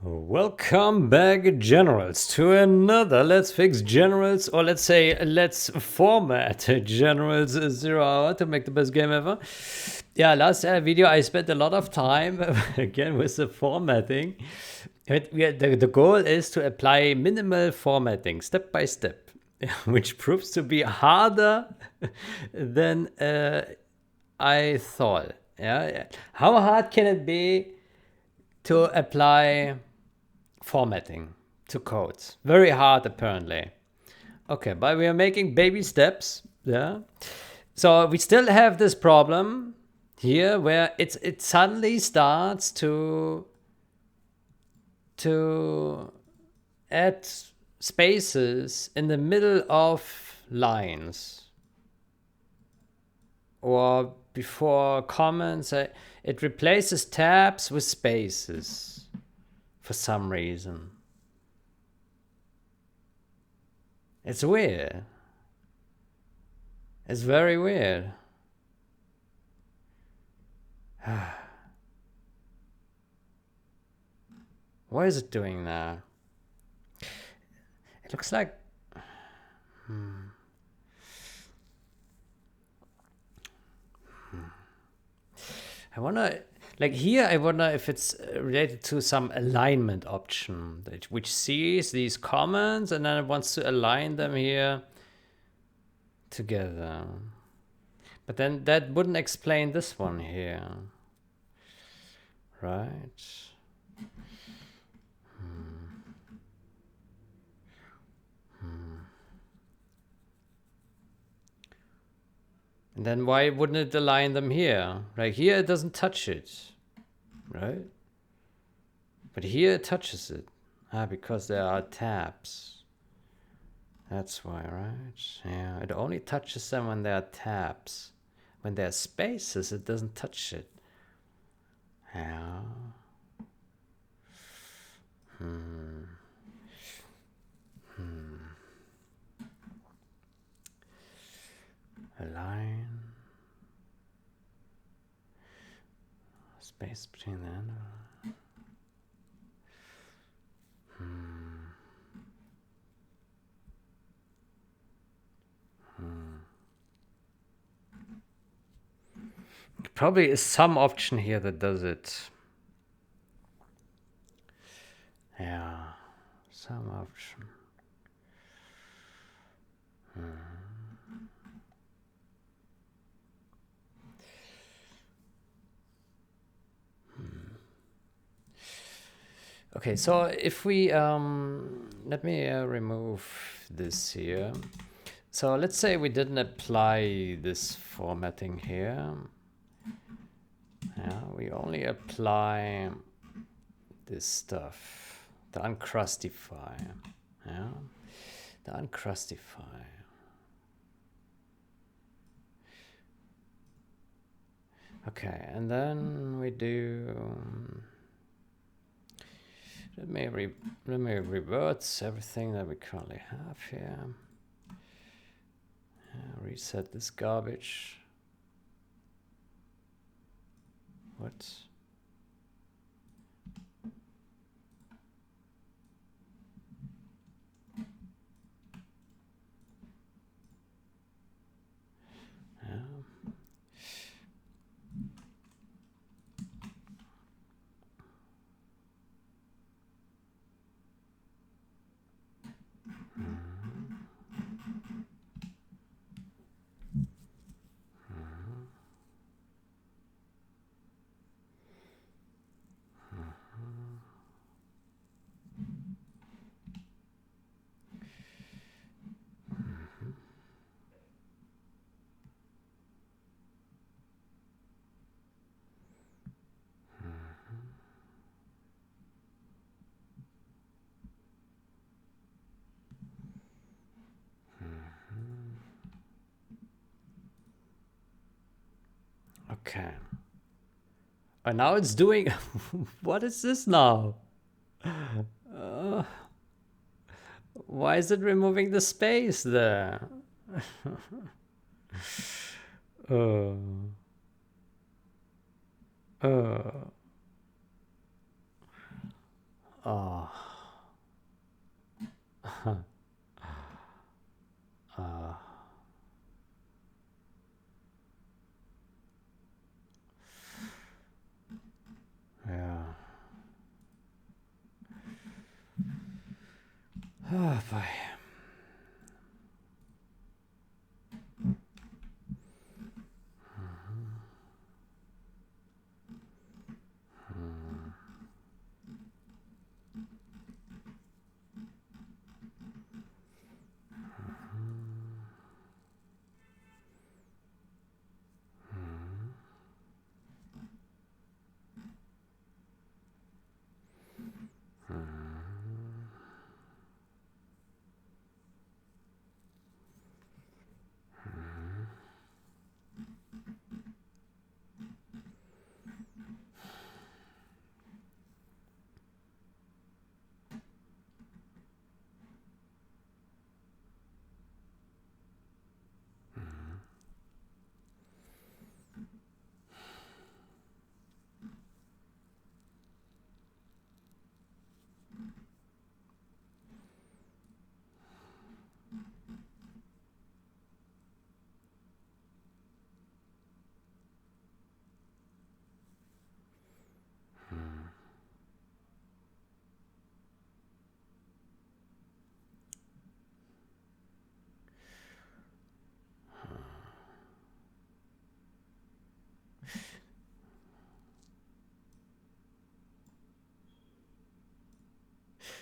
Welcome back, generals, to another Let's Fix Generals, or let's say Let's Format Generals 0 Hour to make the best game ever. Yeah, last video I spent a lot of time again with the formatting. The goal is to apply minimal formatting step by step, which proves to be harder than I thought. Yeah, how hard can it be to apply formatting to codes? Very hard, apparently. Okay, but we are making baby steps. Yeah. So we still have this problem here where it suddenly starts to add spaces in the middle of lines or before comments. It replaces tabs with spaces for some reason. It's weird. It's very weird. What is it doing now? It looks like... I wonder... Like here, I wonder if it's related to some alignment option, which sees these comments and then it wants to align them here together. But then that wouldn't explain this one here. Right? And then why wouldn't it align them here? Right here it doesn't touch it. Right? But here it touches it. Because there are tabs. That's why, right? Yeah, it only touches them when there are tabs. When there are spaces, it doesn't touch it. Yeah. Align. Space between the end. Probably is some option here that does it. Yeah, some option. Okay, so if we let me remove this here. So let's say we didn't apply this formatting here. Yeah, we only apply this stuff, the uncrustify. Yeah, the uncrustify. Okay, and then we do. Let me revert everything that we currently have here. Reset this garbage. What? Yeah. Okay. And now it's doing. What is this now? Why is it removing the space there? uh, uh, Oh. Yeah. Oh boy.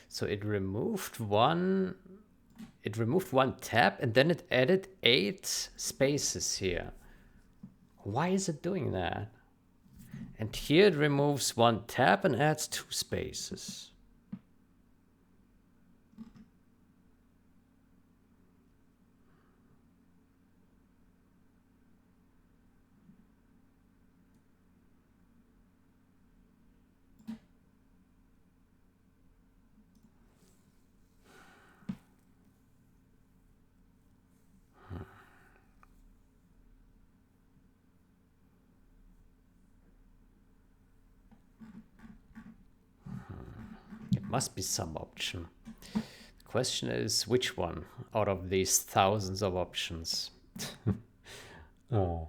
So it removed one tab and then it added 8 spaces here. Why is it doing that? And here it removes one tab and adds 2 spaces. It must be some option. The question is which one out of these thousands of options. Oh.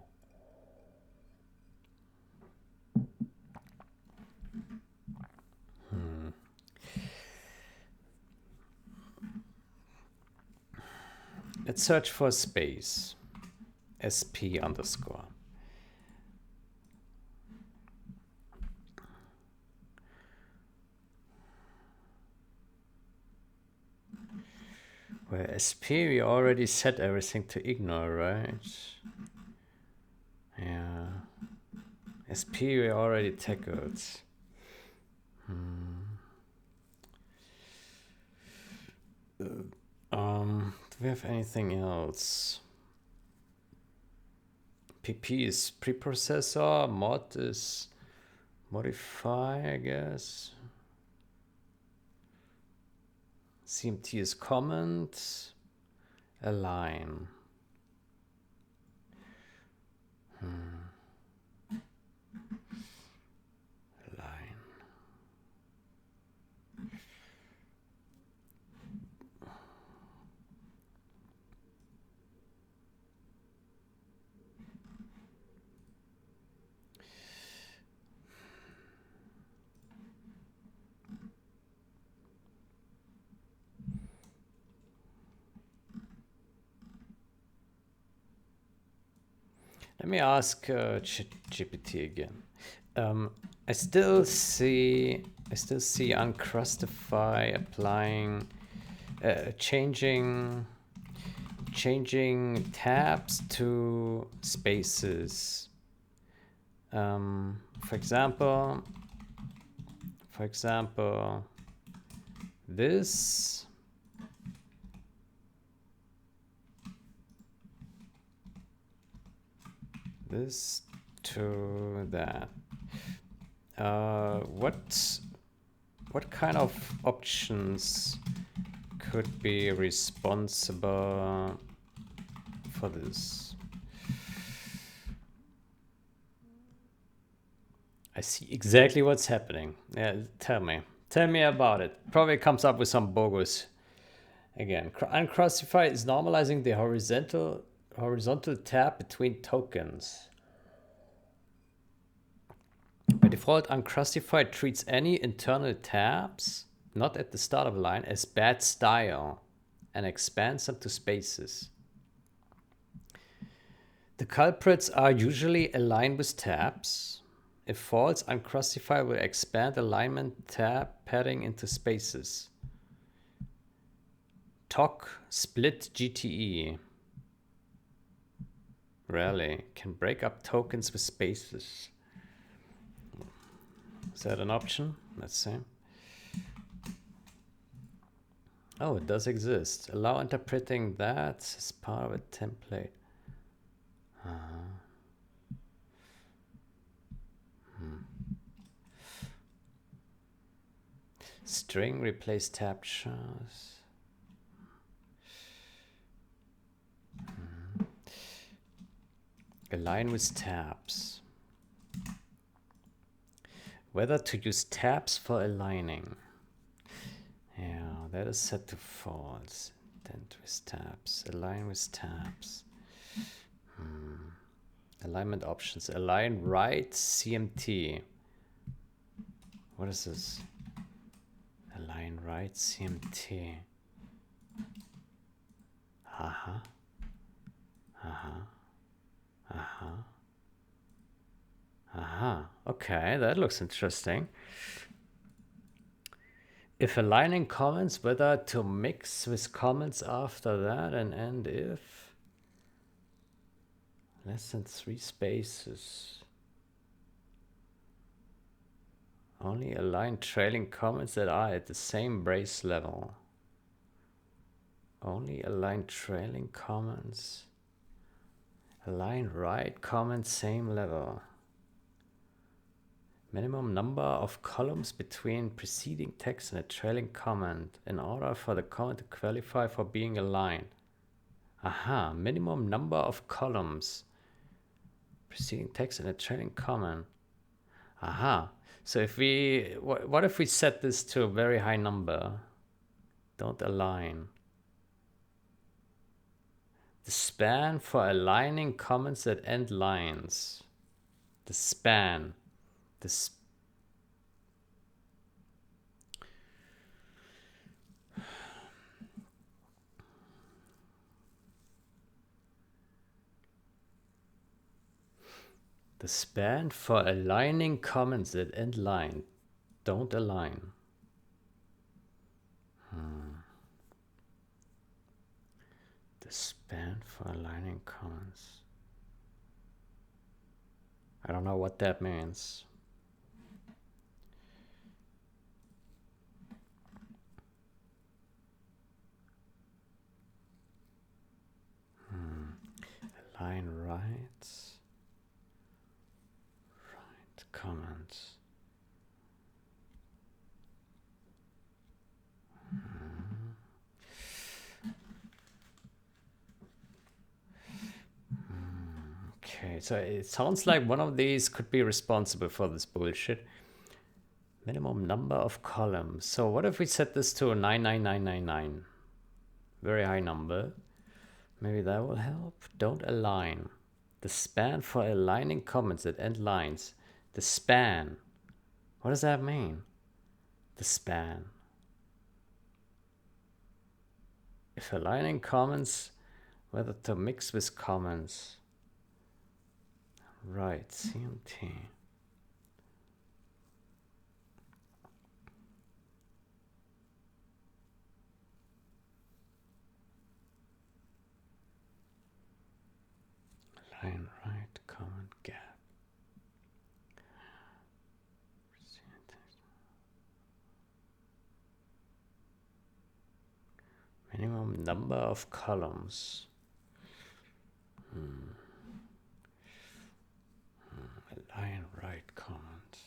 Let's search for space. SP underscore. Where SP we already set everything to ignore, right? Yeah. SP we already tackled. Do we have anything else? PP is preprocessor, mod is modify, I guess. CMT is comment, align. Align. Let me ask GPT again. I still see uncrustify applying, changing tabs to spaces. For example, this. This to that. What kind of options could be responsible for this? I see exactly what's happening. Yeah, tell me. Tell me about it. Probably comes up with some bogus. Again, uncrustified is normalizing the horizontal tab between tokens. By default, uncrustified treats any internal tabs not at the start of a line as bad style and expands them to spaces. The culprits are usually aligned with tabs. If false, uncrustified will expand alignment tab padding into spaces. TOC split GTE. Rarely can break up tokens with spaces. Is that an option? Let's see. Oh, it does exist. Allow interpreting that as part of a template. String replace tab shows. Align with tabs. Whether to use tabs for aligning. Yeah, that is set to false. Indent with tabs. Align with tabs. Alignment options. Align right CMT. What is this? Align right CMT. Aha. Okay, that looks interesting. If aligning comments, whether to mix with comments after that and end if less than 3 spaces. Only align trailing comments that are at the same brace level. Only align trailing comments. Align right comments same level. Minimum number of columns between preceding text and a trailing comment in order for the comment to qualify for being aligned. Aha, minimum number of columns preceding text and a trailing comment. Aha, so if we, what if we set this to a very high number? Don't align. The span for aligning comments that end lines. The span. The span for aligning comments that end line. Don't align. The span for aligning comments. I don't know what that means. Align right comments. Okay, so it sounds like one of these could be responsible for this bullshit. Minimum number of columns. So what if we set this to 99999? Very high number. Maybe that will help. Don't align. The span for aligning comments that end lines. The span. What does that mean? The span. If aligning comments, whether to mix with comments. Right, CMT. Align right, comment gap. Minimum number of columns. Align right comments.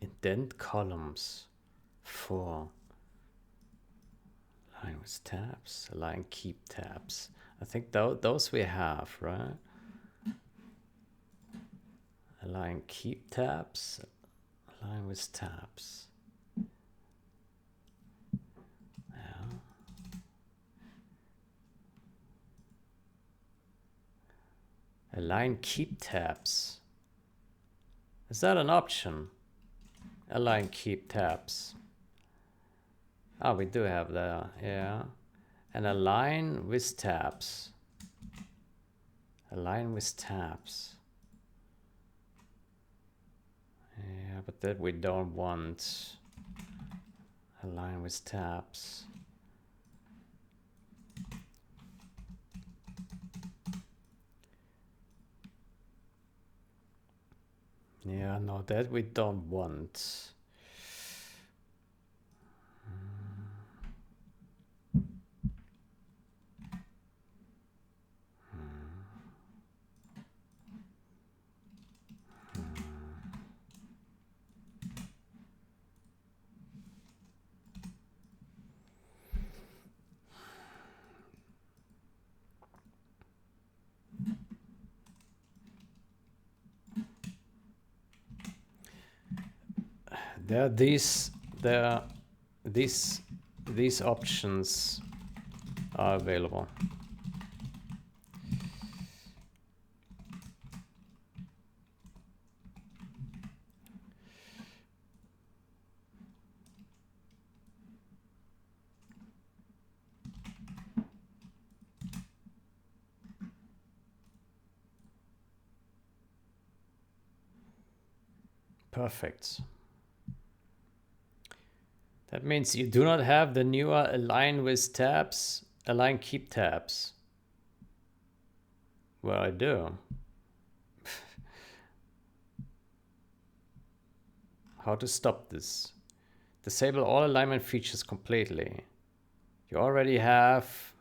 Indent columns. 4. Align with tabs. Align keep tabs. I think those we have, right? Align keep tabs, align with tabs. Yeah. Align keep tabs. Is that an option? Align keep tabs. Oh, we do have that, yeah. And align with tabs. Align with tabs. Yeah, but that we don't want. Align with tabs. Yeah, no, that we don't want. There are these options are available. Perfect. That means you do not have the newer align with tabs, align keep tabs. Well, I do. How to stop this? Disable all alignment features completely. You already have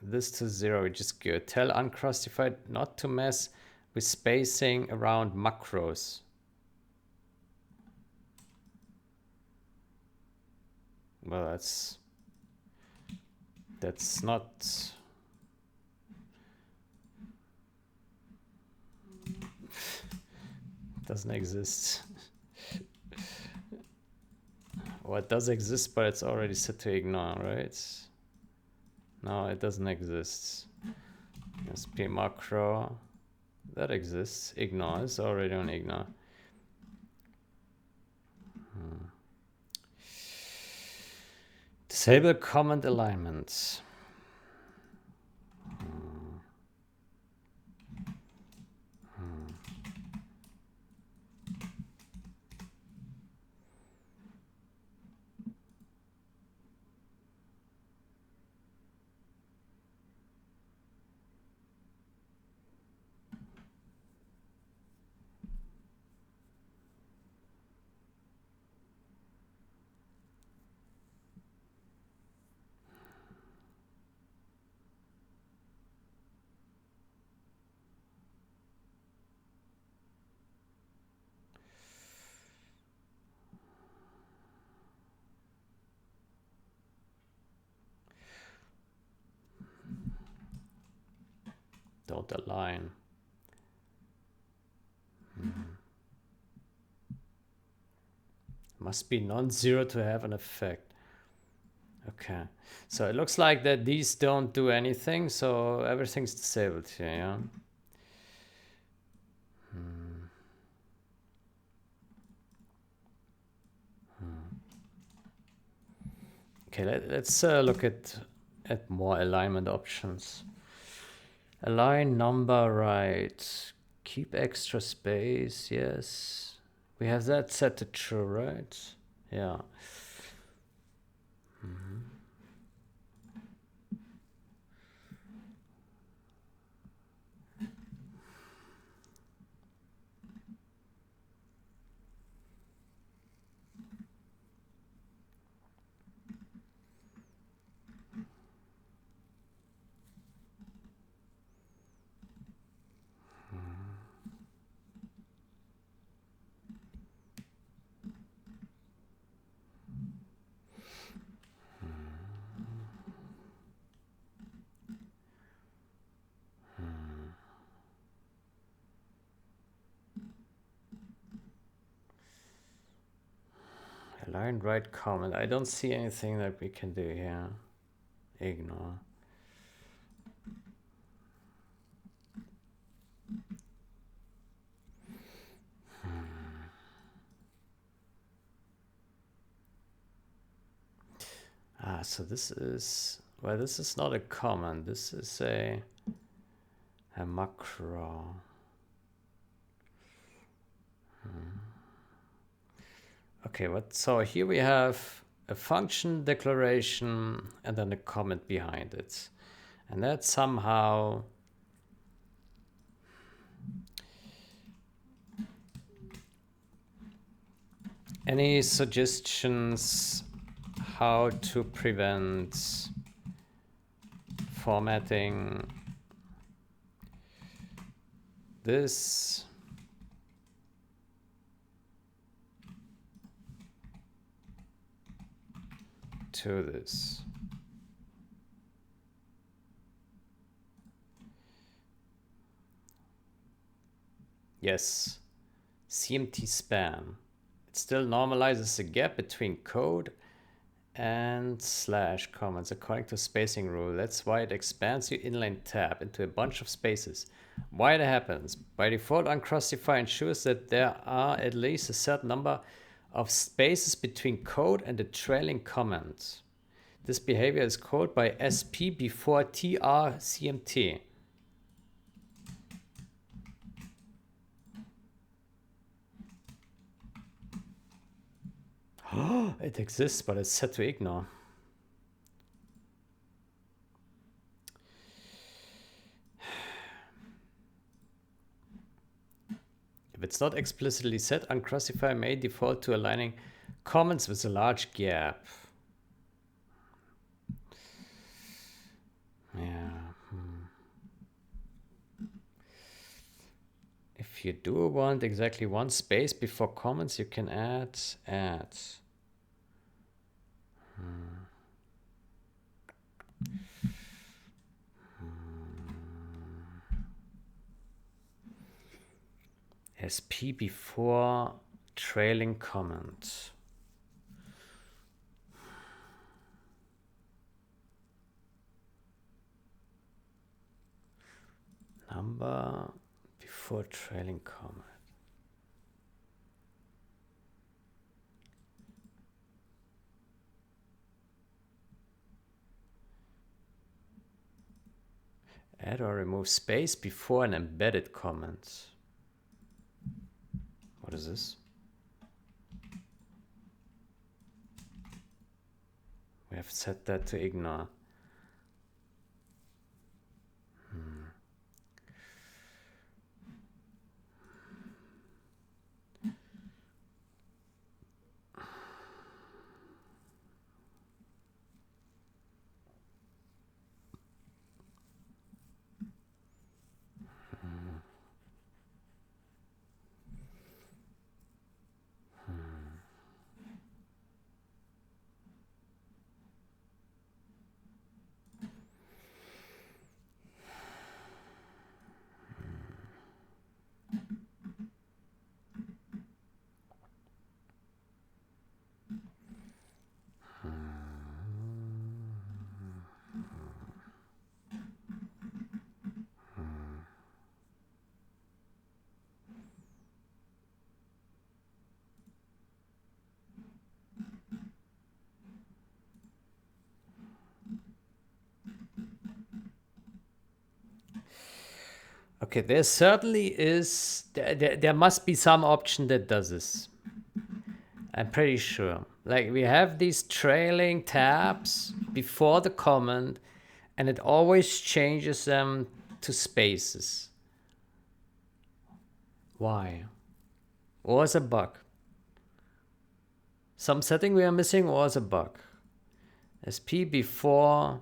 this to 0, which is good. Tell Uncrustified not to mess with spacing around macros. Well, that's not... doesn't exist. Well, it does exist, but it's already set to ignore, right? No, it doesn't exist. SP macro, that exists. Ignore is already on ignore. Disable comment alignments. Don't align. Must be non-zero to have an effect. Okay, so it looks like that these don't do anything, so everything's disabled here, yeah? Okay, let's look at more alignment options. Align number right. Keep extra space, yes. We have that set to true, right? Yeah. Align right comment. I don't see anything that we can do here. Ignore. So this is, well, this is not a comment. This is a macro. Okay, so here we have a function declaration and then a comment behind it. And that somehow any suggestions how to prevent formatting this to this? Yes, CMT span. It still normalizes the gap between code and slash comments according to spacing rule. That's why it expands your inline tab into a bunch of spaces. Why that happens? By default, uncrossify ensures that there are at least a certain number of spaces between code and the trailing comment. This behavior is called by SP before TR-CMT. It exists, but it's set to ignore. If it's not explicitly set, uncrossify may default to aligning comments with a large gap. Yeah. If you do want exactly one space before comments, you can add. SP before trailing comment. Number before trailing comment. Add or remove space before an embedded comment. What is this? We have set that to ignore. Okay, there certainly is, there must be some option that does this. I'm pretty sure. Like we have these trailing tabs before the comment and it always changes them to spaces. Why? Or is a bug? Some setting we are missing or is a bug? SP before.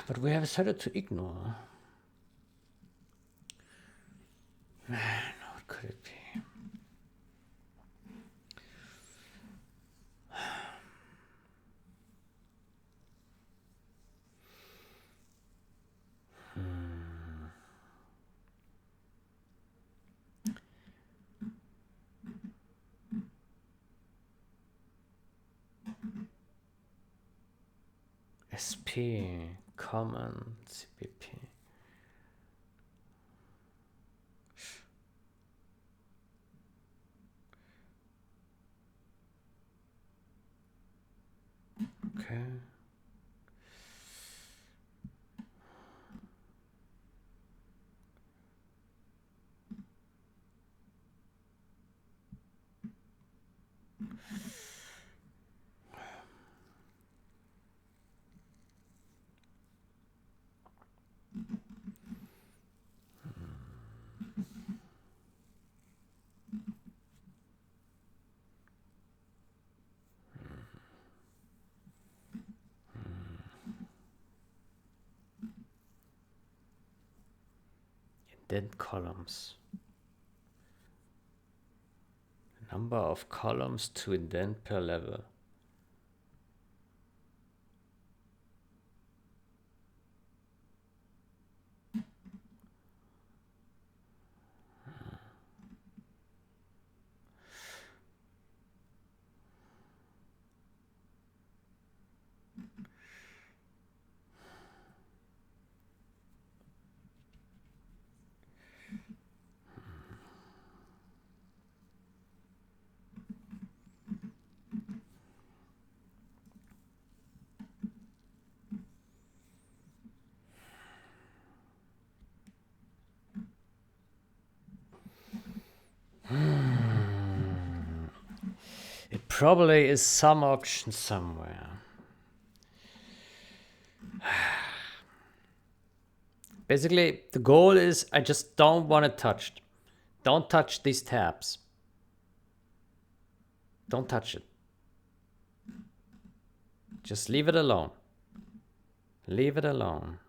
But we have set it to ignore. What could it be? SP, common, CPP. Okay. Indent columns. Number of columns to indent per level. It probably is some option somewhere. Basically, the goal is I just don't want it touched. Don't touch these tabs. Don't touch it. Just leave it alone. Leave it alone.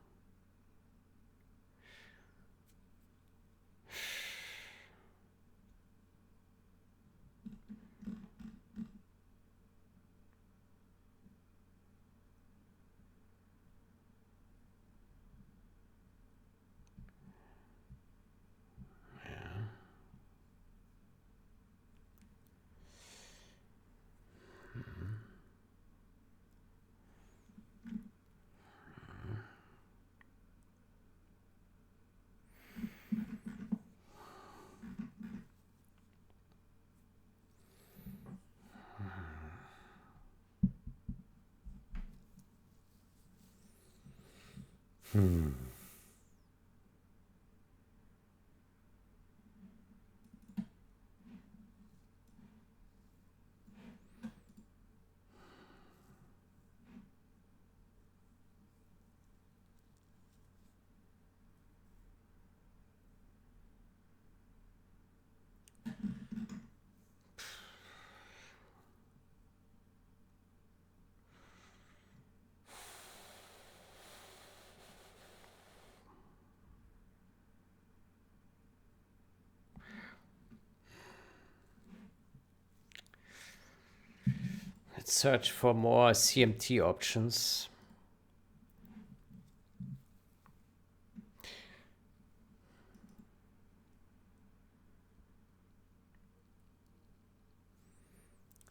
Let's search for more CMT options.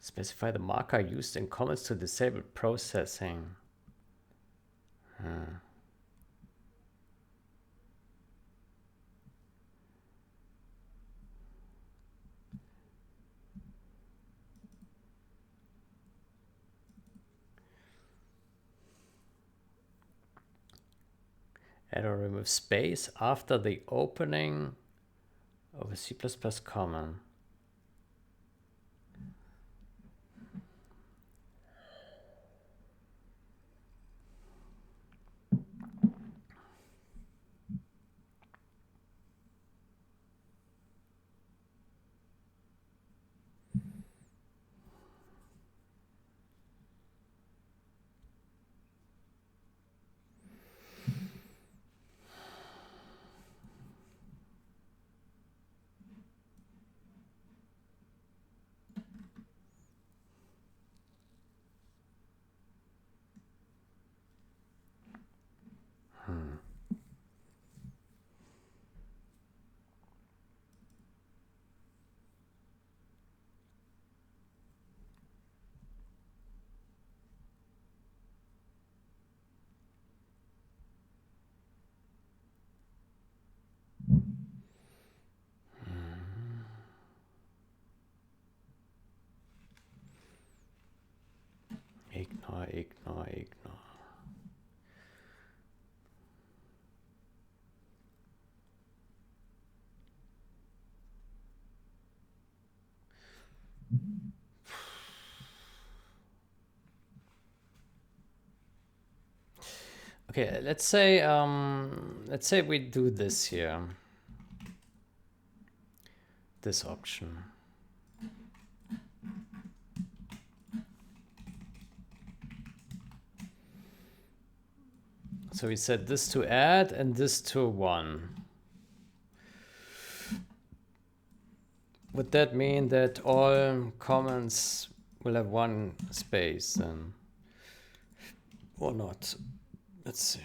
Specify the marker used in comments to disable processing. Add or remove space after the opening of a C++ common. ignore. Okay, let's say we do this here. This option. So we set this to add and this to 1. Would that mean that all comments will have 1 space then? Or not? Let's see.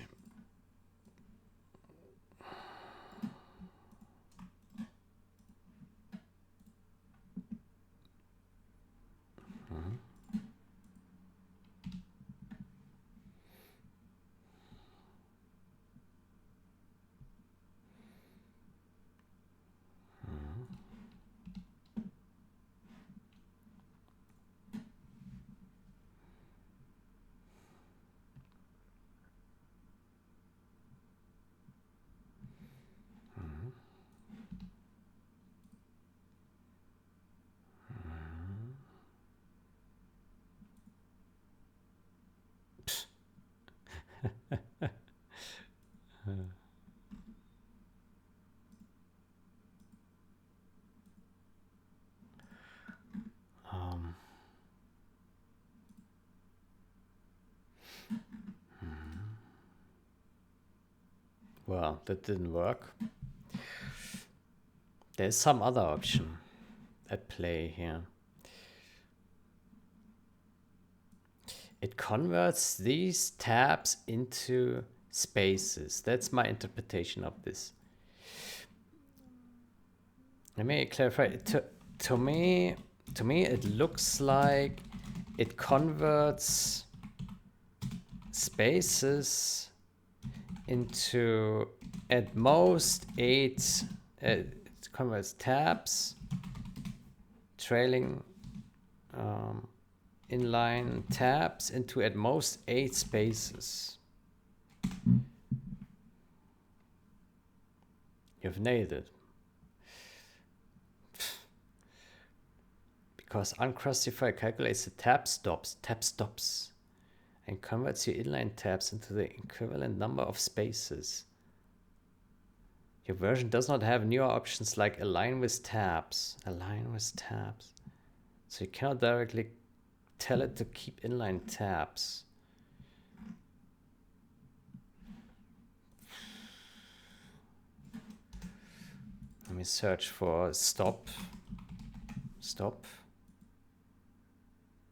Well, that didn't work. There's some other option at play here. It converts these tabs into spaces. That's my interpretation of this. Let me clarify. To me, it looks like it converts spaces into at most 8. It converts tabs, trailing inline tabs into at most 8 spaces. You've nailed it. Because unclassified calculates the tab stops, and converts your inline tabs into the equivalent number of spaces. Your version does not have newer options like align with tabs. So you cannot directly tell it to keep inline tabs. Let me search for stop,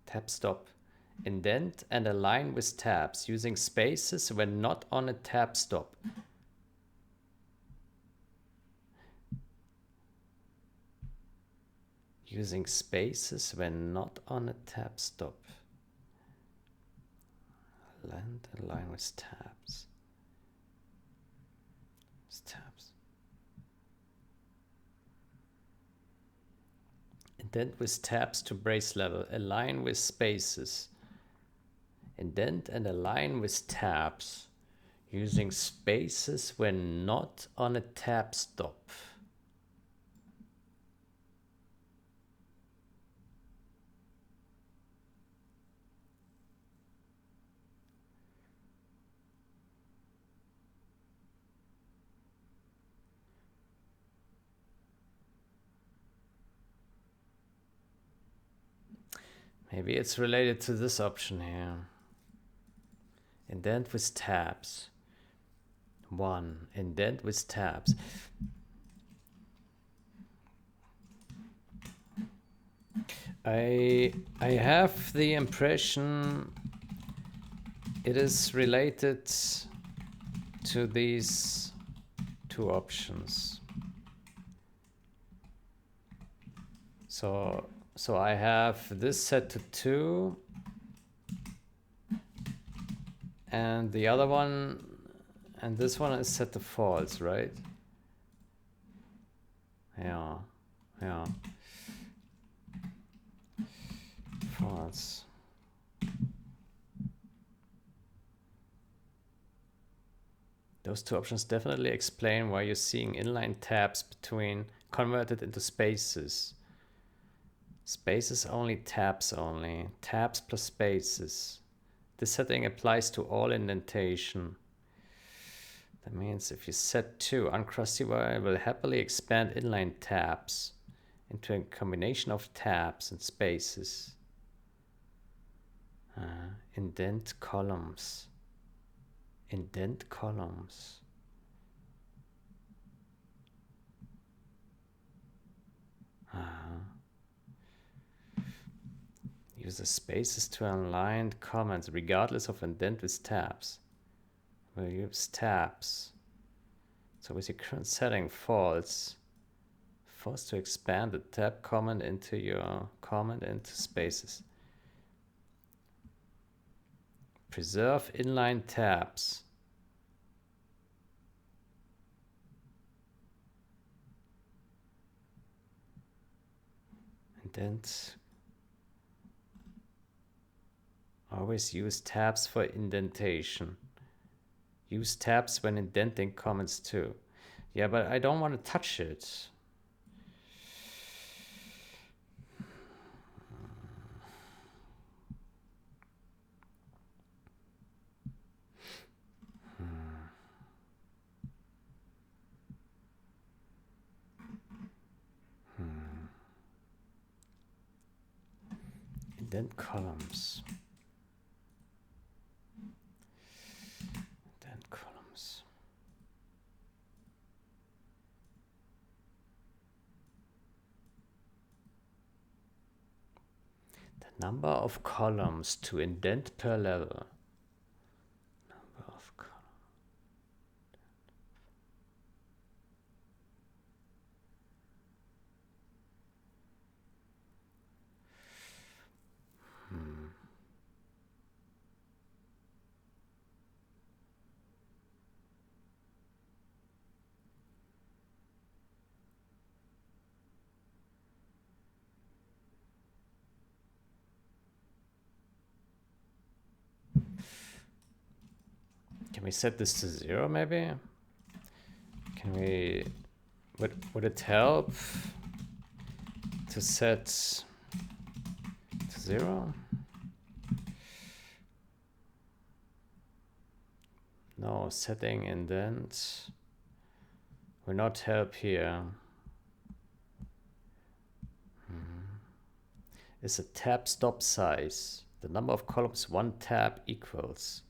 tab stop, indent and align with tabs using spaces when not on a tab stop. Using spaces when not on a tab stop. Land align with tabs. Indent with tabs to brace level. Align with spaces. Indent and align with tabs. Using spaces when not on a tab stop. Maybe it's related to this option here. Indent with tabs. 1. Indent with tabs. I have the impression it is related to these 2 options. So I have this set to 2 and the other one, and this one is set to false, right? Yeah. False. Those two options definitely explain why you're seeing inline tabs between converted into spaces. Spaces only, tabs only. Tabs plus spaces. This setting applies to all indentation. That means if you set 2, uncross UI will happily expand inline tabs into a combination of tabs and spaces. Indent columns. Indent columns. Use the spaces to align comments regardless of indent with tabs. We'll use tabs. So with your current setting false, forced to expand the tab comment into your comment into spaces. Preserve inline tabs. Indent. Always use tabs for indentation. Use tabs when indenting comments too. Yeah, but I don't want to touch it. Indent columns. Indent columns. The number of columns to indent per level. Number of columns. Can we set this to 0 maybe? Can we, would it help to set to 0? No, setting indent will not help here. Is a tab stop size. The number of columns one tab equals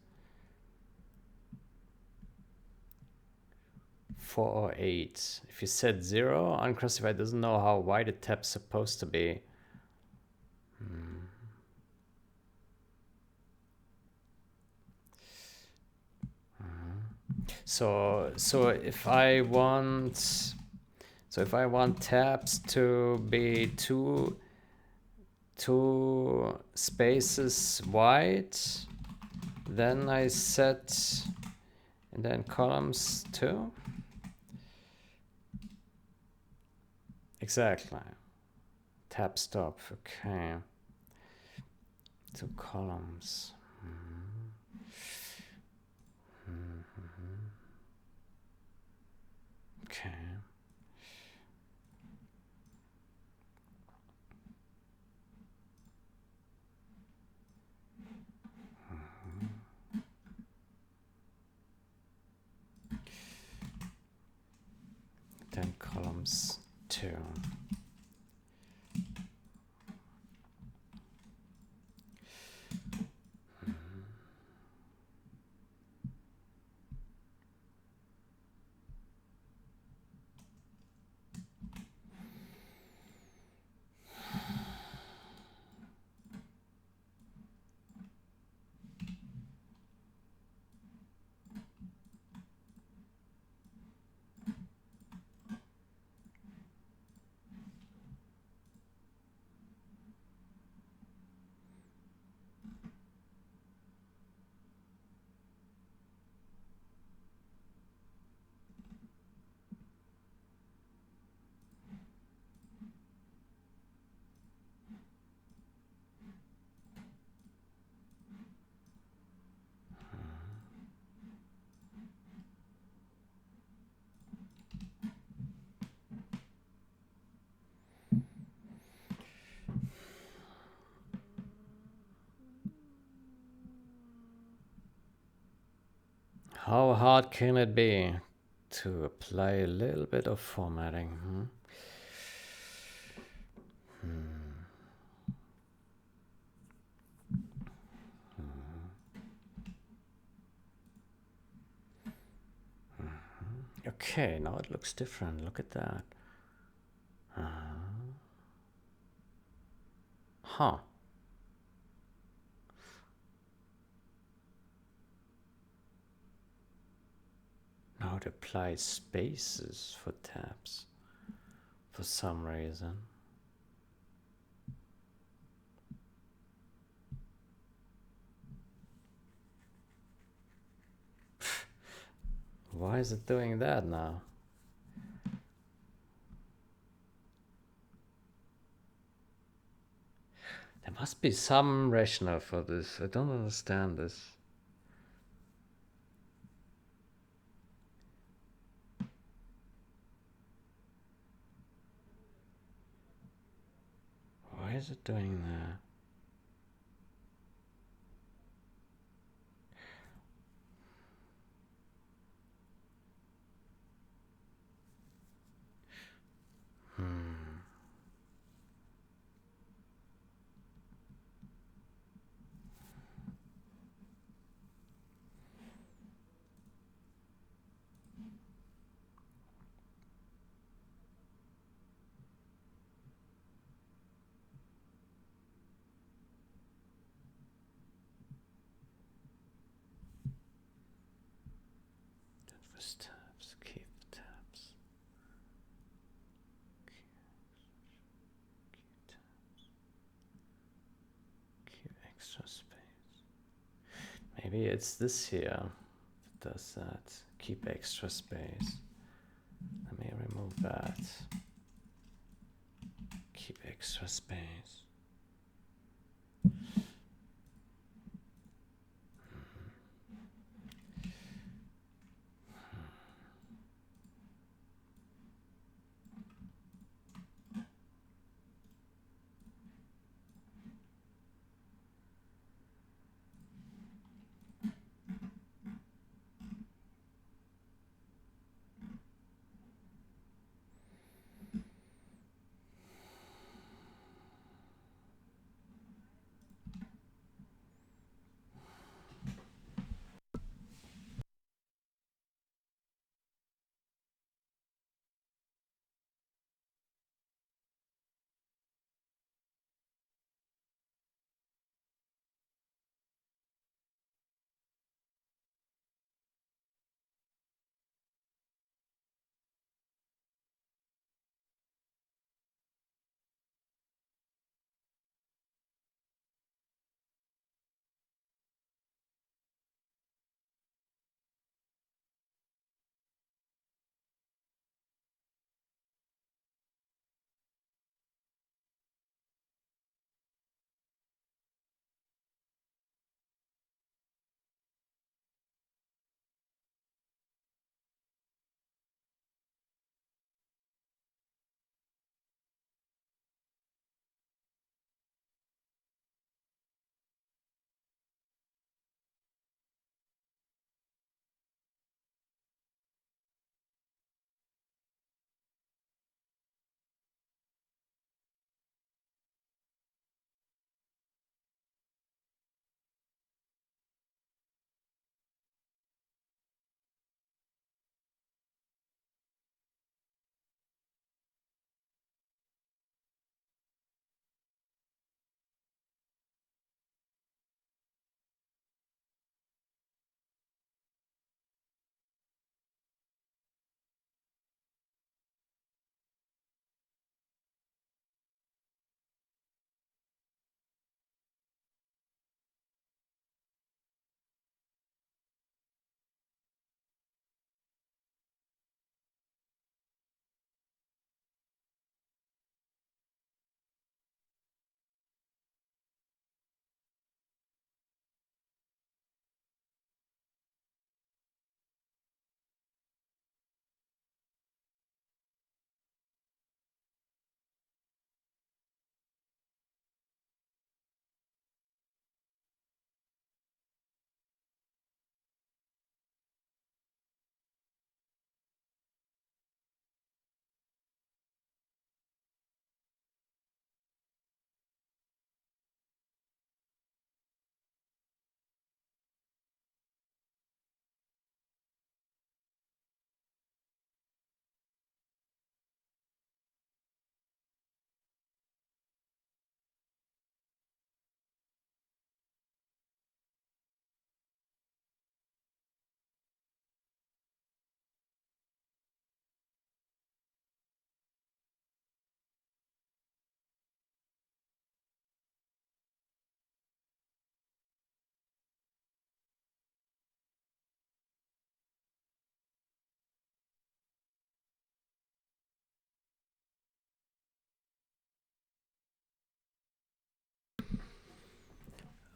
4 or 8. If you set 0, unclassified doesn't know how wide a tab's supposed to be. So if I want tabs to be two spaces wide, then I set and then columns 2. Exactly. Tab stop. Okay. 2 columns. Okay. Then columns 2. How hard can it be to apply a little bit of formatting? Okay, now it looks different. Look at that. Huh. Now it applies spaces for tabs for some reason. Why is it doing that now? There must be some rationale for this. I don't understand this. Why is it doing that? Advanced tabs, keep tabs. Keep extra space. Maybe it's this here that does that. Keep extra space. Let me remove that. Keep extra space.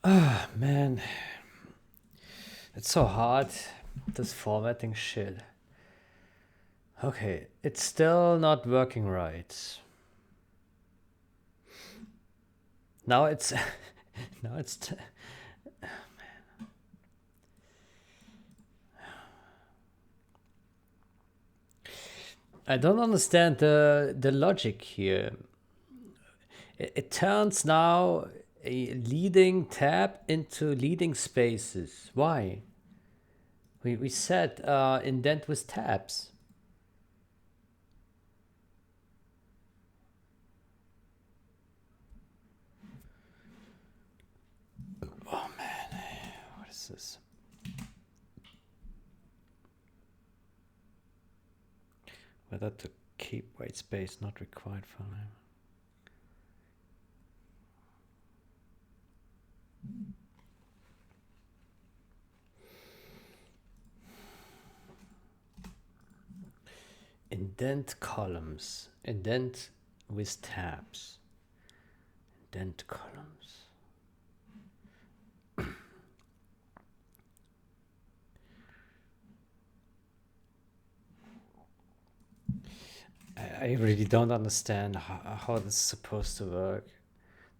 Ah, man. It's so hard, this formatting shit. Okay, it's still not working right. Now it's... now it's... I don't understand the logic here. It turns now a leading tab into leading spaces. Why? We said indent with tabs. Oh man, what is this? Whether to keep white space not required for now. Indent columns. Indent with tabs. Indent columns. I really don't understand how this is supposed to work.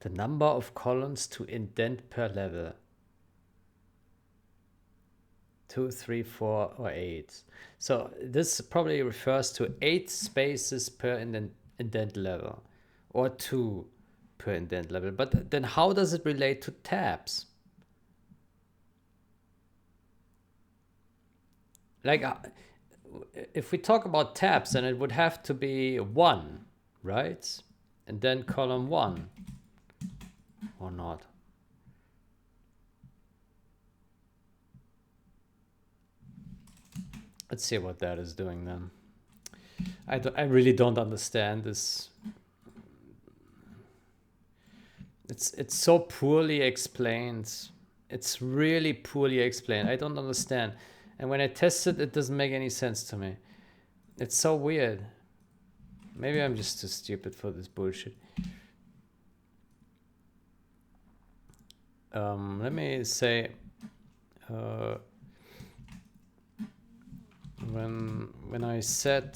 The number of columns to indent per level. 2, 3, 4, or 8. So this probably refers to 8 spaces per indent level, or 2 per indent level. But then how does it relate to tabs? Like, if we talk about tabs, then it would have to be 1, right? And then column 1, or not? Let's see what that is doing then. I really don't understand this. It's so poorly explained. It's really poorly explained. I don't understand. And when I test it, it doesn't make any sense to me. It's so weird. Maybe I'm just too stupid for this bullshit. Let me say, when I set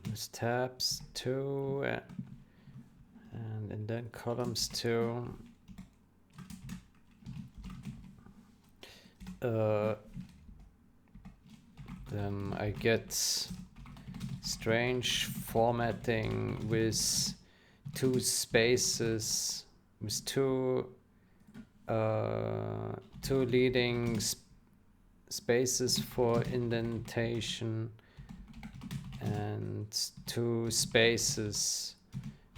this tabs 2 and then columns 2, then I get strange formatting with 2 spaces, with two leading spaces for indentation and 2 spaces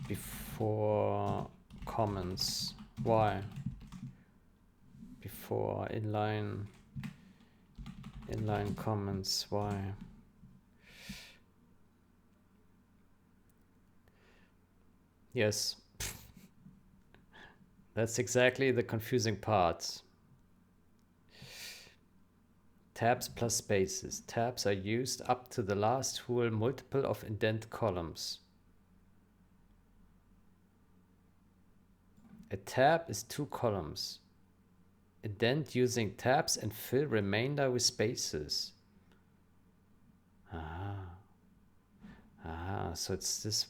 before comments. Why? Before inline comments. Why? Yes. That's exactly the confusing part. Tabs plus spaces. Tabs are used up to the last whole multiple of indent columns. A tab is 2 columns. Indent using tabs and fill remainder with spaces. So it's this.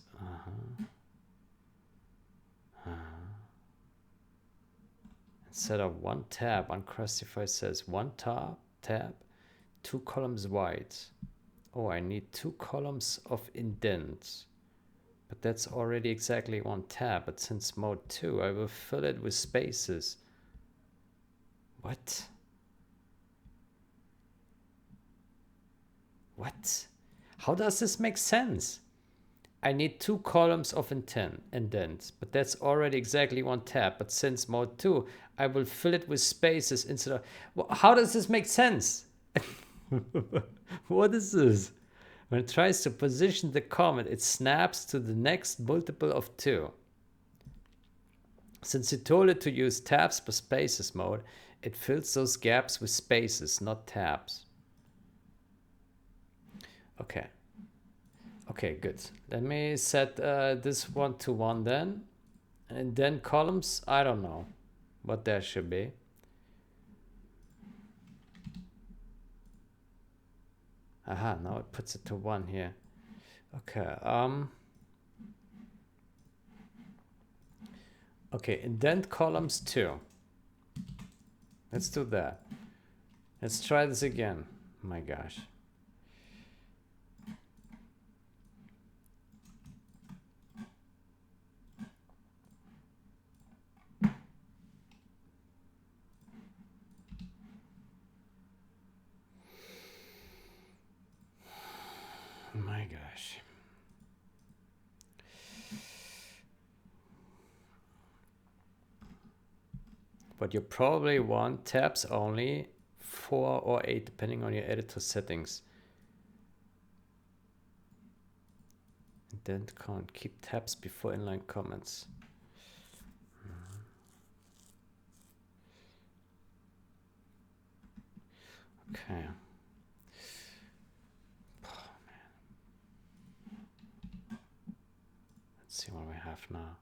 Instead of 1 tab, Uncrustified says 1 tab, 2 columns wide. Oh, I need 2 columns of indent. But that's already exactly 1 tab. But since mode 2, I will fill it with spaces. What? What? How does this make sense? I need 2 columns of indent, but that's already exactly 1 tab. But since mode 2, I will fill it with spaces instead of... Well, how does this make sense? What is this? When it tries to position the comment, it snaps to the next multiple of 2. Since you told it to use tabs per spaces mode, it fills those gaps with spaces, not tabs. Okay. Okay, good. Let me set this one to 1 then. And then columns, I don't know what there should be. Aha, now it puts it to 1 here. Okay, okay, indent columns 2. Let's do that. Let's try this again. My gosh. My gosh. But you probably want tabs only 4 or 8 depending on your editor settings. Indent count, keep tabs before inline comments. Okay. Oh, man. Let's see what we have now.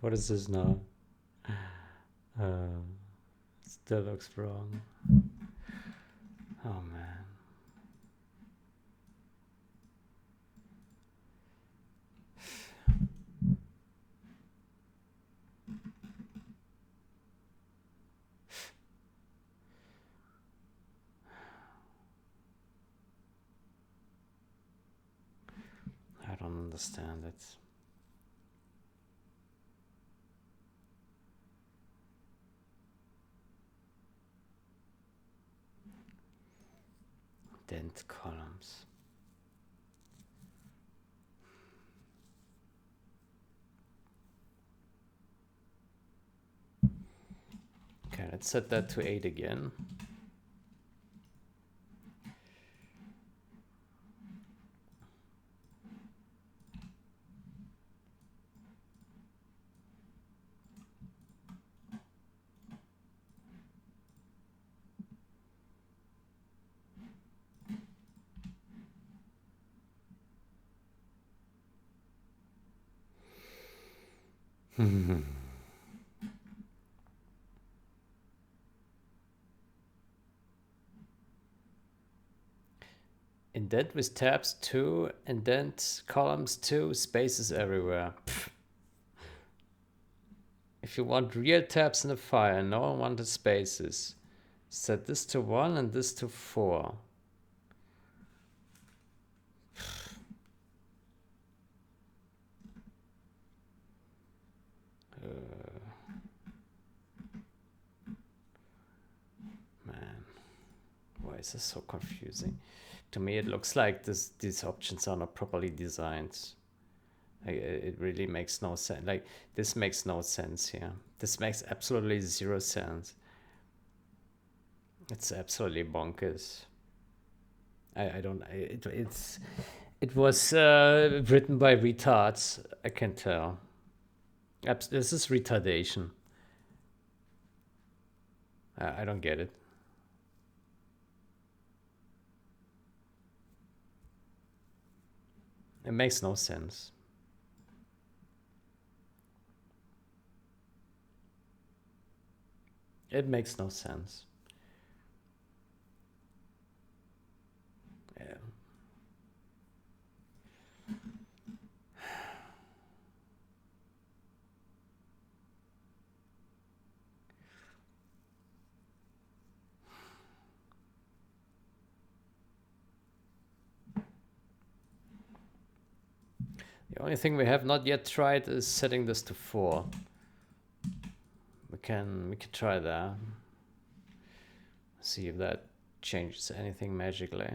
What is this now? Still looks wrong. Oh man. I don't understand it. Indent columns. Okay, let's set that to 8 again. Indent with tabs 2, indent columns 2, spaces everywhere. Pfft. If you want real tabs in the file, no one wanted spaces. Set this to 1 and this to 4. Man, why is this so confusing? To me, it looks like these options are not properly designed. It really makes no sense. Like, this makes no sense here. This makes absolutely 0 sense. It's absolutely bonkers. I don't. It was written by retards. I can tell. This is retardation. I don't get it. It makes no sense. It makes no sense. Yeah. The only thing we have not yet tried is setting this to 4. We can try that. See if that changes anything magically.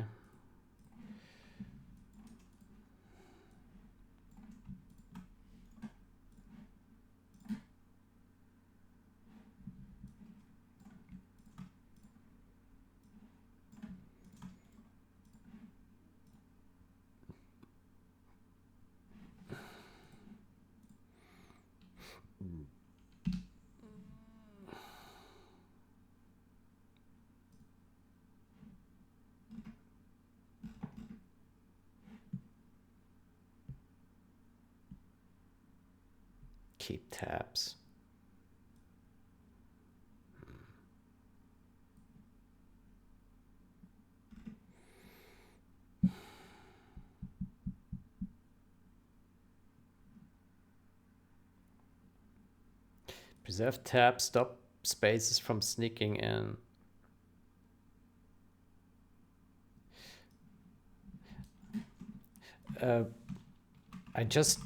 keep tabs. Preserve tabs, stop spaces from sneaking in. I just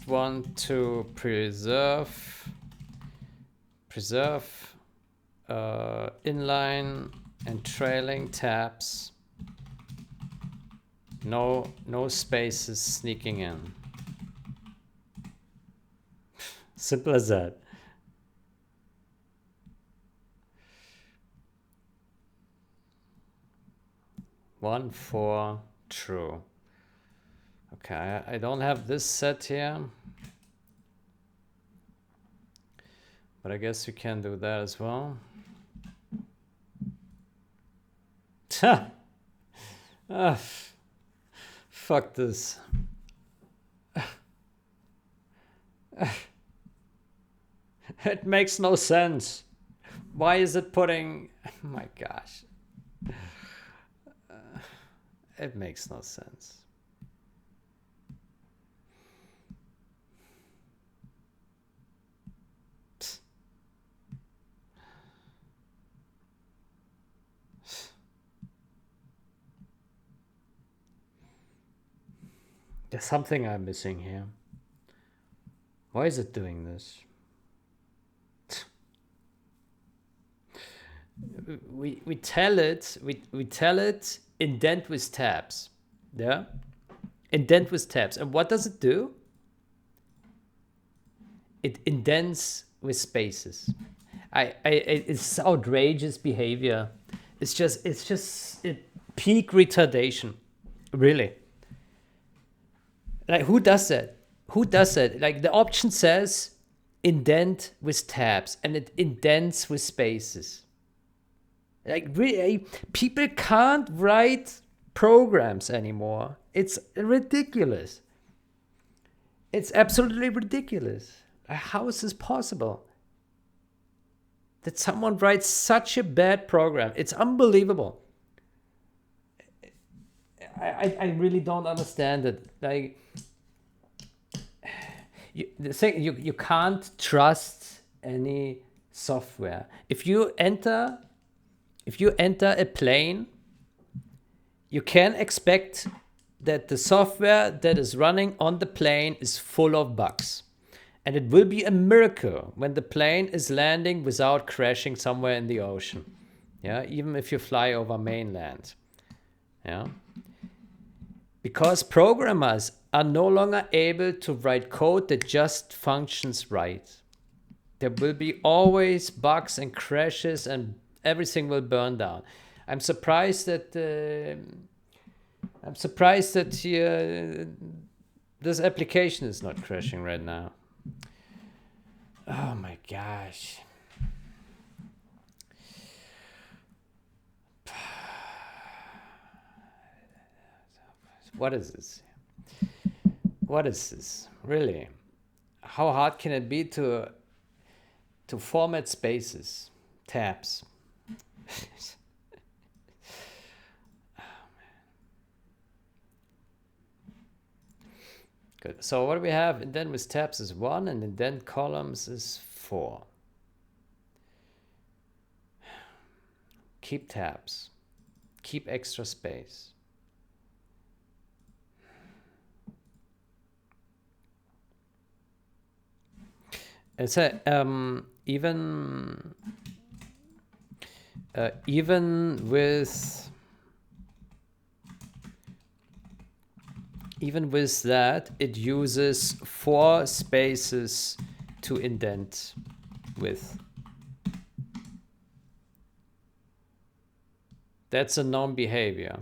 want to preserve inline and trailing tabs. No spaces sneaking in. Simple as that. One for true. Okay, I don't have this set here, but I guess we can do that as well. Fuck this. It makes no sense. Why is it putting... Oh my gosh. It makes no sense. There's something I'm missing here. Why is it doing this? We tell it indent with tabs. Yeah? Indent with tabs. And what does it do? It indents with spaces. It's outrageous behavior. It's just peak retardation. Really. Like, who does that? Who does that? Like, the option says indent with tabs, and it indents with spaces. Like, really, people can't write programs anymore. It's ridiculous. It's absolutely ridiculous. How is this possible? That someone writes such a bad program. It's unbelievable. I really don't understand it. Like, you can't trust any software. If you enter a plane, you can expect that the software that is running on the plane is full of bugs. And it will be a miracle when the plane is landing without crashing somewhere in the ocean. Yeah, even if you fly over mainland. Yeah. Because programmers are no longer able to write code that just functions right. There will be always bugs and crashes, and everything will burn down. I'm surprised that this application is not crashing right now. Oh my gosh. What is this? What is this? Really? How hard can it be to format spaces, tabs? Good. So what do we have? Indent with tabs is 1, and indent columns is 4. Keep tabs. Keep extra space. It's even with that, it uses 4 spaces to indent with. That's a known behavior.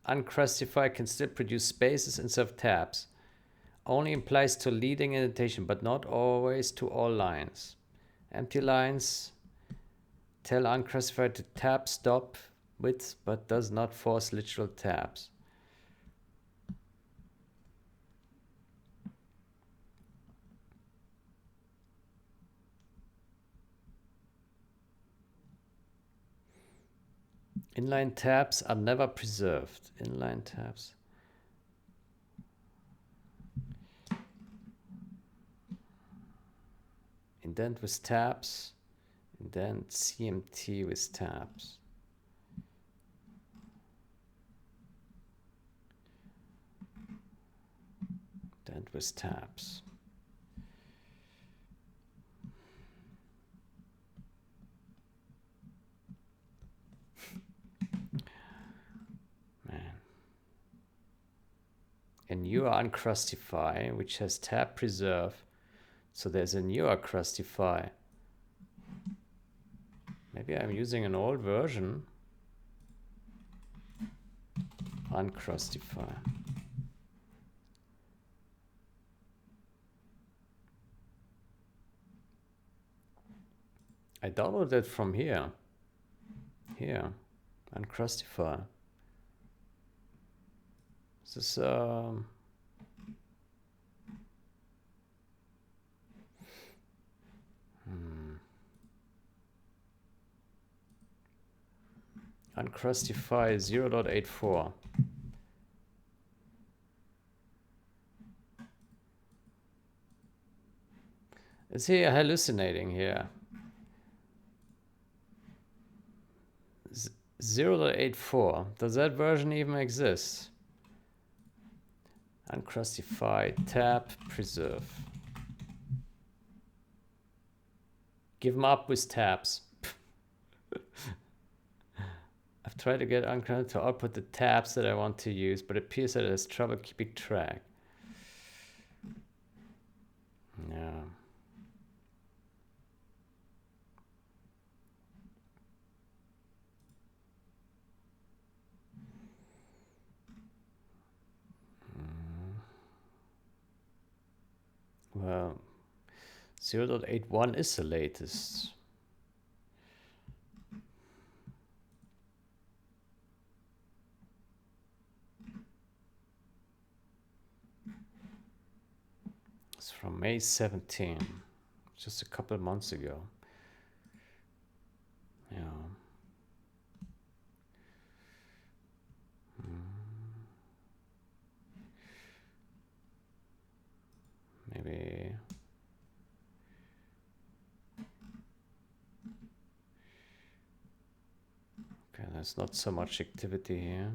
Unclassified can still produce spaces instead of tabs. Only applies to leading indentation, but not always to all lines. Empty lines tell unclassified to tab stop with, but does not force literal tabs. Inline tabs are never preserved. Inline tabs. Indent with tabs. Indent CMT with tabs. Indent with tabs. A newer uncrustify, which has tab preserve. So there's a newer crustify. Maybe I'm using an old version. Uncrustify. I downloaded it from here. Here. Uncrustify. This is Uncrustify 0.84. Is he hallucinating here? 0.84. Does that version even exist? Uncrustify, tab, preserve. Give them up with tabs. I've tried to get Uncrustify to output the tabs that I want to use, but it appears that it has trouble keeping track. Yeah. Well, 0.81 is the latest. It's from May 17, just a couple of months ago. Yeah. Maybe. Okay, there's not so much activity here.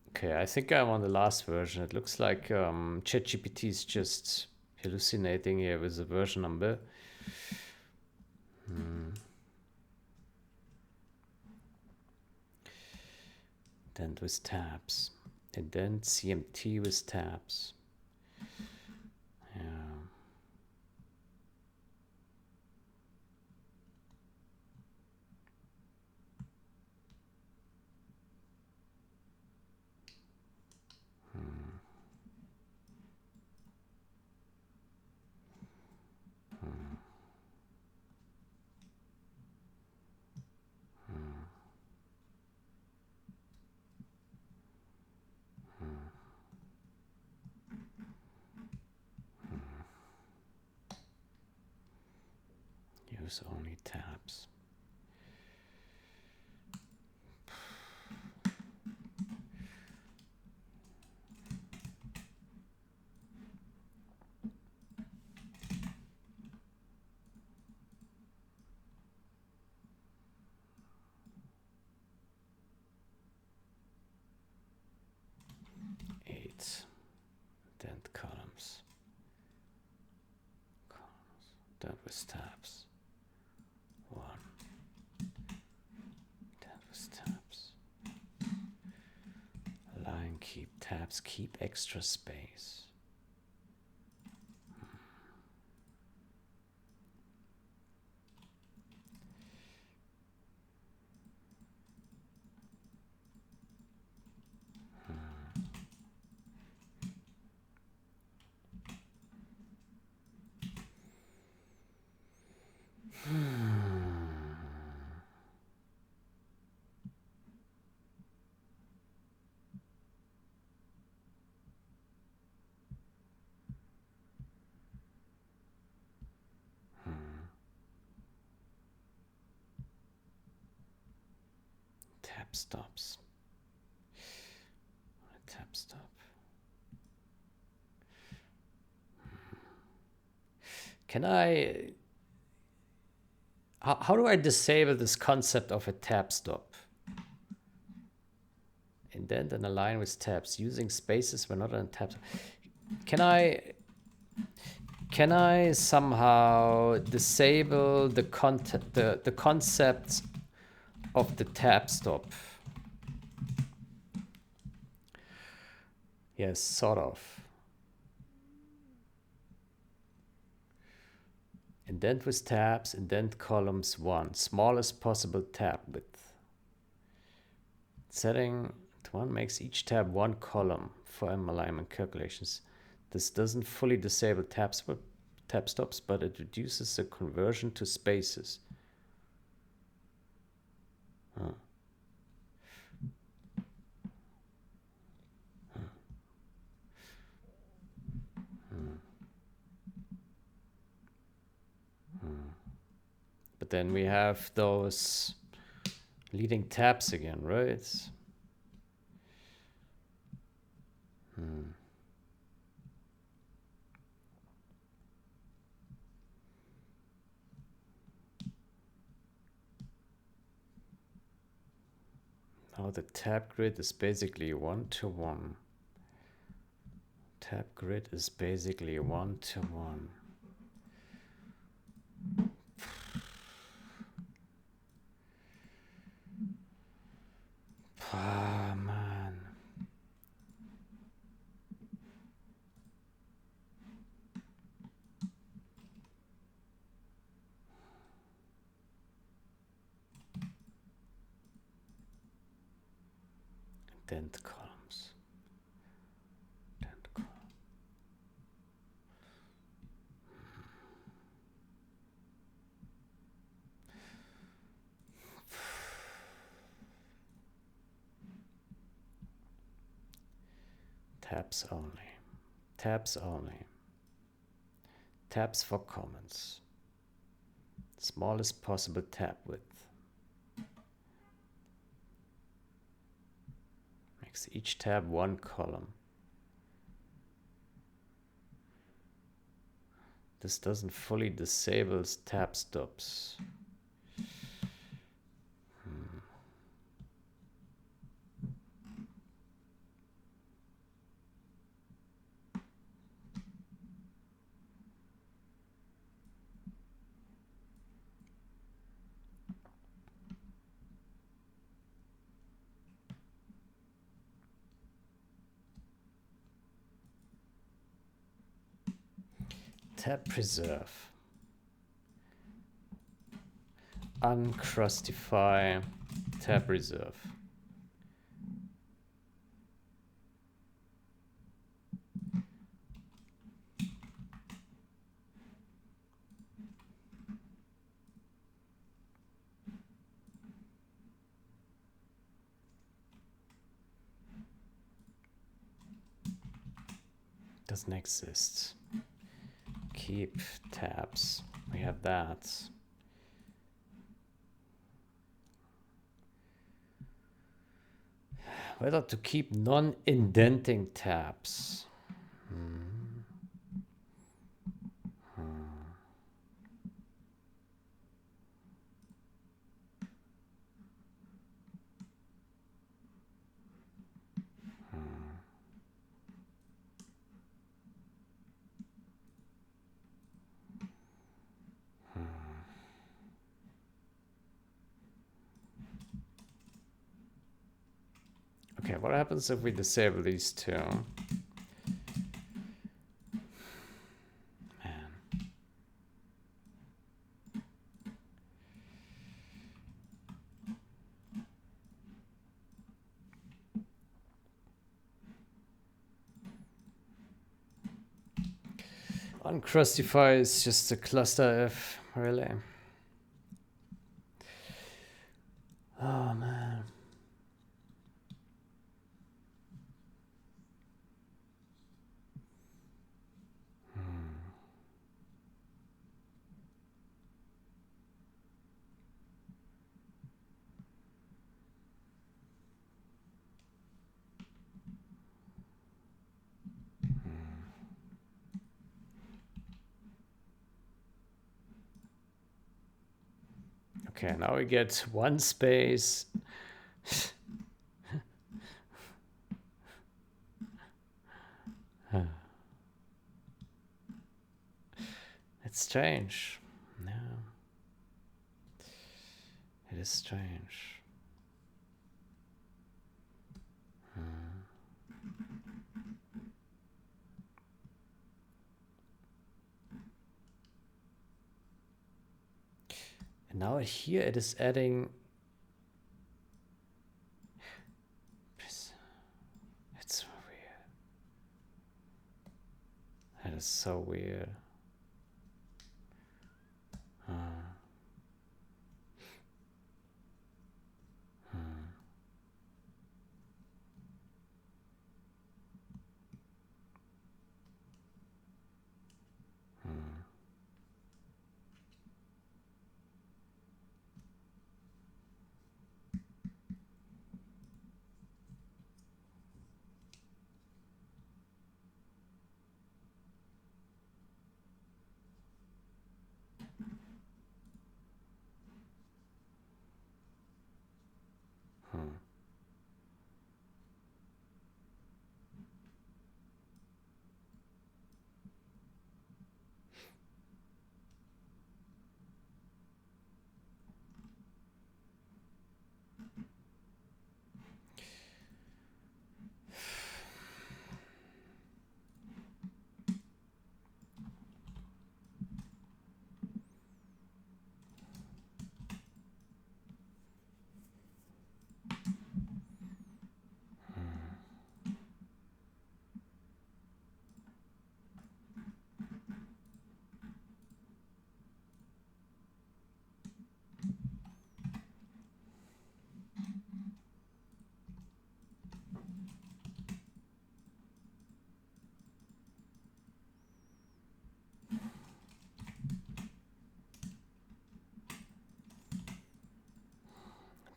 Okay, I think I'm on the last version. It looks like ChatGPT is just hallucinating here with the version number. Then with tabs. And then CMT with tabs. Yeah. Use only tabs. Then columns. Then with tabs. 1. Then with tabs. Line keep tabs, keep extra space. tab stops. Tab stop. Can I... How do I disable this concept of a tab stop? Indent and align with tabs. Using spaces when not on tabs. Can I somehow disable the concept of the tab stop? Yes, sort of. Indent with tabs, indent columns 1. Smallest possible tab width. Setting to 1 makes each tab 1 column for alignment calculations. This doesn't fully disable tab stops, but it reduces the conversion to spaces. Huh. But then we have those leading tabs again, right? Now the tab grid is basically 1-to-1. Tab grid is basically 1-to-1. Ah, man. Indent columns. Indent column. Tabs only. Tabs only. Tabs for comments. Smallest possible tab width. Makes each tab 1 column. This doesn't fully disable tab stops. Tab preserve. Uncrustify tab reserve. Doesn't exist. Keep tabs. We have that. Whether to keep non-indenting tabs. Okay, what happens if we disable these two? Man. Uncrustify is just a cluster F, really. Oh man. Okay, now we get one space. It's strange. Yeah. It is strange. And now here it is adding. It's so weird. That is so weird.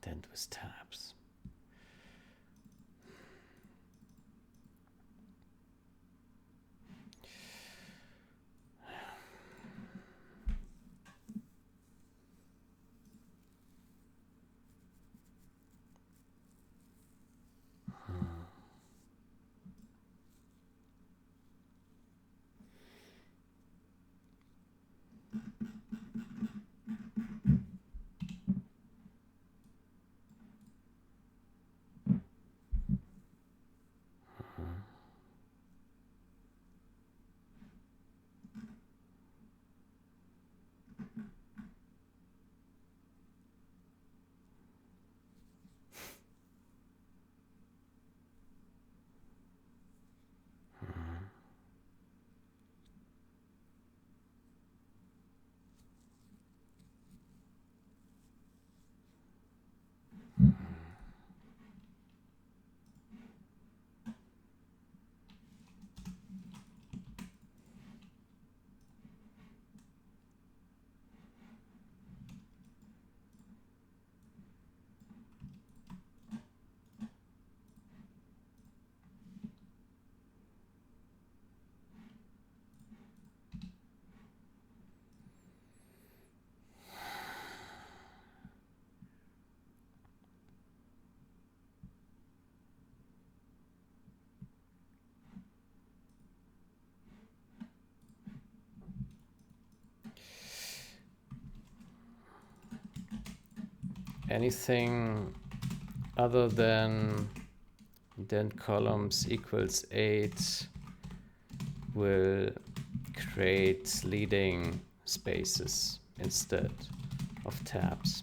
Dent with tabs. Anything other than dent columns equals 8 will create leading spaces instead of tabs.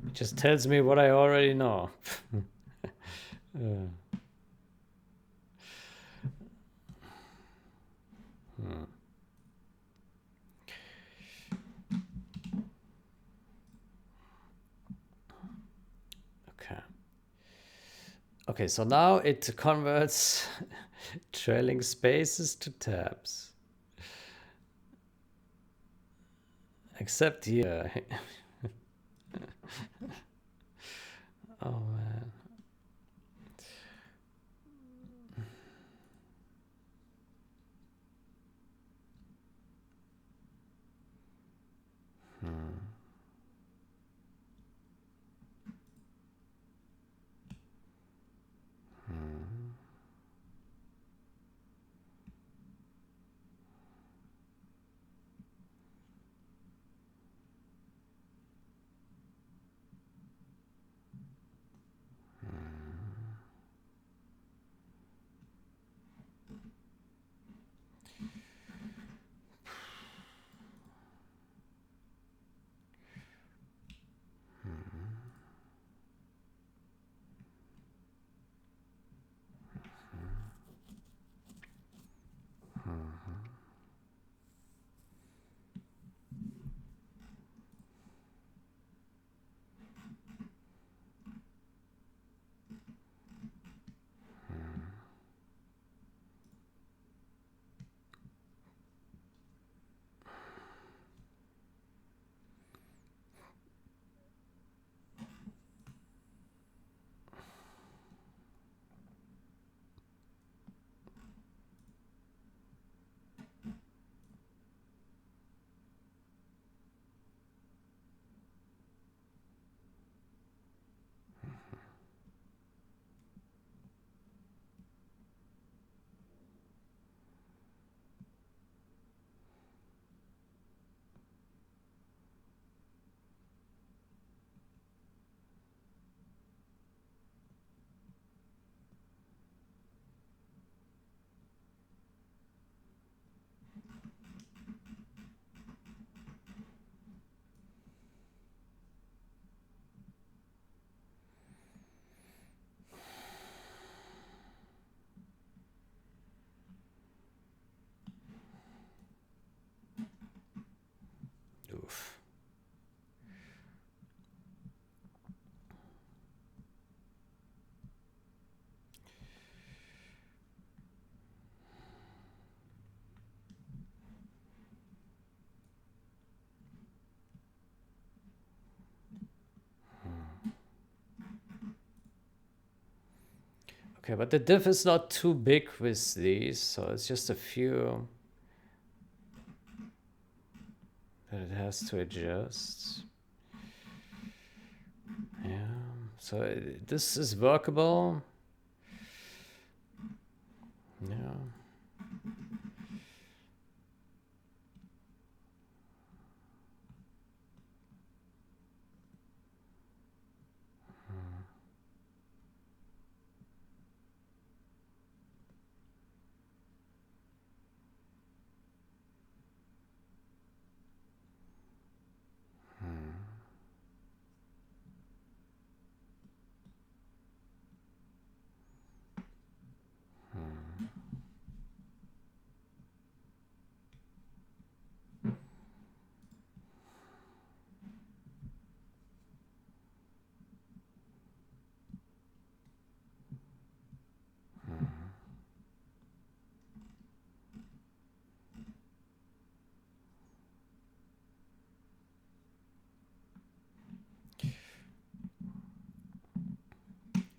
It just tells me what I already know. Okay. Okay, so now it converts trailing spaces to tabs. Except here. Oh man. Oof. Okay, but the diff is not too big with these, so it's just a few that it has to adjust. Yeah, so this is workable. Yeah.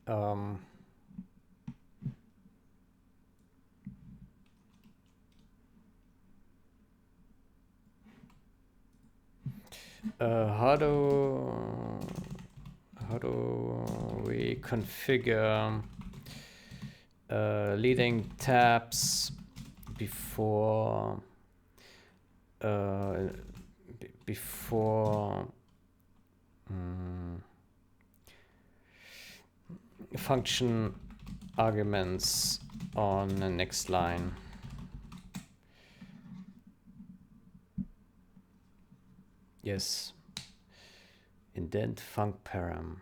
Um, how do we configure leading tabs before before function arguments on the next line? Yes. Indent func param.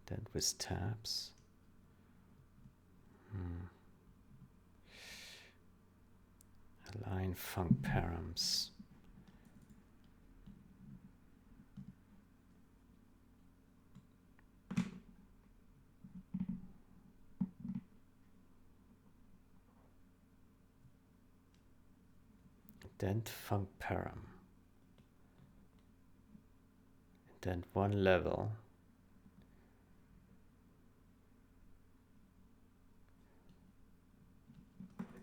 Indent with tabs. Align func params. Indent func param. Indent one level.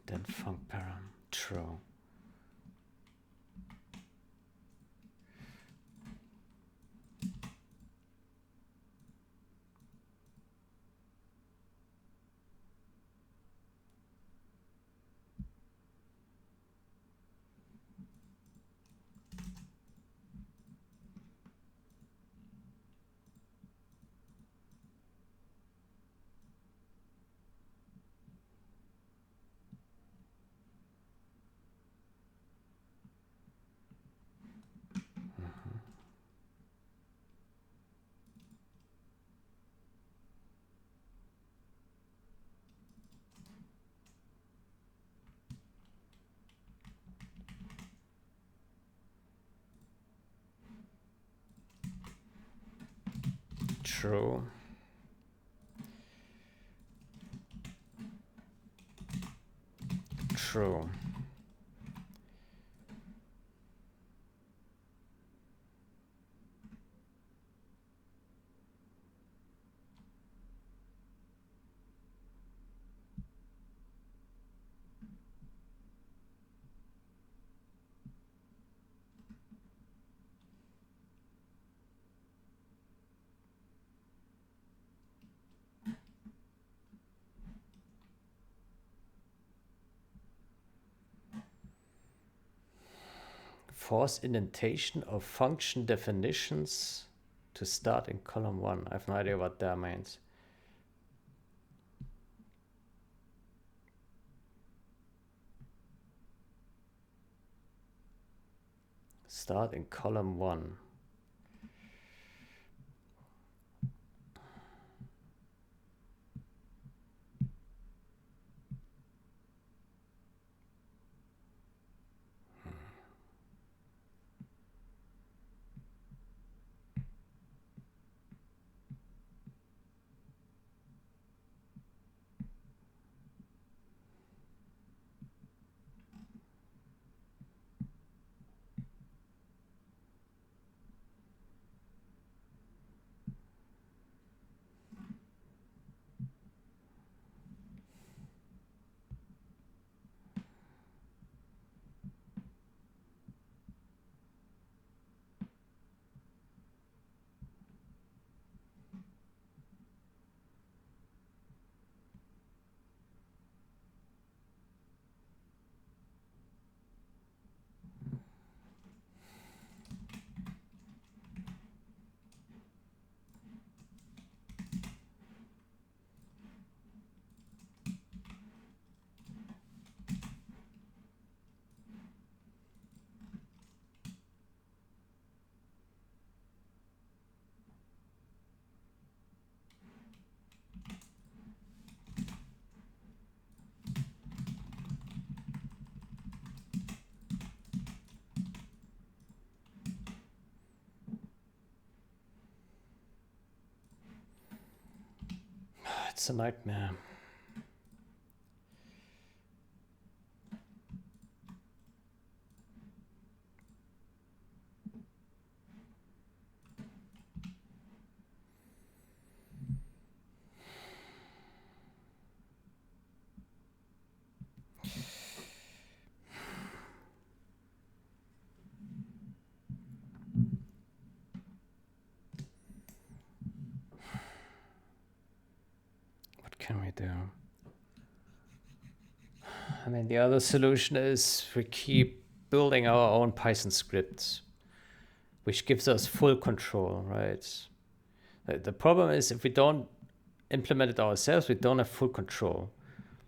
Indent func param. True. True. True. Force indentation of function definitions to start in column 1. I have no idea what that means. Start in column 1. It's a nightmare. What can we do? I mean, the other solution is we keep building our own Python scripts, which gives us full control, right? The problem is if we don't implement it ourselves, we don't have full control.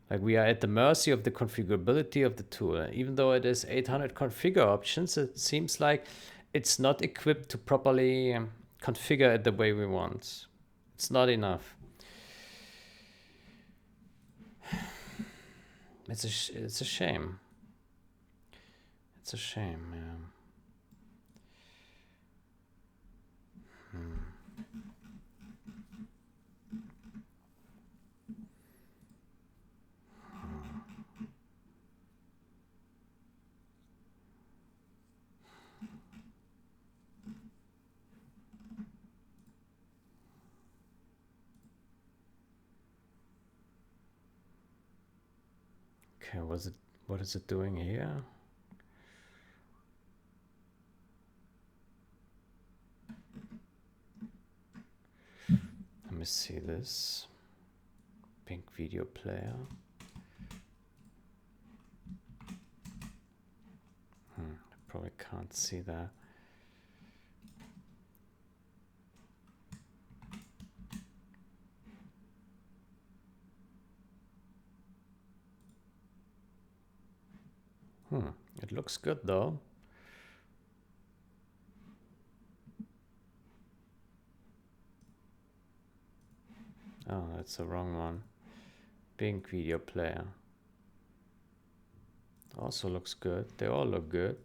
Like we are at the mercy of the configurability of the tool. Even though it is 800 configure options, it seems like it's not equipped to properly configure it the way we want. It's not enough. It's a shame. It's a shame, yeah. Okay, what is it doing here? Let me see this. Pink video player. I probably can't see that. It looks good though. Oh, that's the wrong one. Pink video player. Also looks good. They all look good.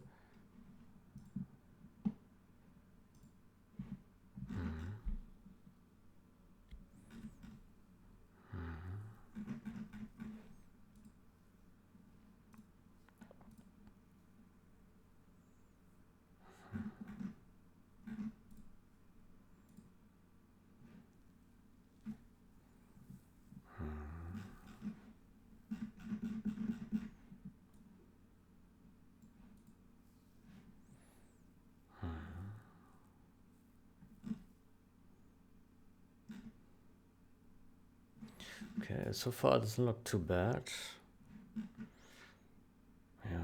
Okay, so far it doesn't look too bad. Yeah.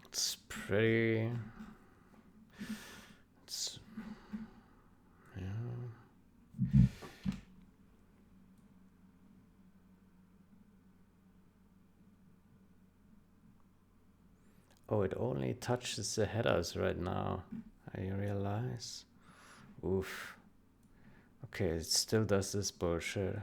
It's pretty. It's, yeah. Oh, it only touches the headers right now. I realize. Oof. Okay, it still does this bullshit.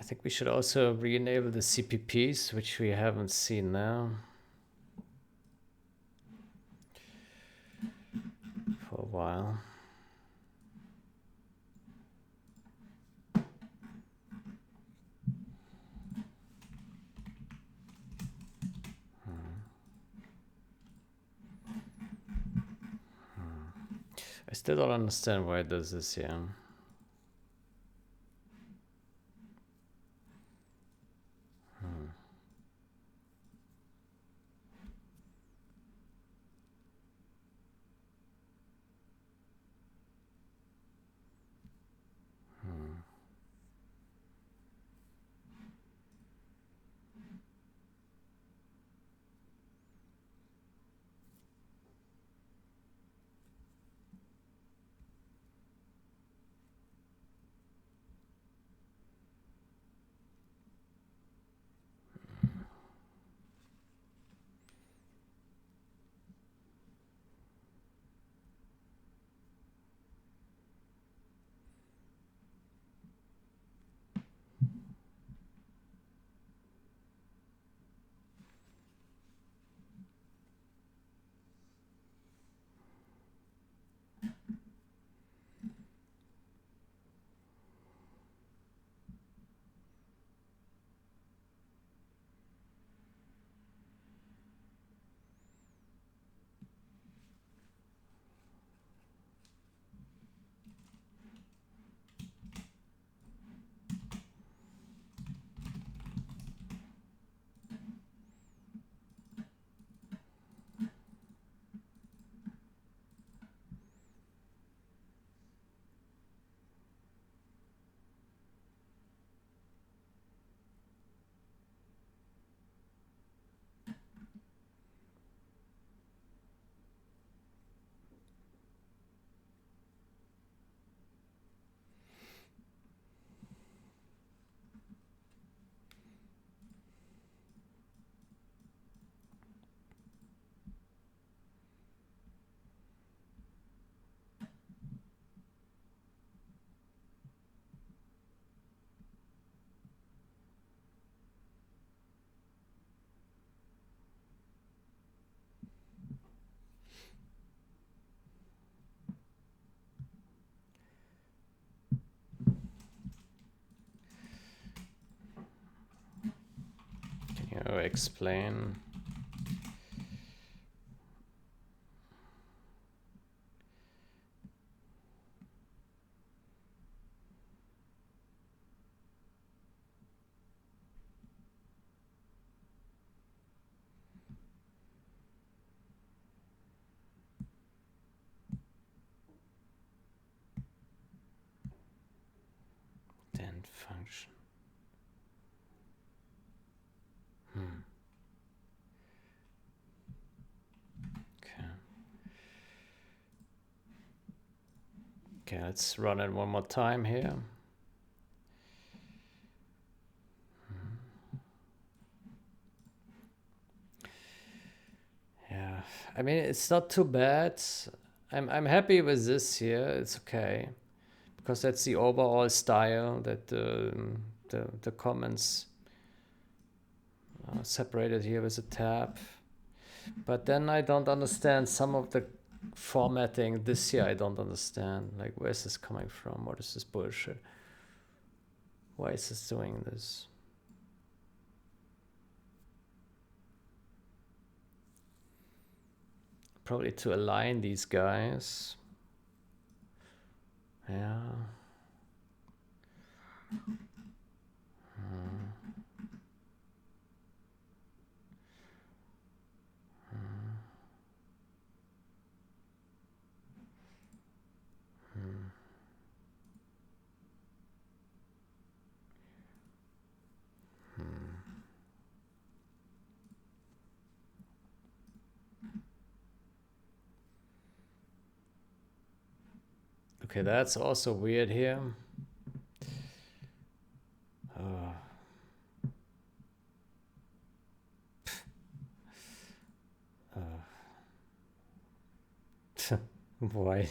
I think we should also re-enable the CPPs, which we haven't seen now for a while. I still don't understand why it does this here. explain. Dent function. Okay. Okay, let's run it one more time here. Yeah, I mean, it's not too bad. I'm happy with this here. It's okay because that's the overall style that the comments are separated here with a tab. But then I don't understand some of the formatting this here. I don't understand. Like, where's this coming from? What is this bullshit? Why is this doing this? Probably to align these guys. Yeah. Okay, that's also weird here. Why?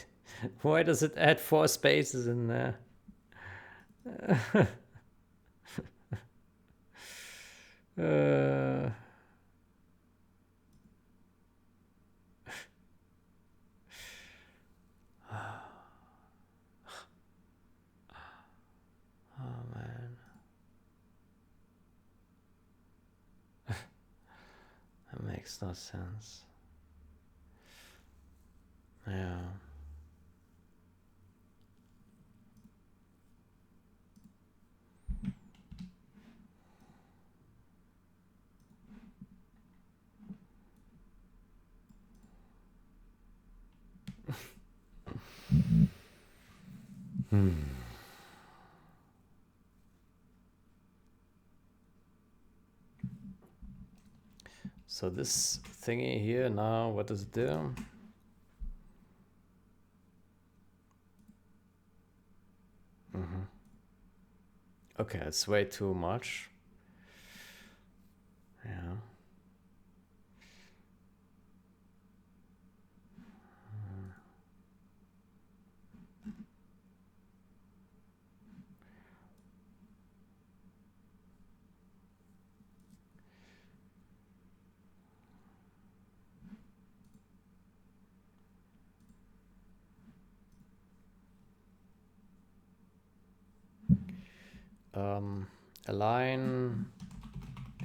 Why does it add 4 spaces in there? Oh man. That makes no sense. Yeah. So this thingy here now, what does it do? Okay, it's way too much. Yeah.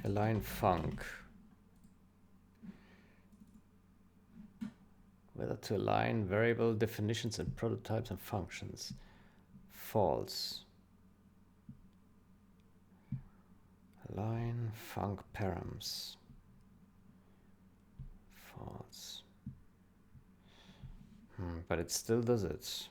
Align func. Whether to align variable definitions and prototypes and functions. False. Align func params. False. But it still does it.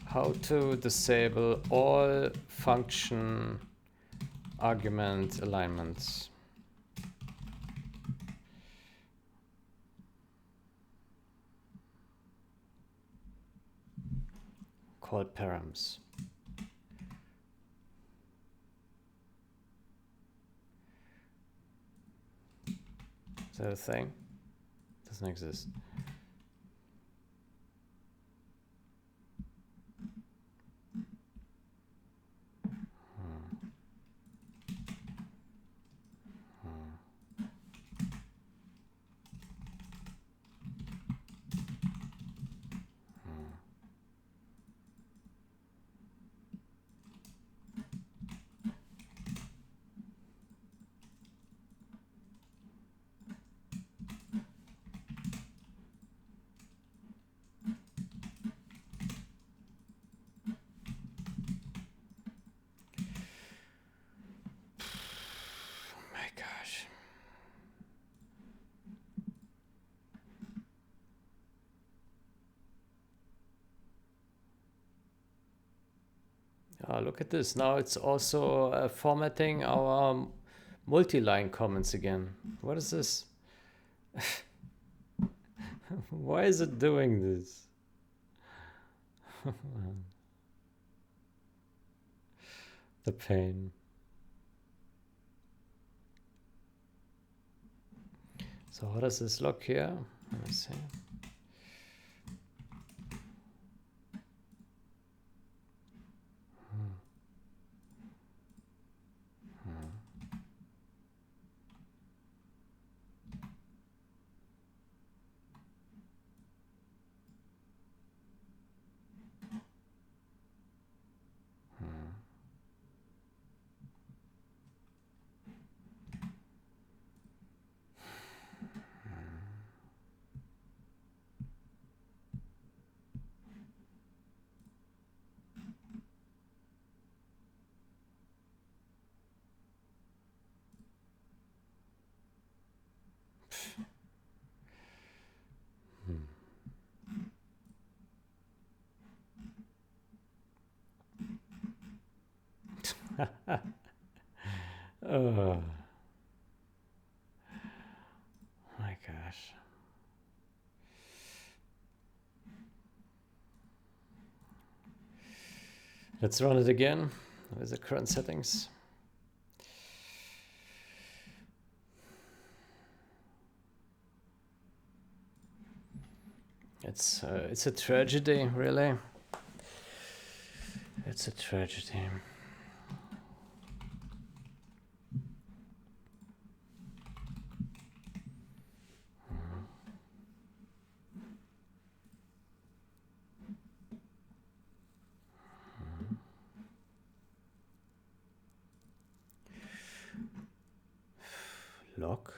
How to disable all function argument alignments. Called params. Is that a thing? Doesn't exist. Look at this. Now it's also formatting our multi-line comments again. What is this? Why is it doing this? The pain. So how does this look here? Let me see. Oh my gosh. Let's run it again with the current settings. It's a tragedy, really. It's a tragedy. Lock.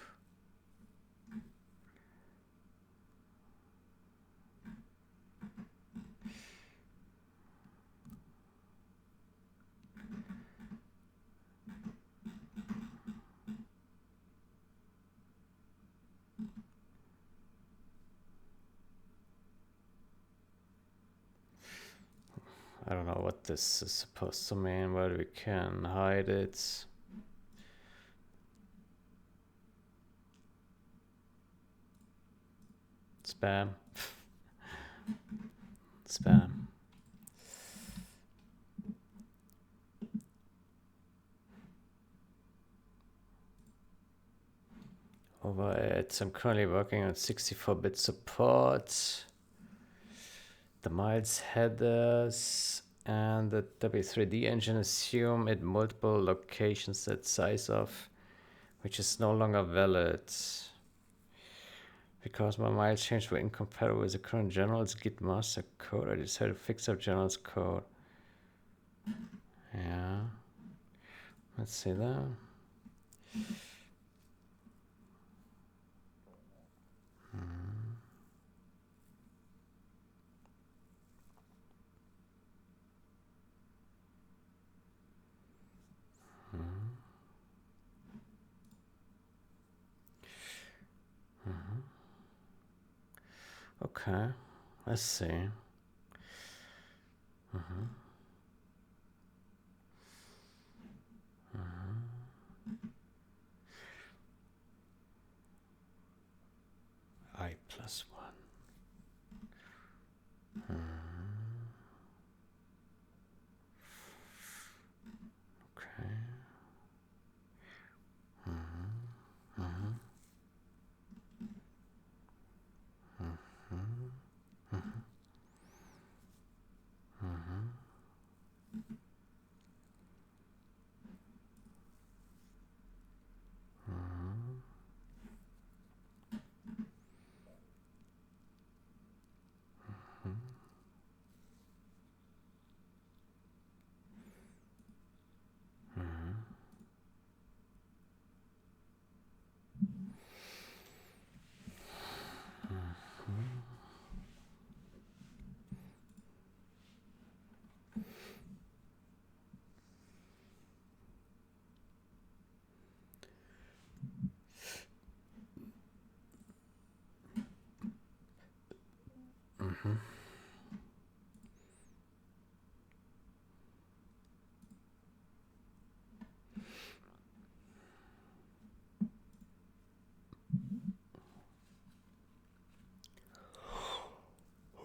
I don't know what this is supposed to mean, but we can hide it. Spam. Spam. Over it. I'm currently working on 64-bit support. The Miles headers and the W3D engine assume at multiple locations that size of, which is no longer valid. Because my Miles change were incompatible with the current General's Git master code, I decided to fix up General's code. Yeah. Let's see that. Okay, let's see. I plus 1. Okay.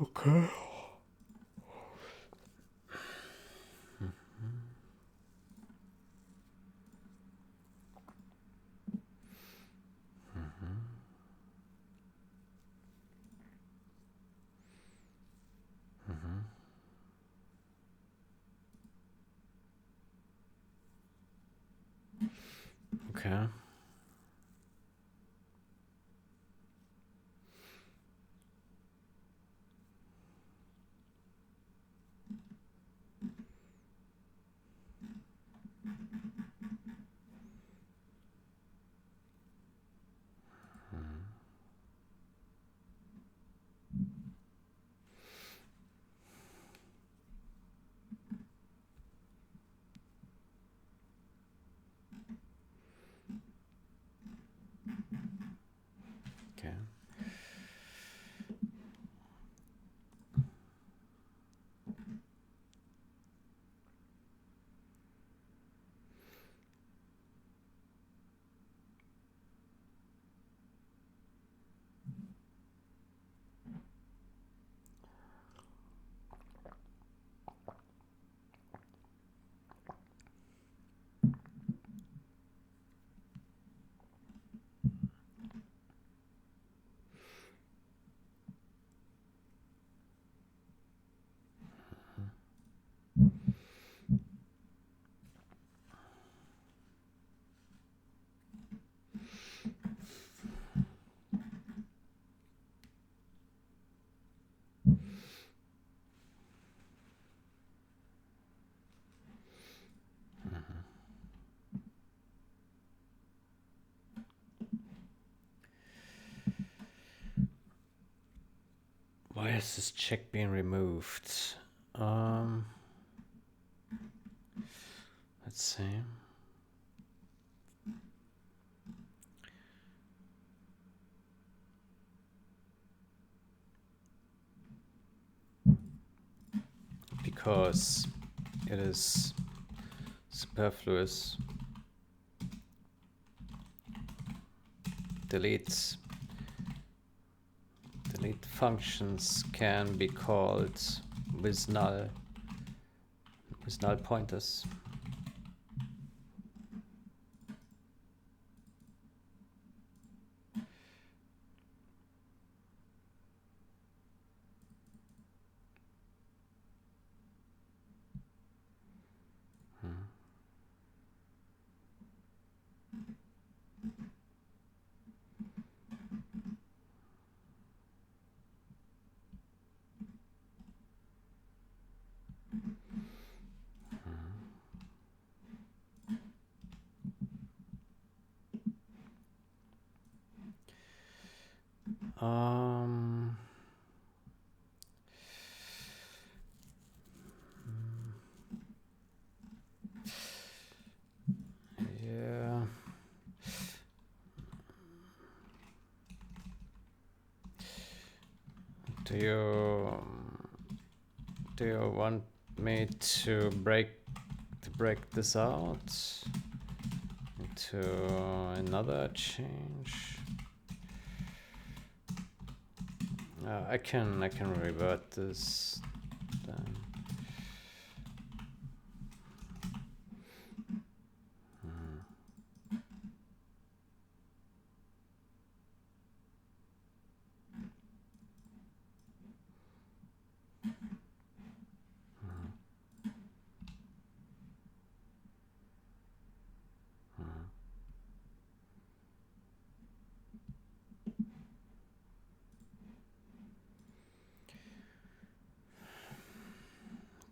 Okay. Okay. Okay. Why is this check being removed? Let's see. Because it is superfluous. Delete functions can be called with null pointers. Um, yeah. Do you want me to break this out into another change. I can revert this then.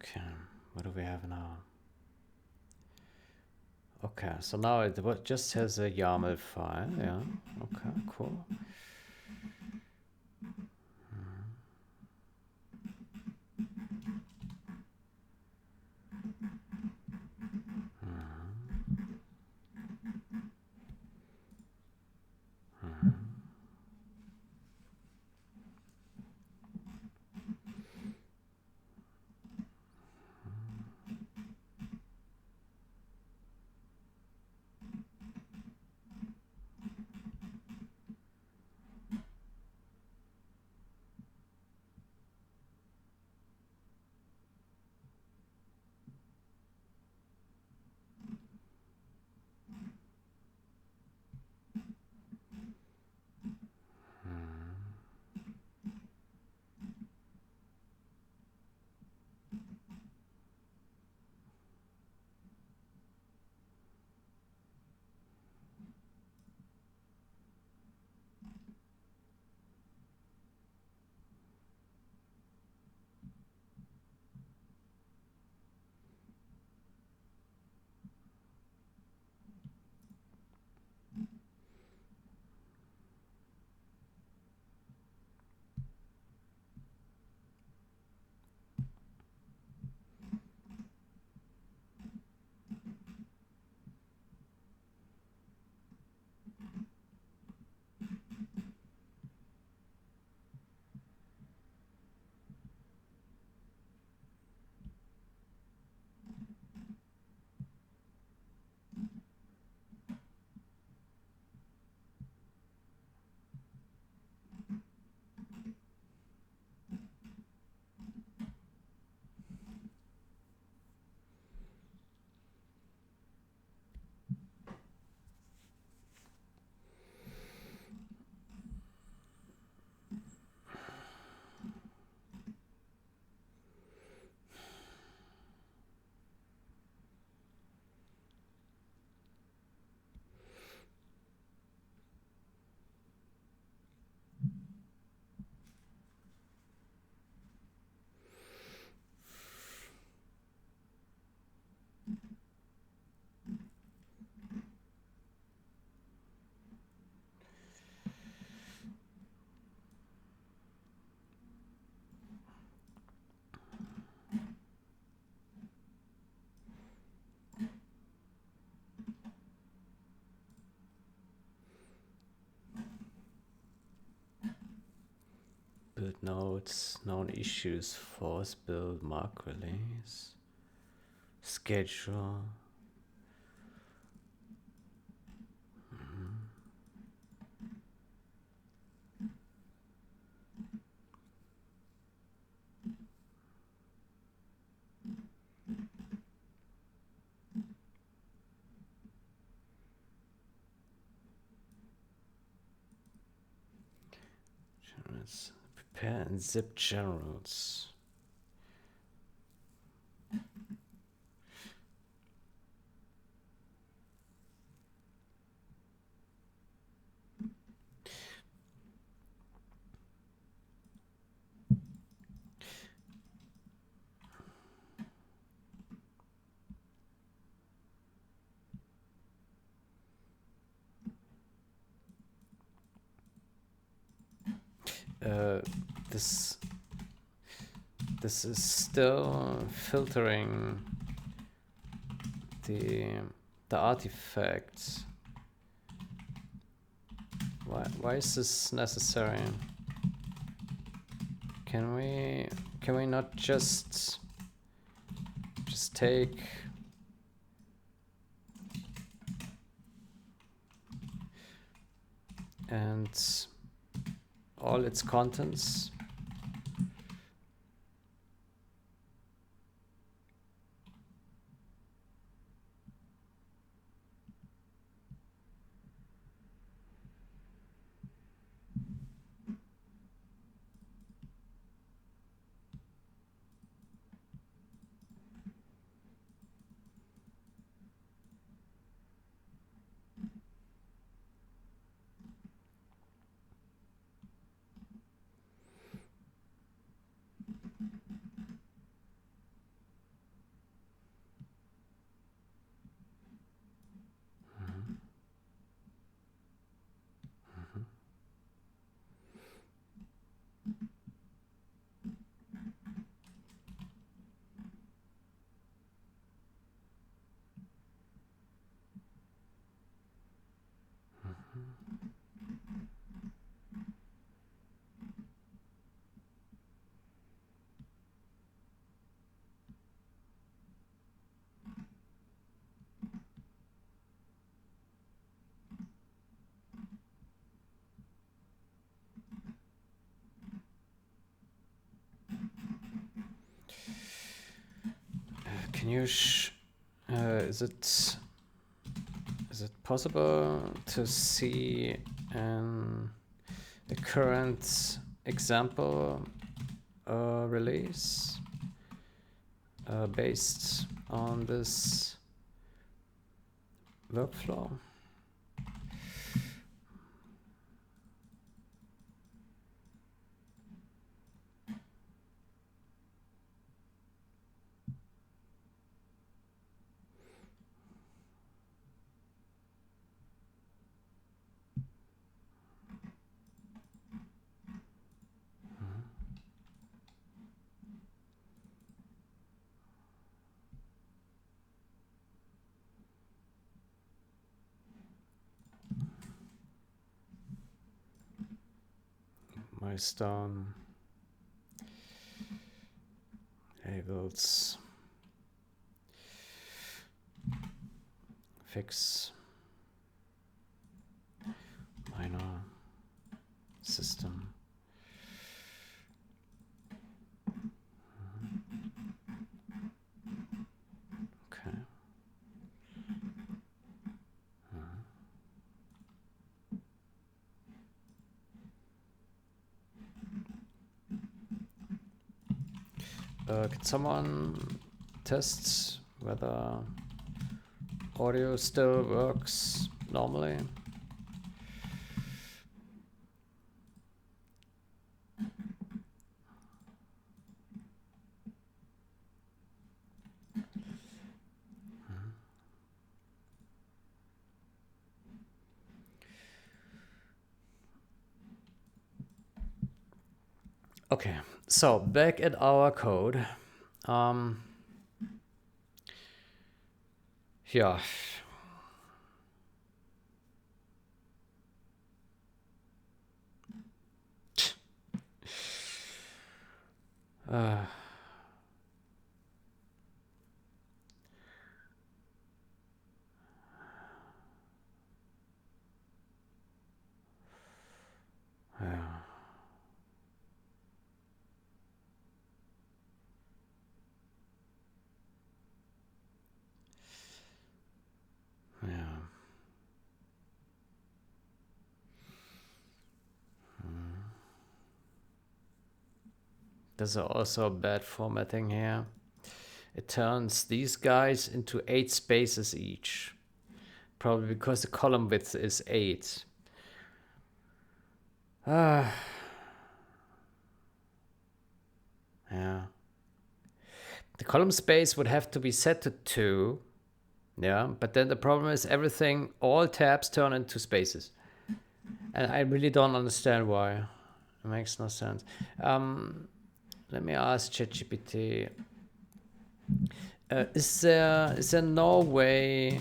Okay, what do we have now? Okay, so now it just has a YAML file, yeah. Okay, cool. Build nodes, known issues, force build, mark release, schedule. Generals. Prepare and zip generals. This is still filtering the artifacts. Why is this necessary? Can we not just just take and all its contents. Can you is it possible to see a current example release based on this workflow? Milestone labels fix minor system. Okay. Can someone test whether audio still works normally? Okay, so back at our code. Yeah. Yeah. Yeah. There's also bad formatting here. It turns these guys into 8 spaces each. Probably because the column width is 8. Yeah. The column space would have to be set to 2. Yeah, but then the problem is everything, all tabs turn into spaces. And I really don't understand why. It makes no sense. Let me ask ChatGPT. Is there no way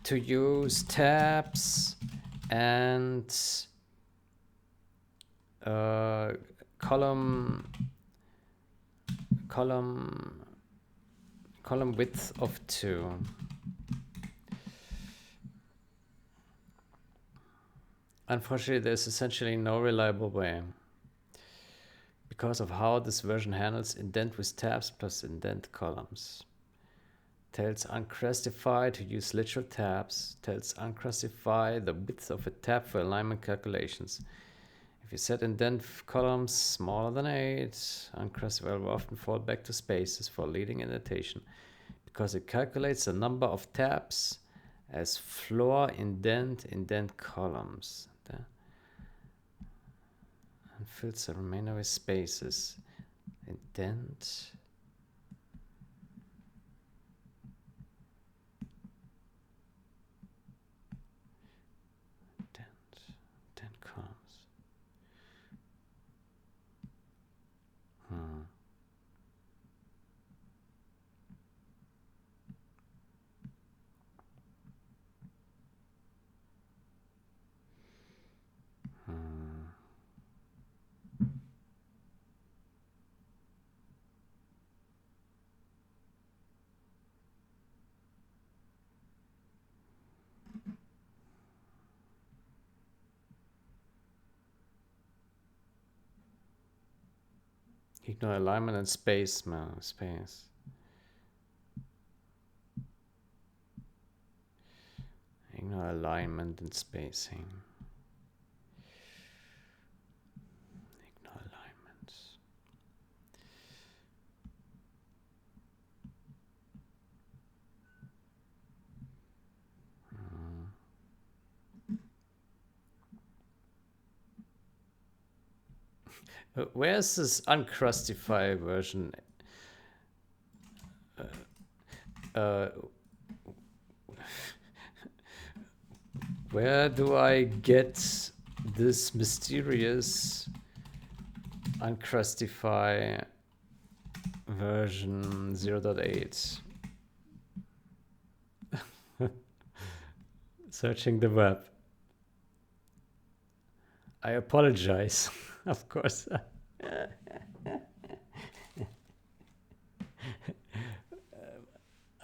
to use tabs and column column width of 2. Unfortunately, there's essentially no reliable way because of how this version handles indent with tabs plus indent columns. Tells uncrustify to use literal tabs. Tells uncrustify the width of a tab for alignment calculations. If you set indent columns smaller than 8, uncrustify will often fall back to spaces for leading indentation because it calculates the number of tabs as floor indent columns. And fills the remainder with spaces. Indent. Indent columns. Ignore alignment and space, man. Space. Ignore alignment and spacing. Ignore alignment. Where's this uncrustify version? Where do I get this mysterious uncrustify version 0.8? Searching the web. I apologize, of course.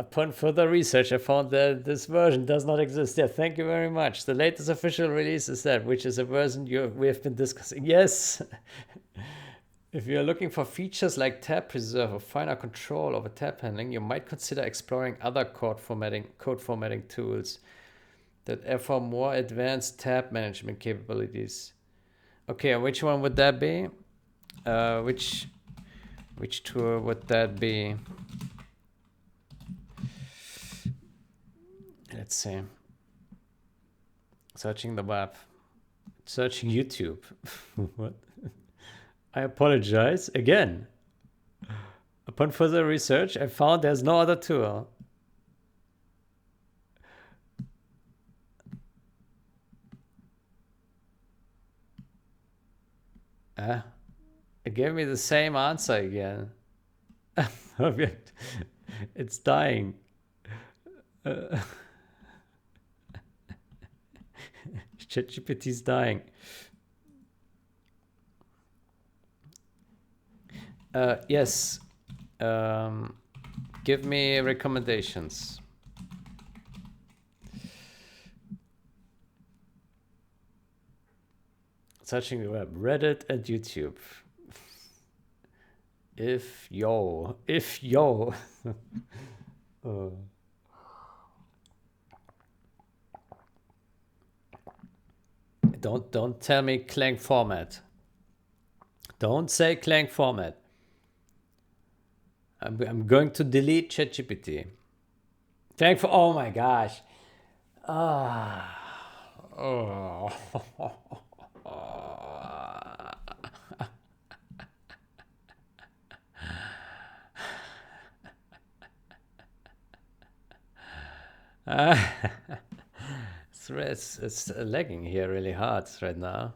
Upon further research, I found that this version does not exist. Yeah, thank you very much. The latest official release is that, which is a version we have been discussing. Yes. If you're looking for features like tab preserve or finer control over tab handling, you might consider exploring other code formatting tools that offer more advanced tab management capabilities. Okay, which one would that be? Which tool would that be? Let's see. Searching the web. Searching YouTube. What? I apologize again. Upon further research, I found there's no other tool. It gave me the same answer again. It's dying. ChatGPT is dying. Yes. Give me recommendations. Searching the web, Reddit and YouTube. If yo. Don't tell me Clang format. Don't say Clang format. I'm going to delete ChatGPT. Oh my gosh. Oh. It's lagging here really hard right now.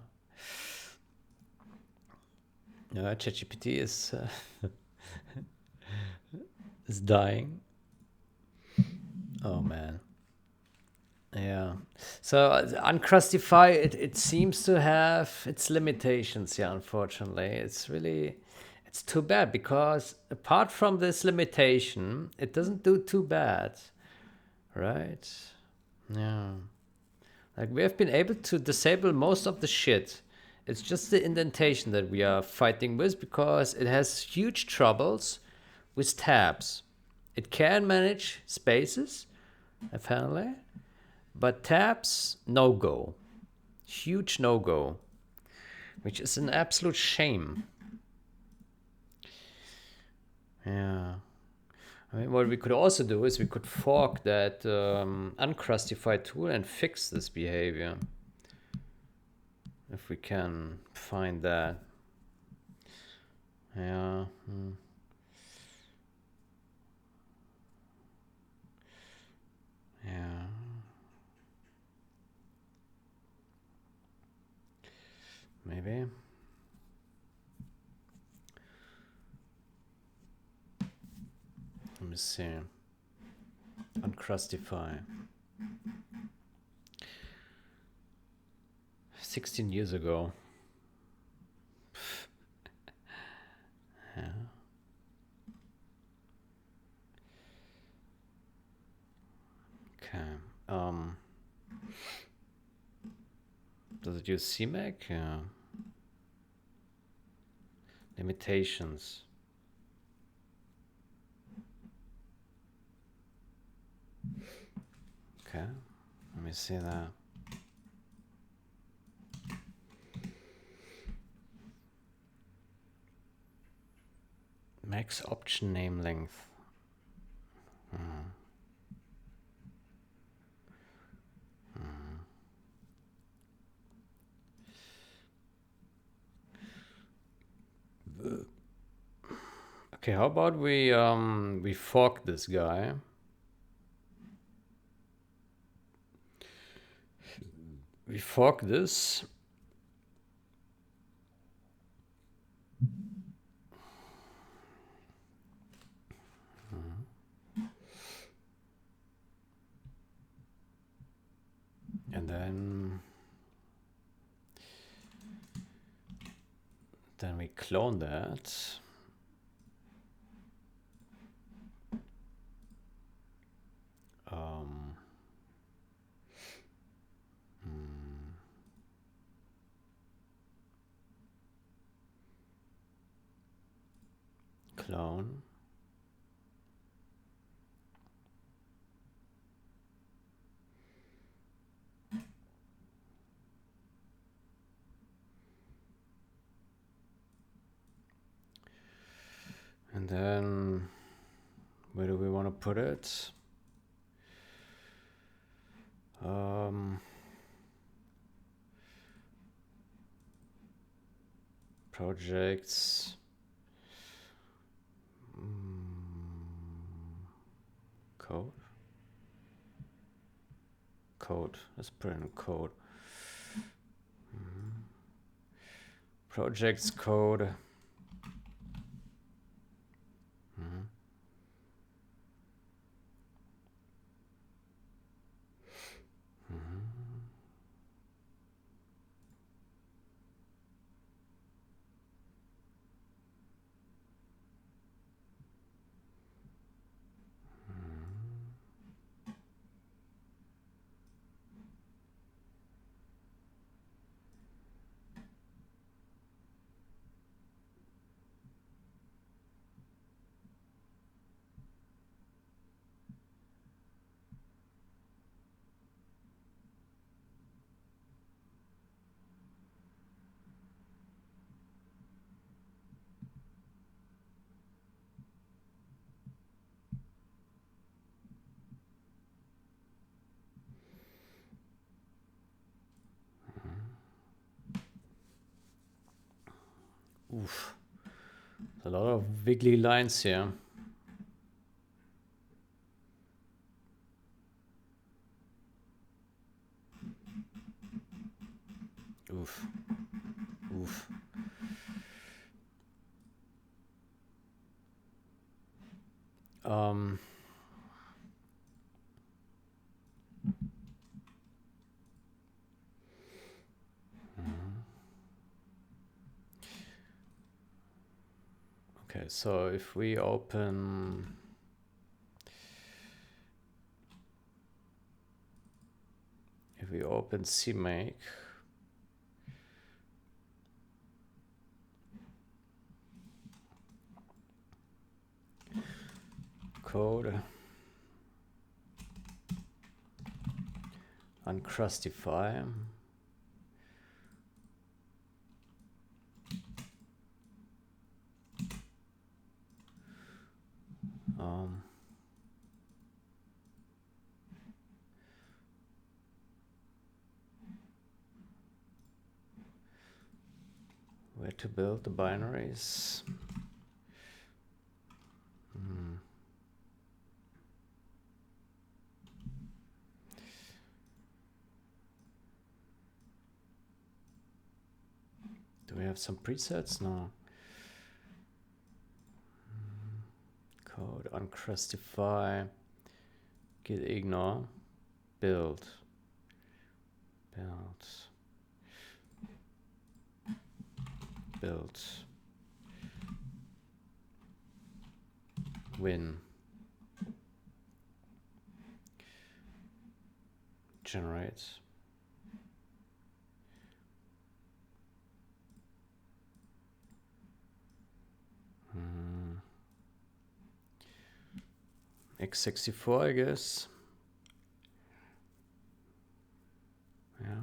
ChatGPT is is dying. Oh man. Yeah. So Uncrustify, it seems to have its limitations. Yeah, unfortunately, it's really It's too bad because apart from this limitation, it doesn't do too bad, right? Yeah. Like we have been able to disable most of the shit. It's just the indentation that we are fighting with because it has huge troubles with tabs. It can manage spaces, apparently, but tabs, no go. Huge no go, which is an absolute shame. Yeah. I mean, what we could also do is we could fork that uncrustify tool and fix this behavior. If we can find that. Yeah. Yeah. Maybe. Let me see. Uncrustify. 16 years ago. Yeah. Okay. Does it use CMake? Yeah. Limitations. Okay. Let me see that. Max option name length. Okay, how about we fork this guy? We fork this. And then we clone that. Clone. And then where do we want to put it? Projects. Code. Code. Let's put in code. Projects code. Oof. A lot of wiggly lines here. Oof. Oof. Okay, so if we open CMake, code uncrustify, where to build the binaries. Do we have some presets? No. Code uncrustify, git ignore, build, win, generate. x64, I guess. Yeah.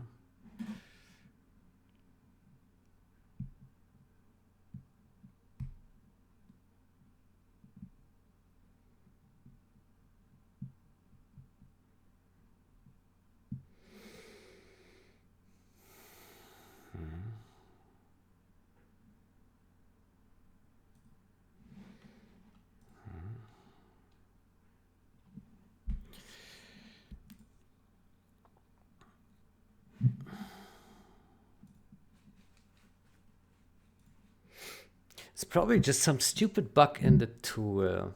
It's probably just some stupid bug in the tool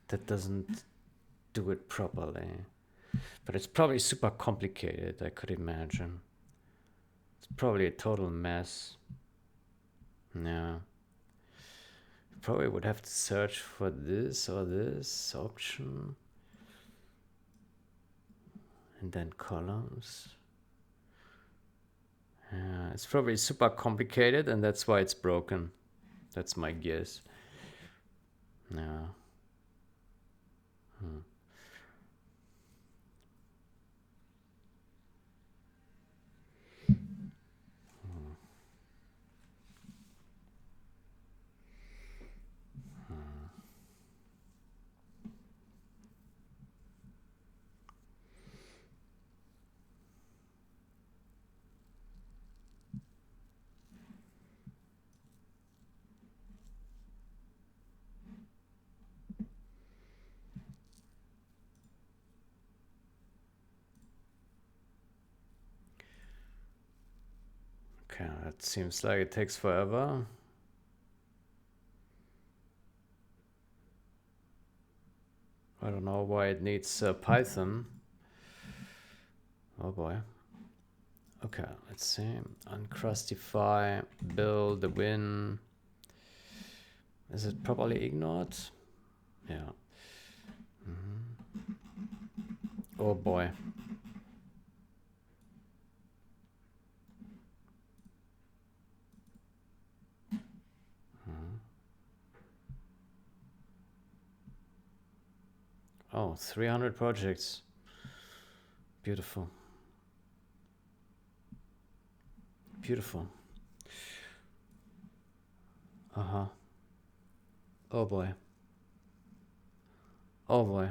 that doesn't do it properly. But it's probably super complicated, I could imagine. It's probably a total mess. Yeah. Probably would have to search for this or this option. And then columns. Yeah, it's probably super complicated and that's why it's broken. That's my guess. Yeah. Okay, that seems like it takes forever. I don't know why it needs Python. Oh boy. Okay, let's see. Uncrustify, build the win. Is it properly ignored? Yeah. Oh boy. Oh, 300 projects. Beautiful. Beautiful. Uh-huh. Oh boy. Oh boy.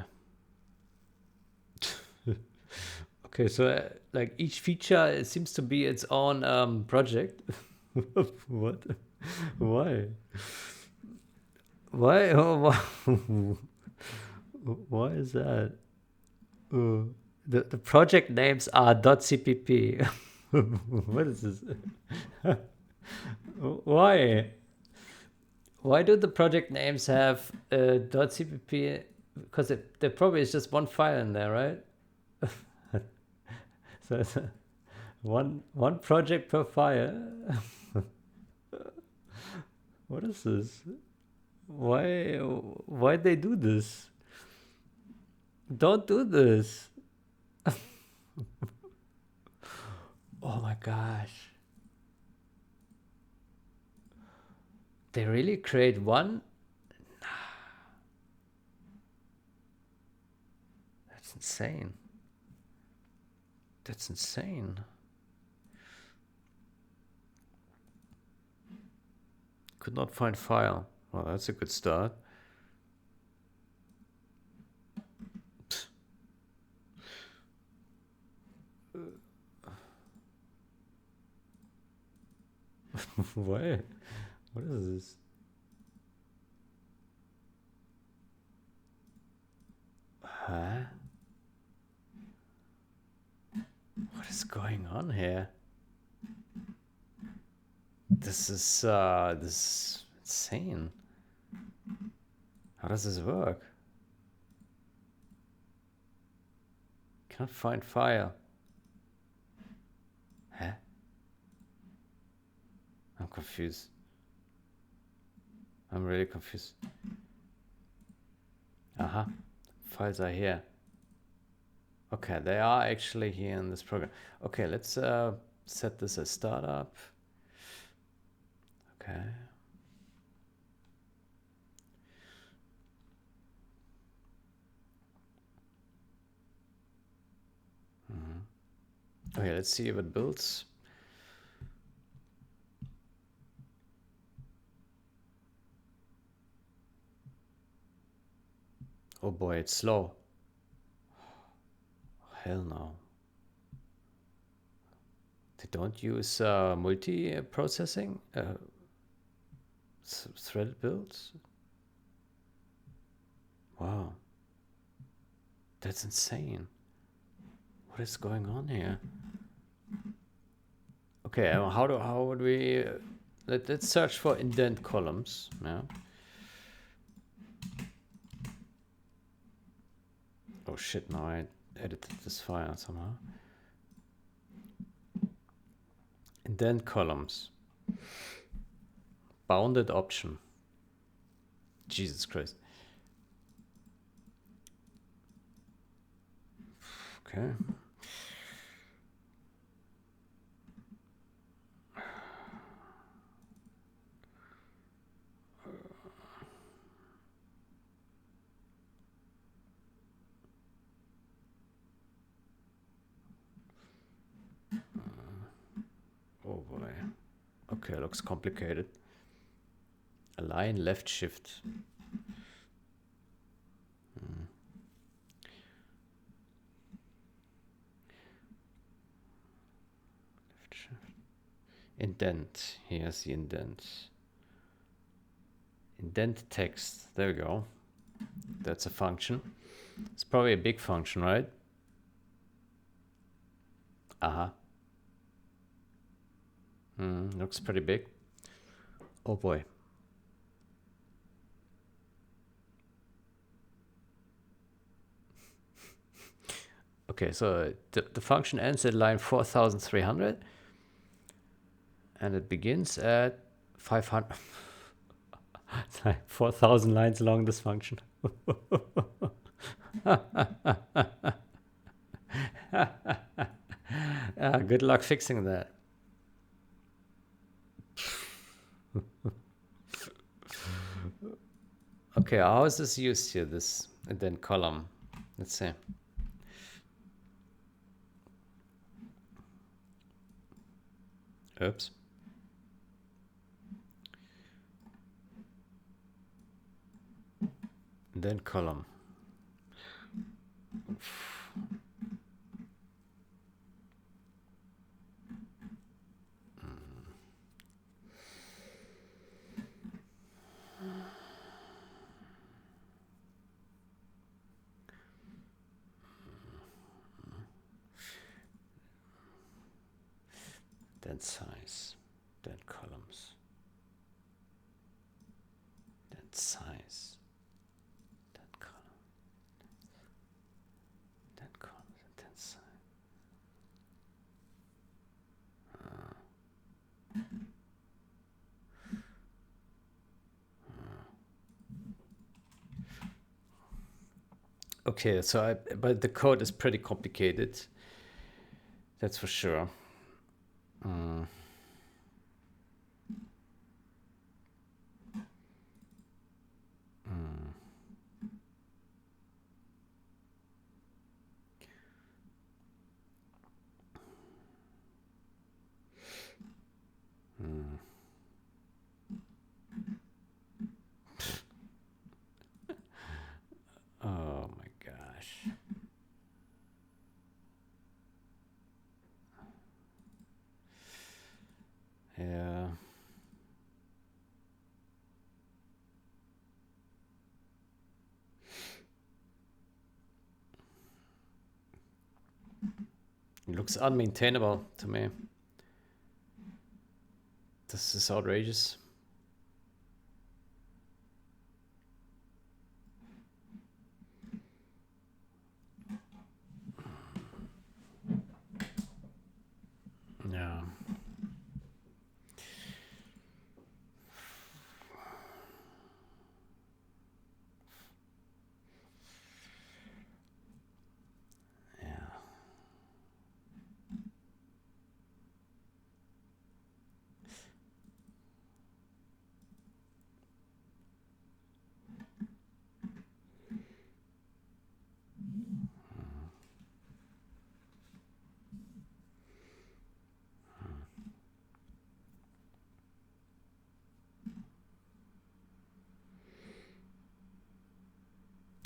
Okay, so like each feature, it seems to be its own project. What? Why? Why? Oh, why is that? The project names are .cpp. What is this? Why? Why do the project names have .cpp? Because there probably is just one file in there, right? So it's one project per file. What is this? Why they do this? Don't do this. Oh my gosh. They really create one? That's insane. That's insane. Could not find file. Well, that's a good start. What? What is this? Huh? What is going on here? This is insane. How does this work? Can't find file. Huh? I'm confused. I'm really confused. Uh-huh. Files are here. Okay, they are actually here in this program. Okay, let's set this as startup. Okay. Okay, let's see if it builds. Oh boy, it's slow. Hell no. They don't use multi-processing threaded builds? Wow. That's insane. What is going on here? Okay, how would we let's search for indent columns. Yeah. Oh shit! Now I edited this file somehow. Indent columns. Bounded option. Jesus Christ. Okay. Oh boy. Okay, looks complicated. Align left shift. Left shift. Indent. Here's the indent. Indent text. There we go. That's a function. It's probably a big function, right? Uh-huh. Looks pretty big. Oh boy. Okay, so the function ends at line 4300 and it begins at 500. It's like 4000 lines long, this function. Good luck fixing that. Okay, how is this used here, this indent column? Let's see. Oops. Indent column. Then size, then columns, then size, then column, then columns, and then size. Okay, so but the code is pretty complicated. That's for sure. Oh my gosh. Yeah. It looks unmaintainable to me. This is outrageous. Yeah. Yeah.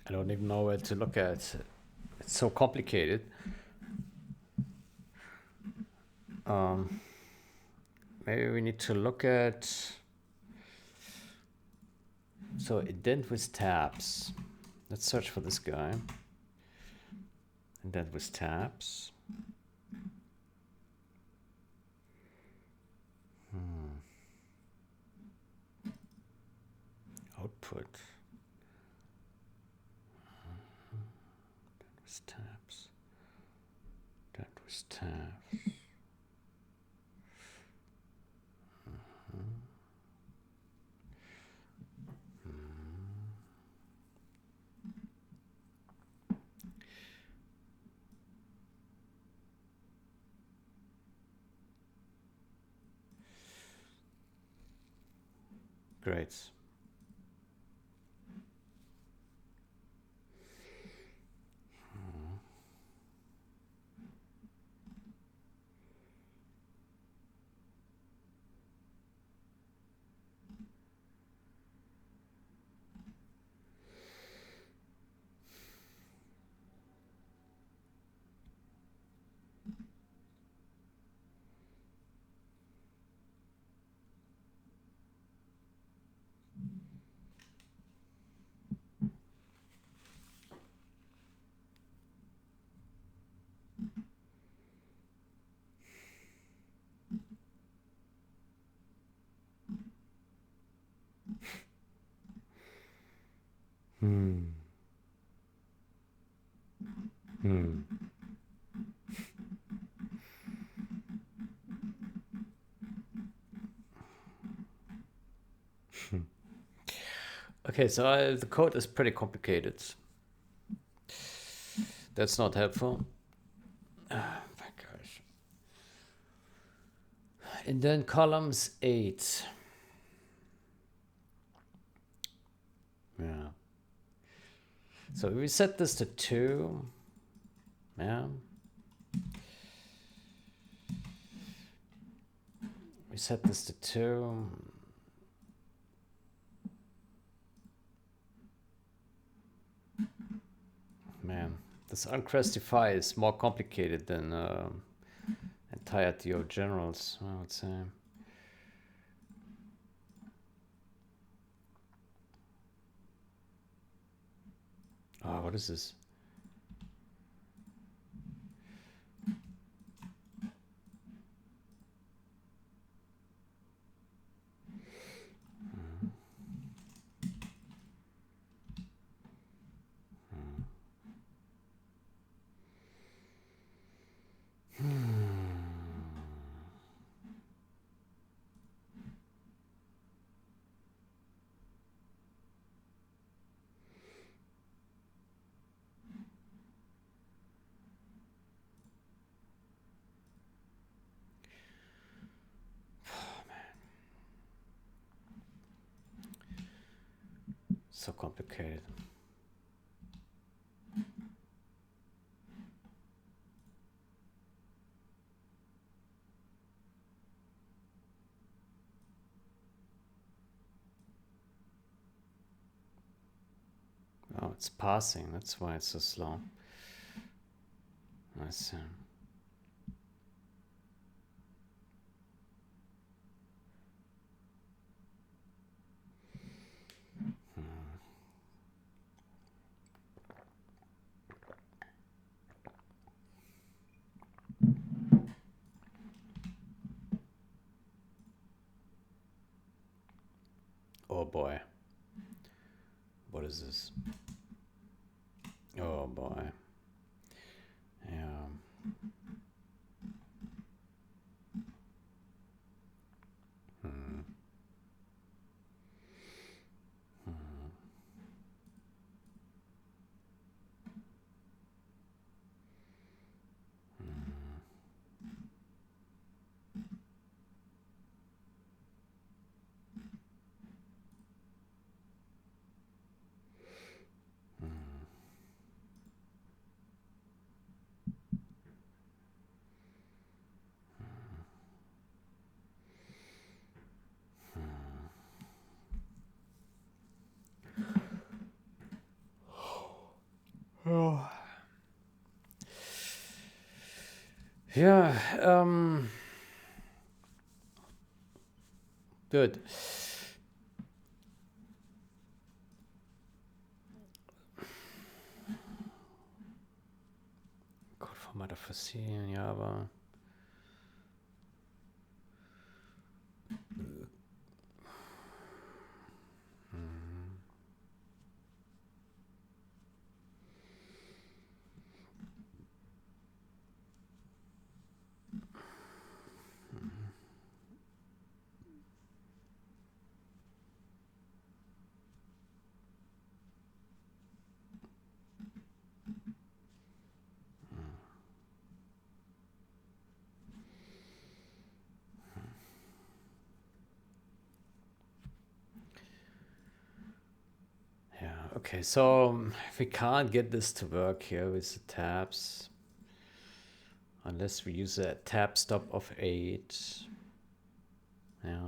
I don't even know where to look at. It's so complicated. Maybe we need to look at, so indent with tabs. Let's search for this guy. Indent with tabs. Output. That was tabs. That was tabs. Great. Hmm. Hmm. Okay, so the code is pretty complicated. That's not helpful. Ah, my gosh. And then columns 8. Yeah. So we set this to 2. Yeah. We set this to 2. Man, this uncrustify is more complicated than entirety of generals, I would say. Oh, what is this? so complicated. Oh, it's passing. That's why it's so slow. I see. Oh boy. What is this? Oh boy. Yeah. Oh. Yeah, good. Codeformatter versehen, ja, aber... Yeah, okay, so we can't get this to work here with the tabs unless we use a tab stop of 8. Yeah.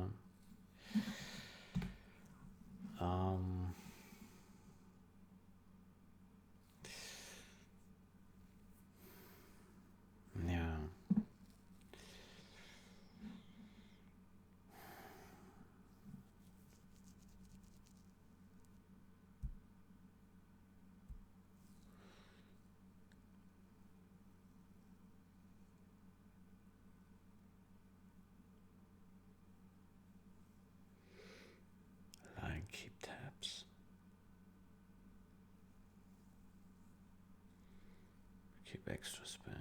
Yeah. Line keep tabs. Keep extra space.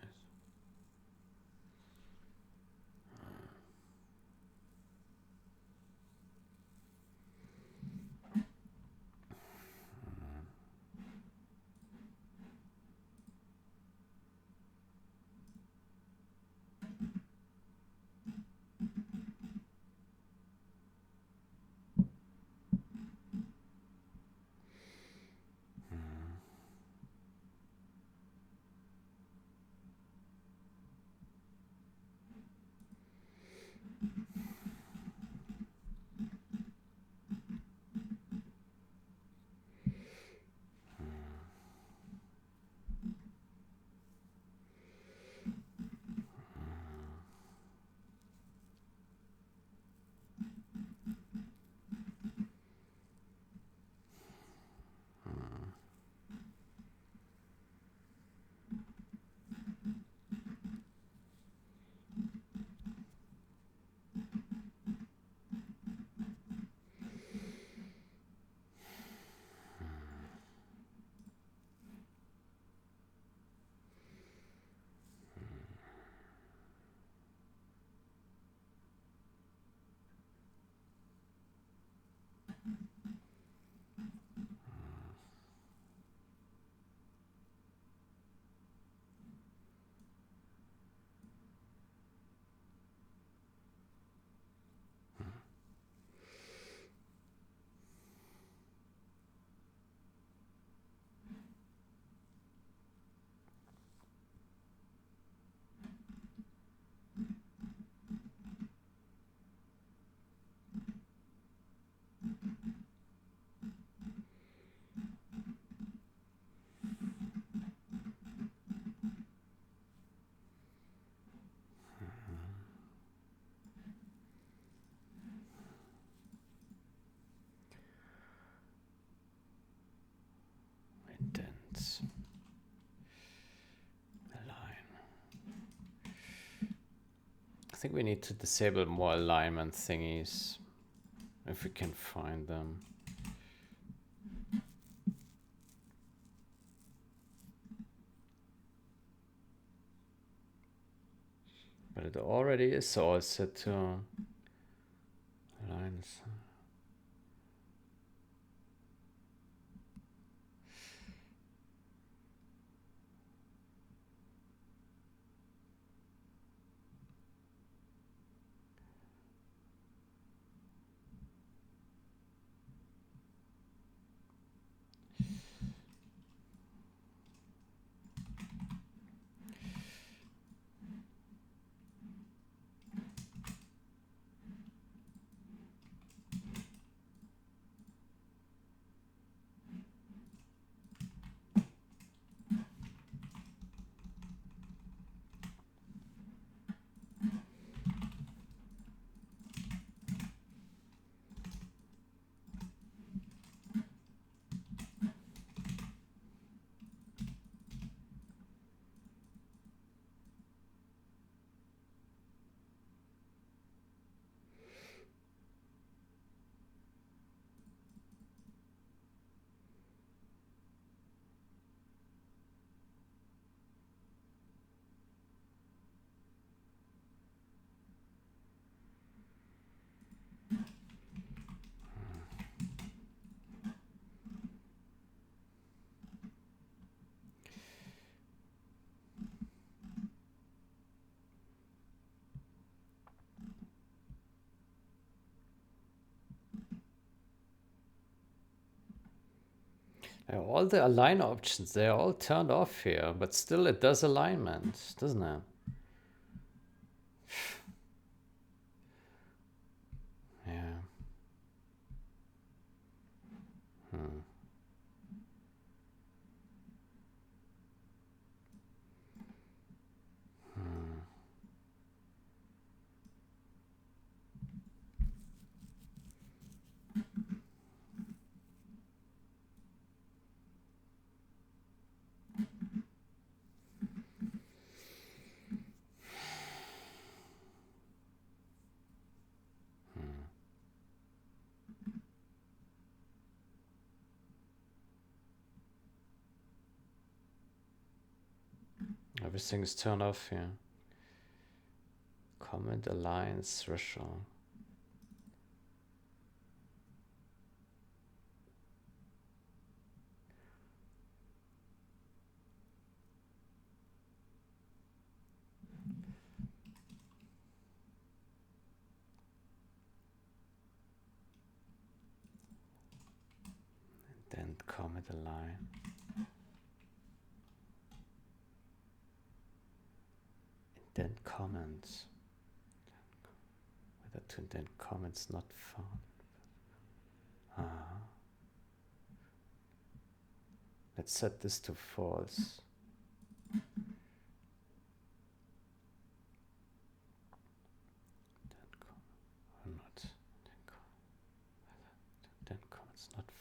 think we need to disable more alignment thingies if we can find them. But it already is all set to lines. All the align options, they're all turned off here, but still it does alignment, doesn't it? Yeah. Everything is turned off here. Comment alliance threshold. Then comment align. Indent comments. Whether to indent comments not found. Let's set this to false. Or not. Indent comments not found.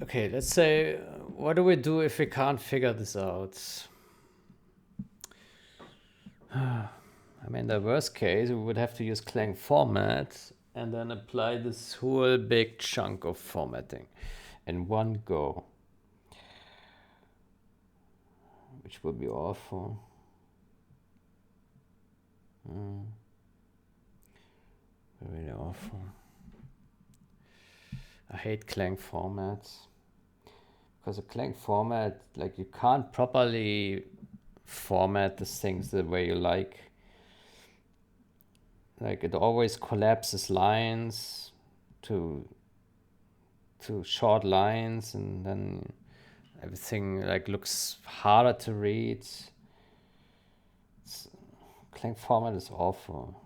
Okay, let's say, what do we do if we can't figure this out? I mean, the worst case, we would have to use Clang format and then apply this whole big chunk of formatting in one go, which would be awful. Really awful. I hate Clang formats. Because a Clang format, like, you can't properly format the things the way you like. Like, it always collapses lines to short lines, and then everything like looks harder to read. Clang format is awful.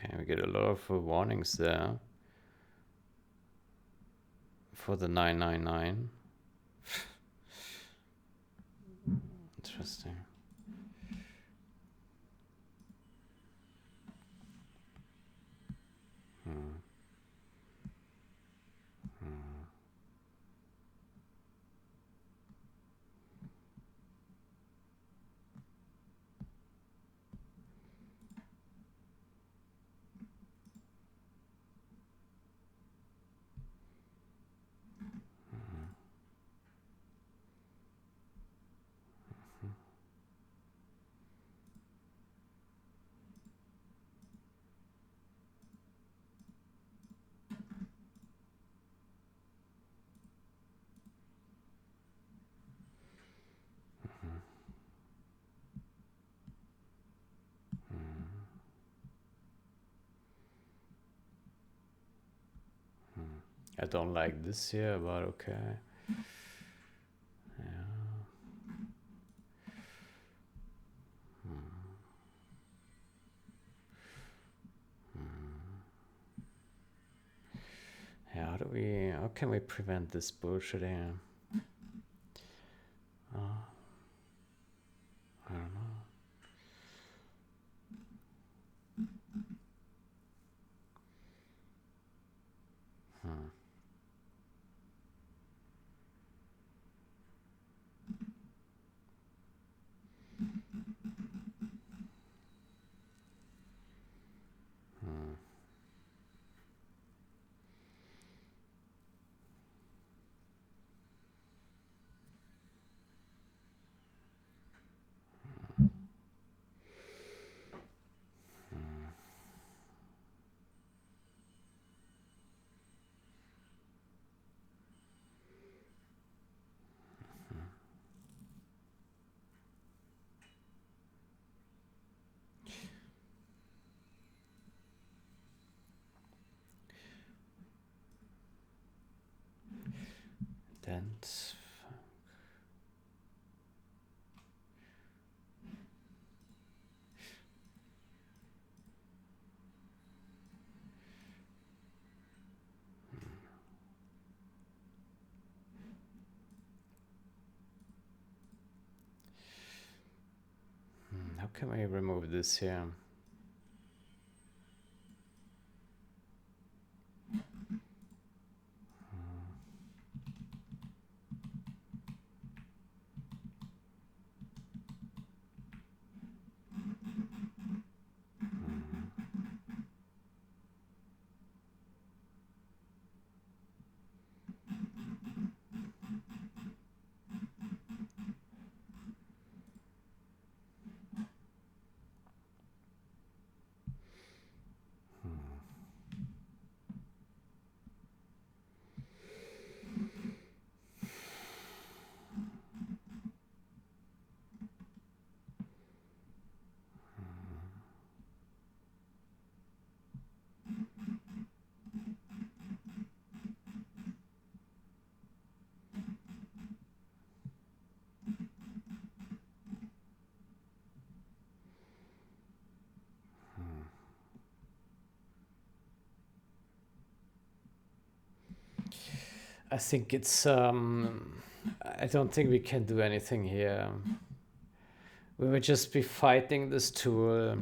Okay, we get a lot of warnings there for the 999. Interesting. I don't like this here, but okay. Yeah, how can we prevent this bullshit here? I don't know. Dent. How can we remove this here? I think it's I don't think we can do anything here. We would just be fighting this tool.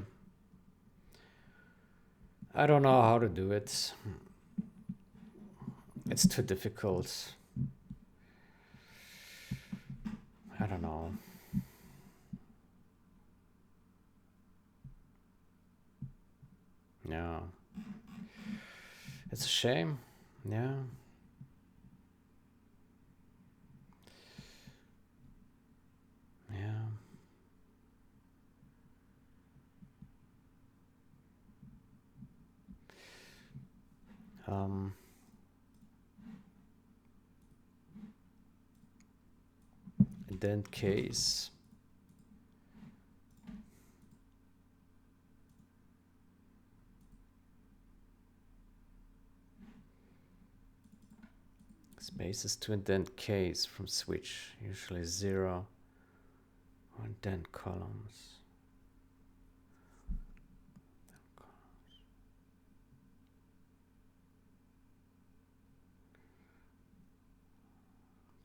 I don't know how to do it. It's too difficult. I don't know. Yeah. It's a shame. Yeah. Yeah. Indent case. Spaces to indent case from switch, usually 0. Or indent columns.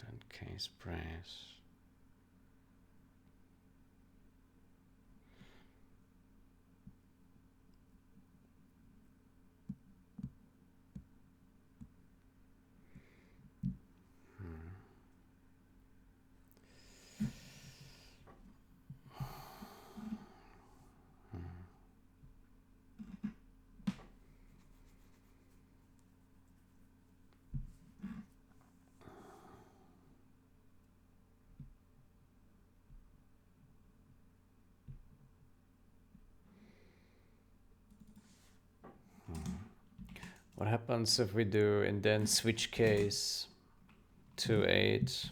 Indent case brace. What happens if we do indent switch case to 8?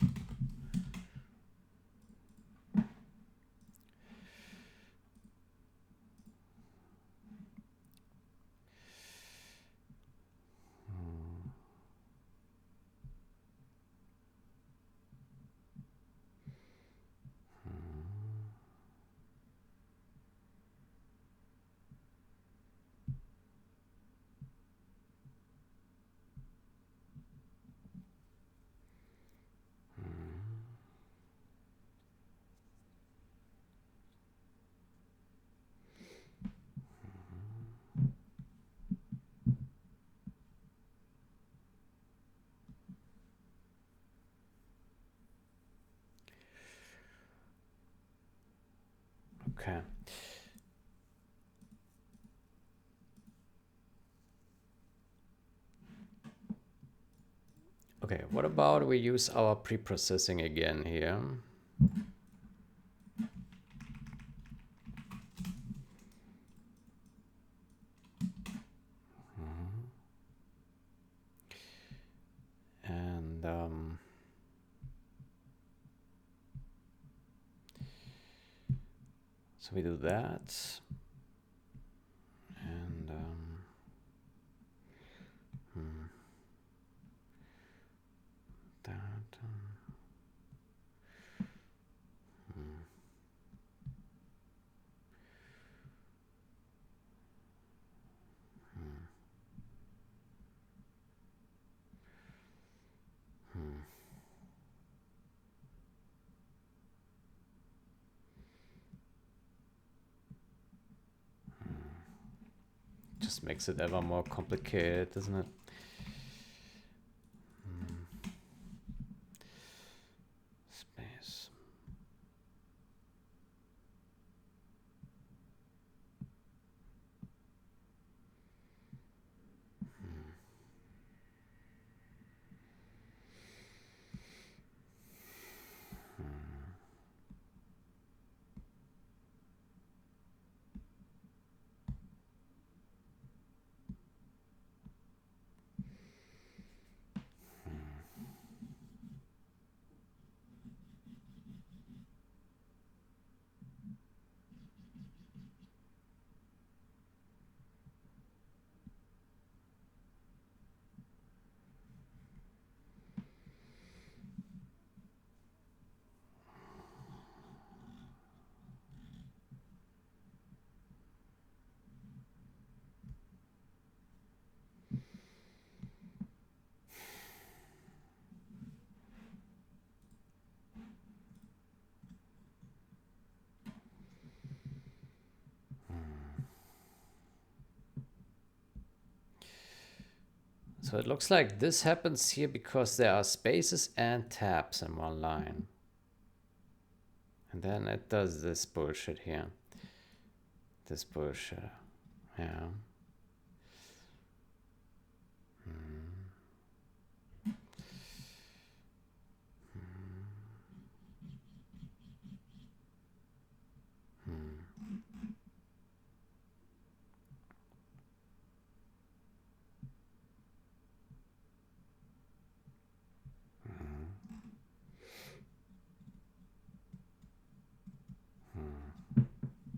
Okay. Okay, what about we use our pre-processing again here? And so we do that. And that. Just makes it ever more complicated, doesn't it? Space. So it looks like this happens here because there are spaces and tabs in one line. And then it does this bullshit here. This bullshit. Yeah.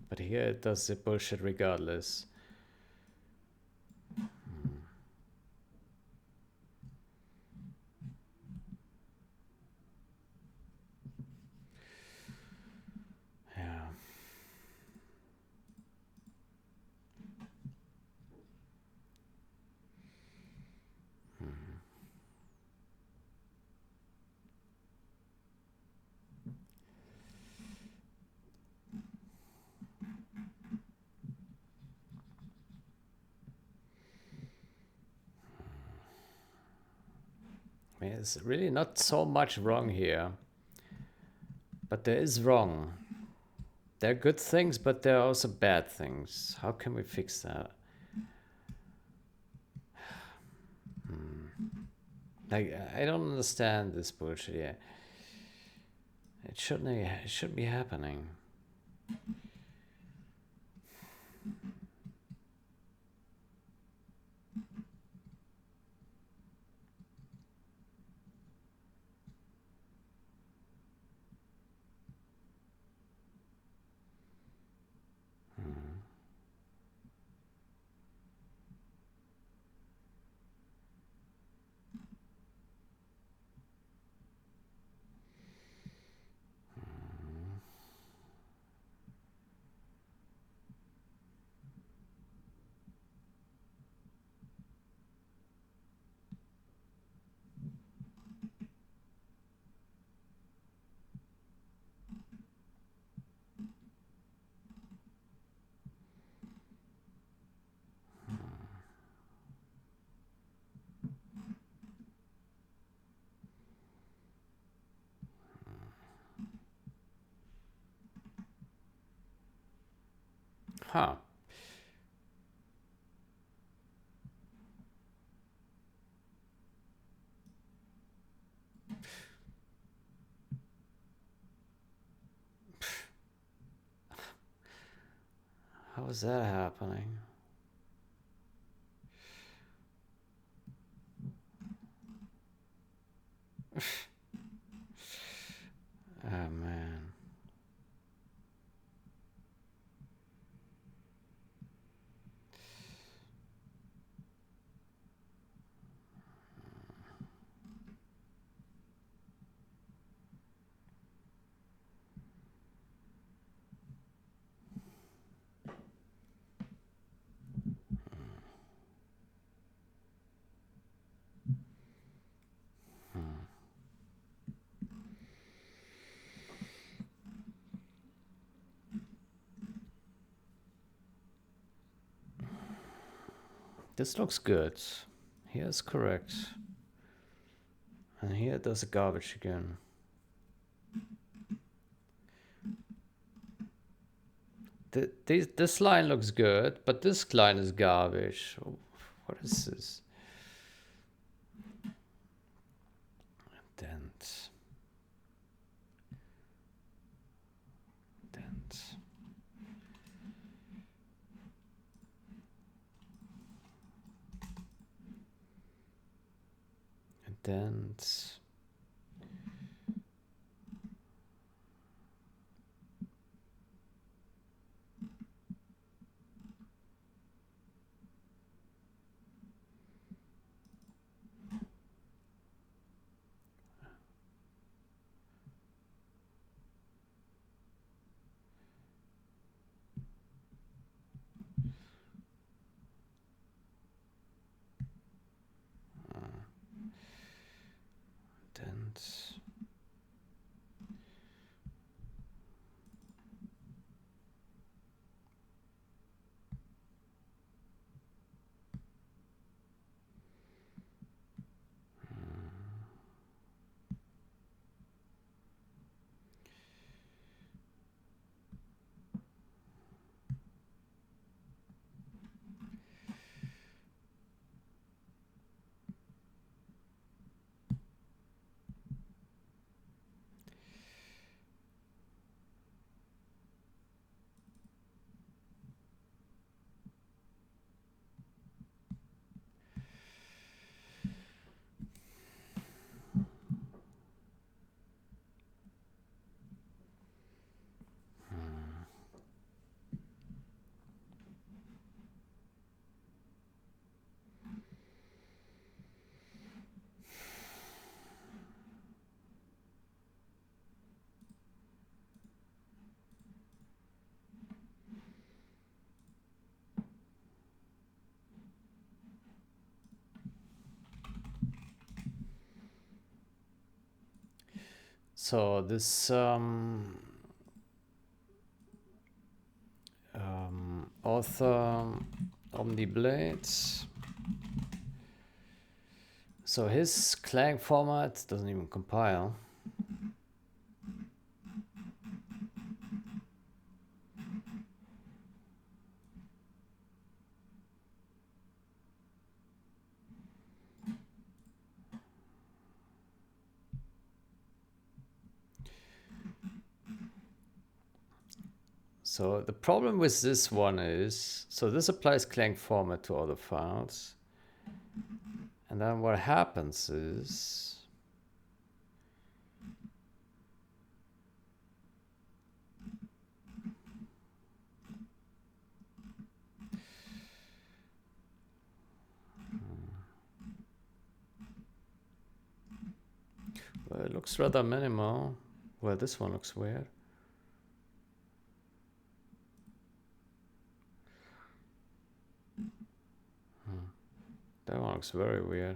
But here it does the bullshit regardless. Yeah. I mean, it's really not so much wrong here. But there is wrong. There are good things, but there are also bad things. How can we fix that? Like, I don't understand this bullshit here. It shouldn't be happening. Huh. How is that happening? Oh man. This looks good. Here's correct. And here it does a garbage again. This line looks good, but this line is garbage. What is this? Dent. Dent. Dent. So this author OmniBlade. So his Clang format doesn't even compile. So the problem with this one is, so this applies Clang format to all the files. And then what happens is, well, it looks rather minimal. Well, this one looks weird. That one looks very weird.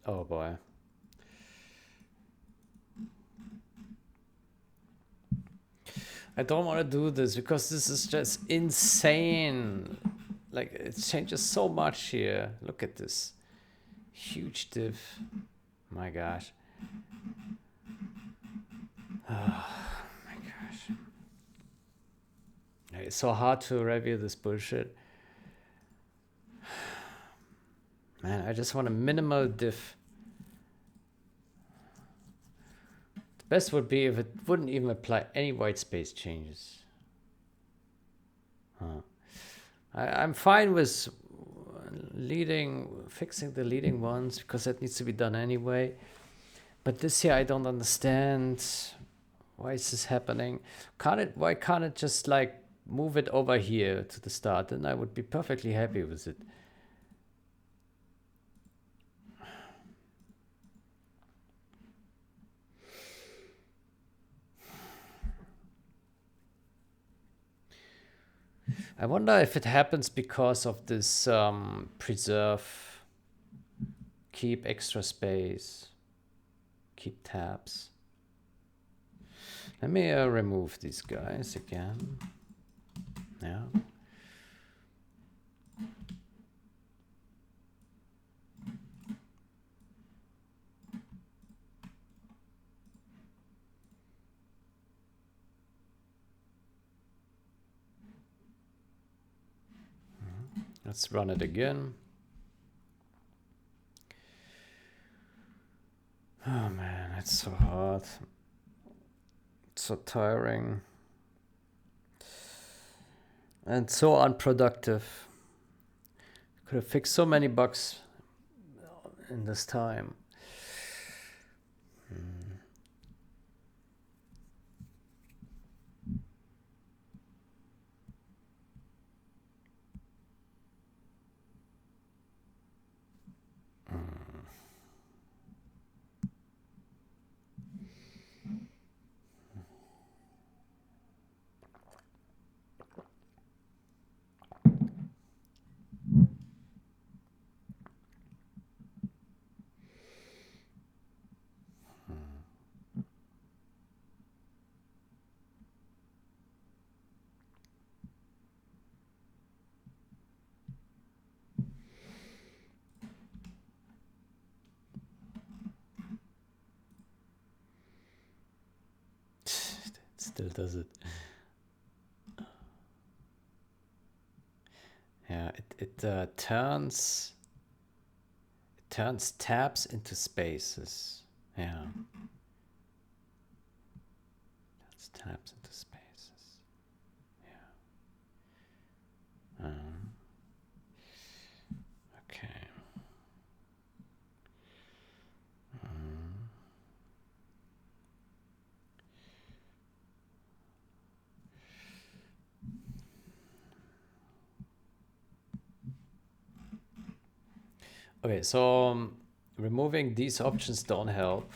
Oh boy. I don't want to do this because this is just insane. Like, it changes so much here. Look at this. Huge diff. My gosh. Oh my gosh. It's so hard to review this bullshit. Man, I just want a minimal diff. The best would be if it wouldn't even apply any white space changes. I'm fine with fixing the leading ones because that needs to be done anyway. But this here, I don't understand. Why is this happening? Why can't it just like move it over here to the start? And I would be perfectly happy with it. I wonder if it happens because of this preserve, keep extra space, keep tabs. Let me remove these guys again. Yeah. Let's run it again. Oh man, it's so hard. It's so tiring. And so unproductive. Could have fixed so many bugs in this time. It still does it. Yeah, it turns Turns tabs into spaces. Yeah. Turns tabs into spaces. Yeah. Okay. Okay, so removing these options don't help.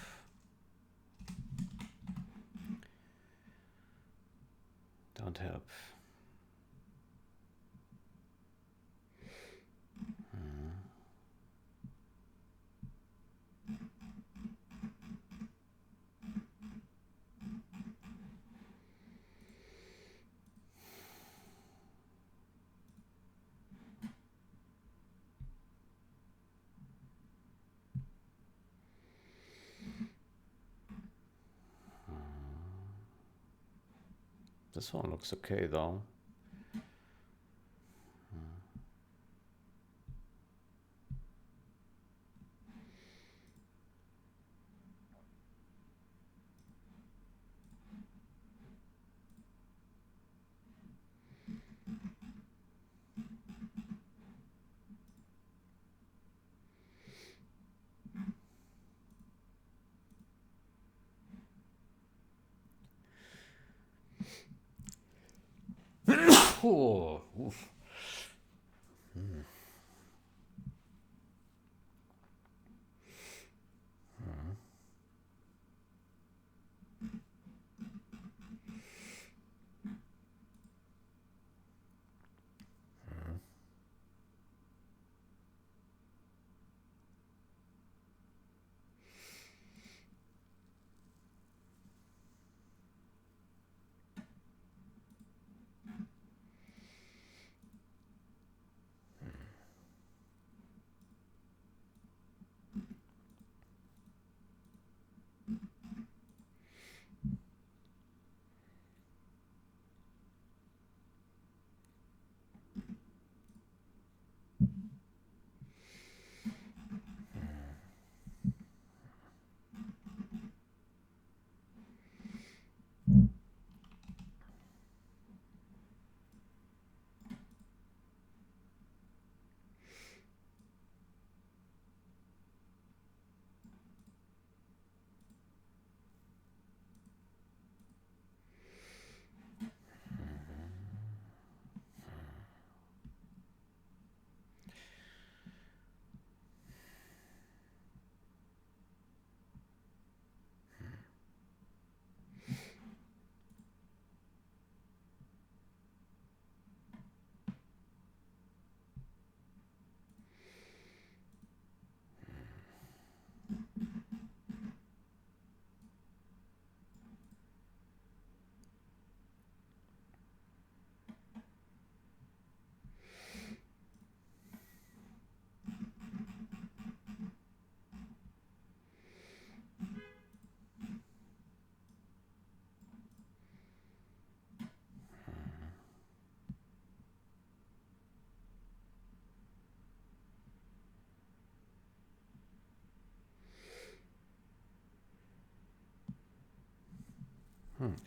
Don't help. This one looks okay though. Oh, oof.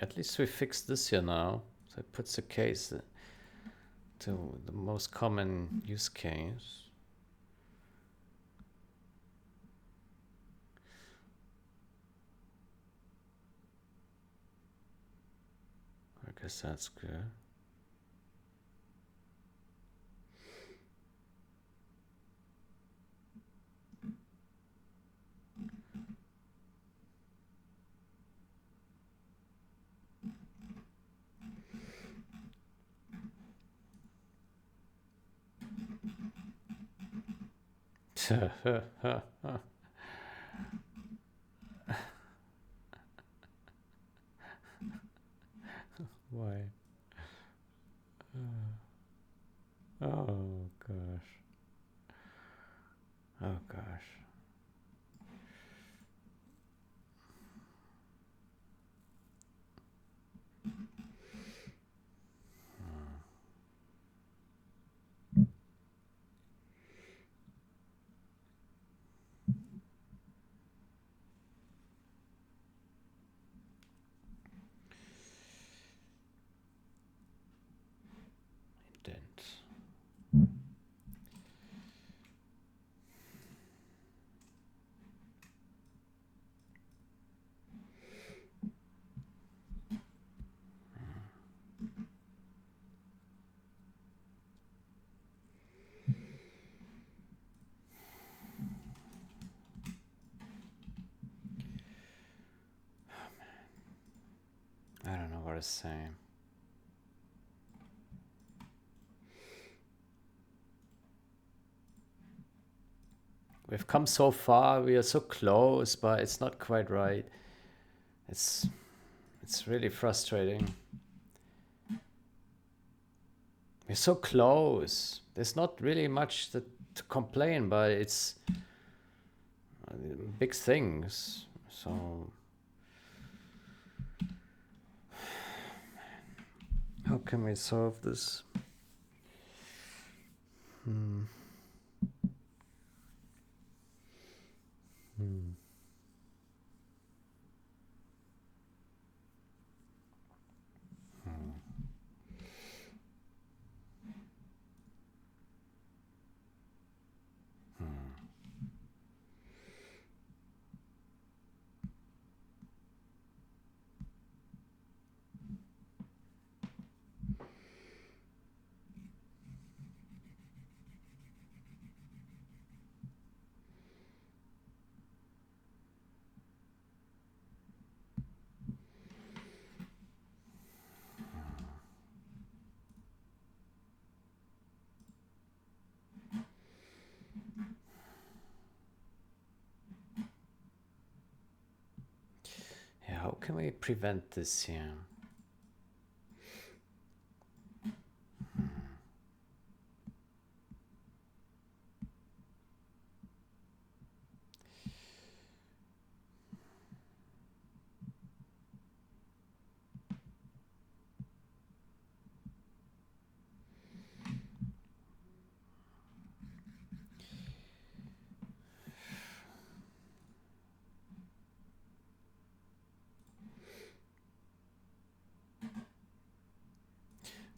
At least we fixed this here now. So it puts a case to the most common use case. I guess that's good. Why? Oh gosh. Oh gosh. to say. We've come so far, we are so close, but it's not quite right. It's really frustrating. We're so close. There's not really much to complain, but it's big things. So how can we solve this? Yeah, how can we prevent this here?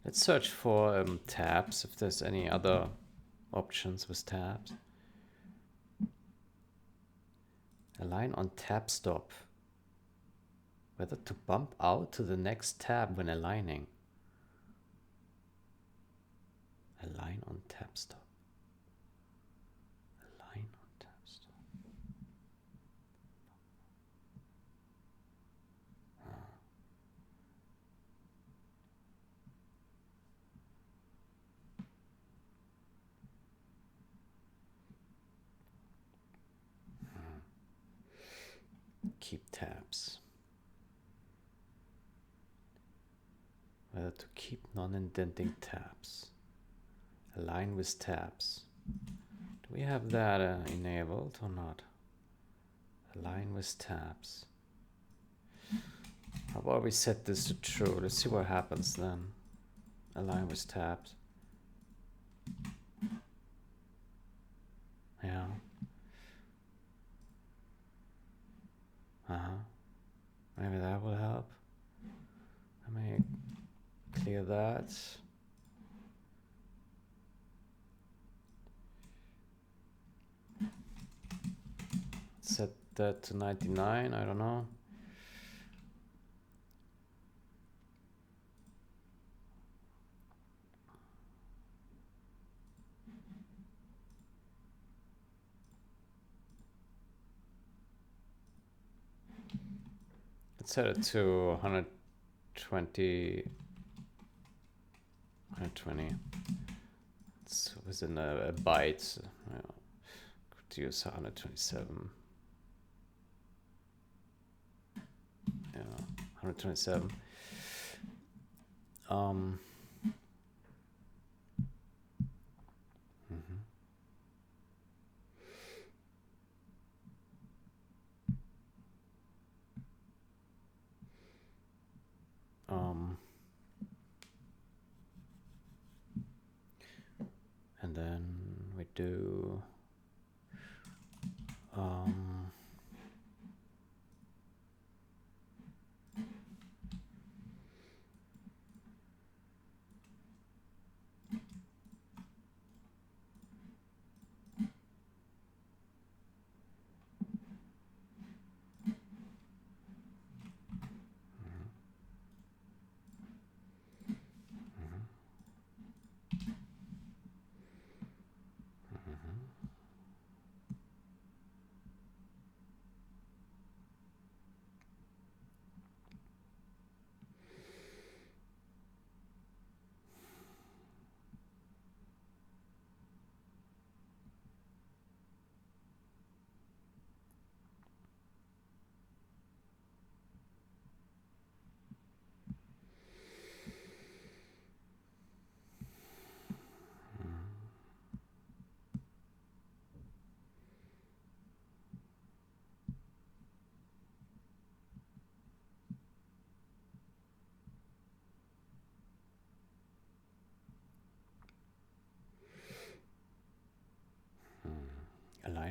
Let's search for tabs, if there's any other options with tabs. Align on tab stop. Whether to bump out to the next tab when aligning. Align on tab stop. Align on tab stop. Keep tabs. Whether to keep non-indenting tabs. Align with tabs. Do we have that enabled or not? Align with tabs. How about we set this to true? Let's see what happens then. Align with tabs. Yeah. Maybe that will help. Let me clear that. Set that to 99, I don't know. Let's set it to 120. 120. It's within a byte. Yeah. Could use 127. Yeah, 127. And then we do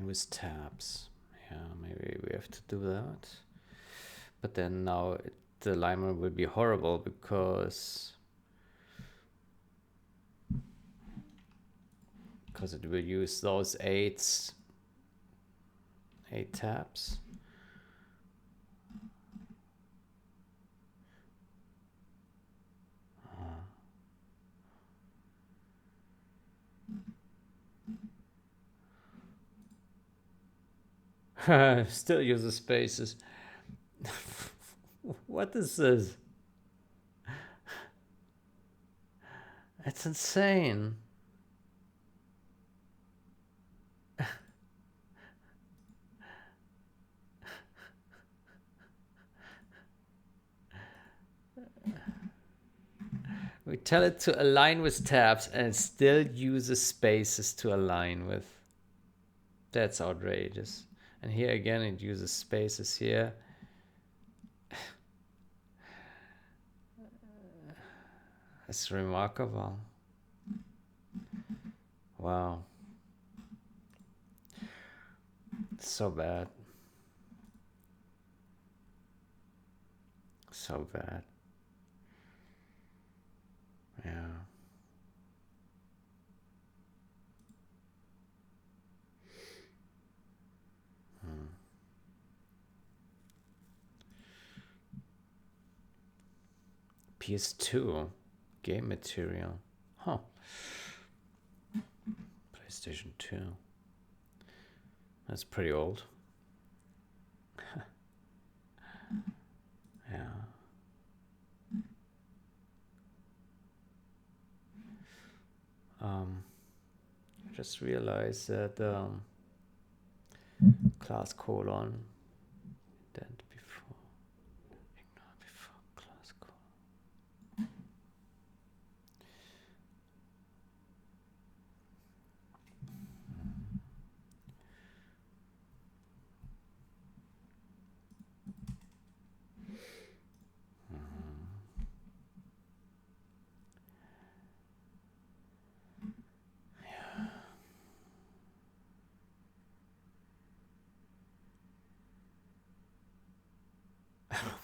Align with tabs. Yeah, maybe we have to do that. But then now the alignment will be horrible because it will use those eight tabs. Still uses spaces. What is this? It's insane. We tell it to align with tabs and it still uses spaces to align with. That's outrageous. And here again, it uses spaces here. That's remarkable. Wow. So bad. So bad. Yeah. PS2 game material. Huh. PlayStation 2. That's pretty old. Yeah. I just realized that class colon indent before ignore before class colon.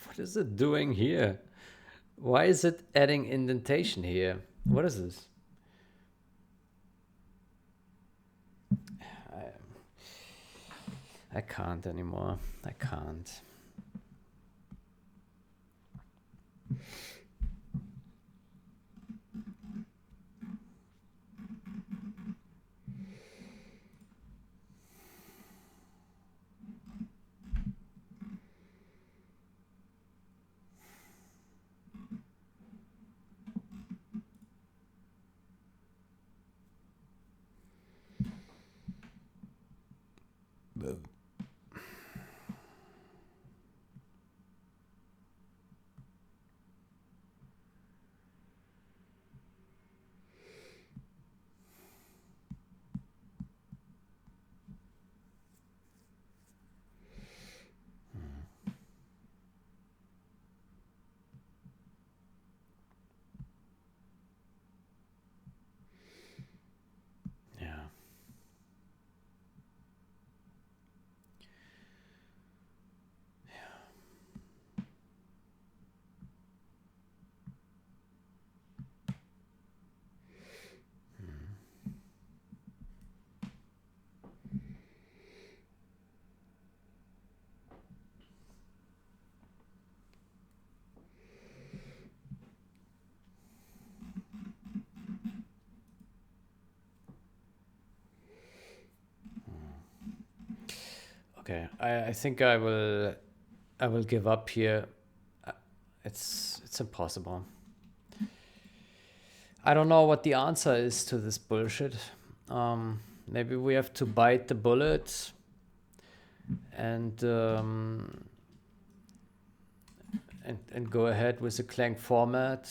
What is it doing here? Why is it adding indentation here? What is this? I can't anymore. I can't. Yeah. Okay, I think I will give up here. It's impossible. I don't know what the answer is to this bullshit. Maybe we have to bite the bullet and go ahead with the Clang format.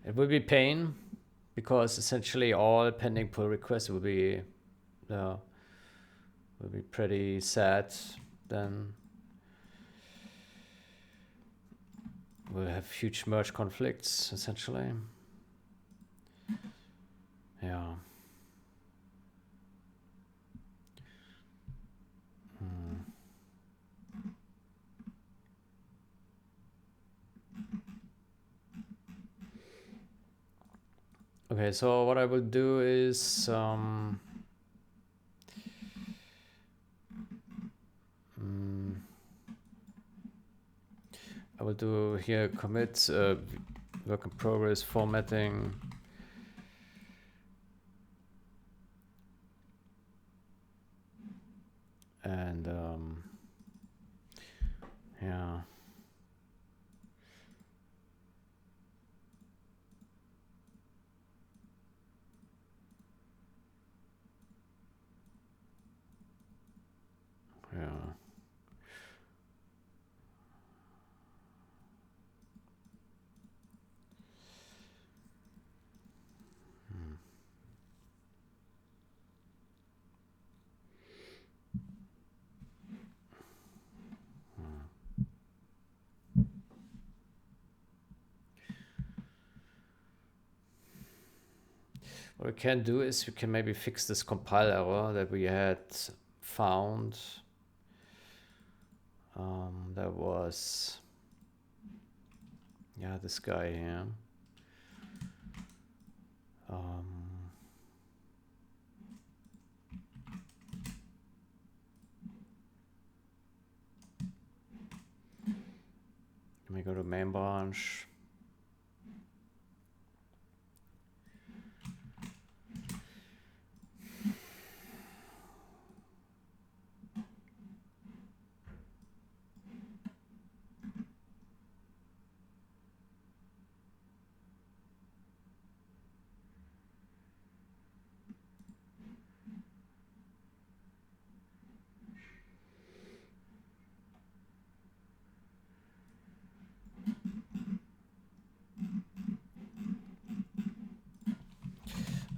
It will be pain because essentially all pending pull requests will be pretty sad. Then we'll have huge merge conflicts essentially. Yeah. Okay, so what I will do is I will do here commit work in progress formatting. And yeah. Yeah. What we can do is we can maybe fix this compile error that we had found. That was, yeah, this guy here. Let me go to main branch.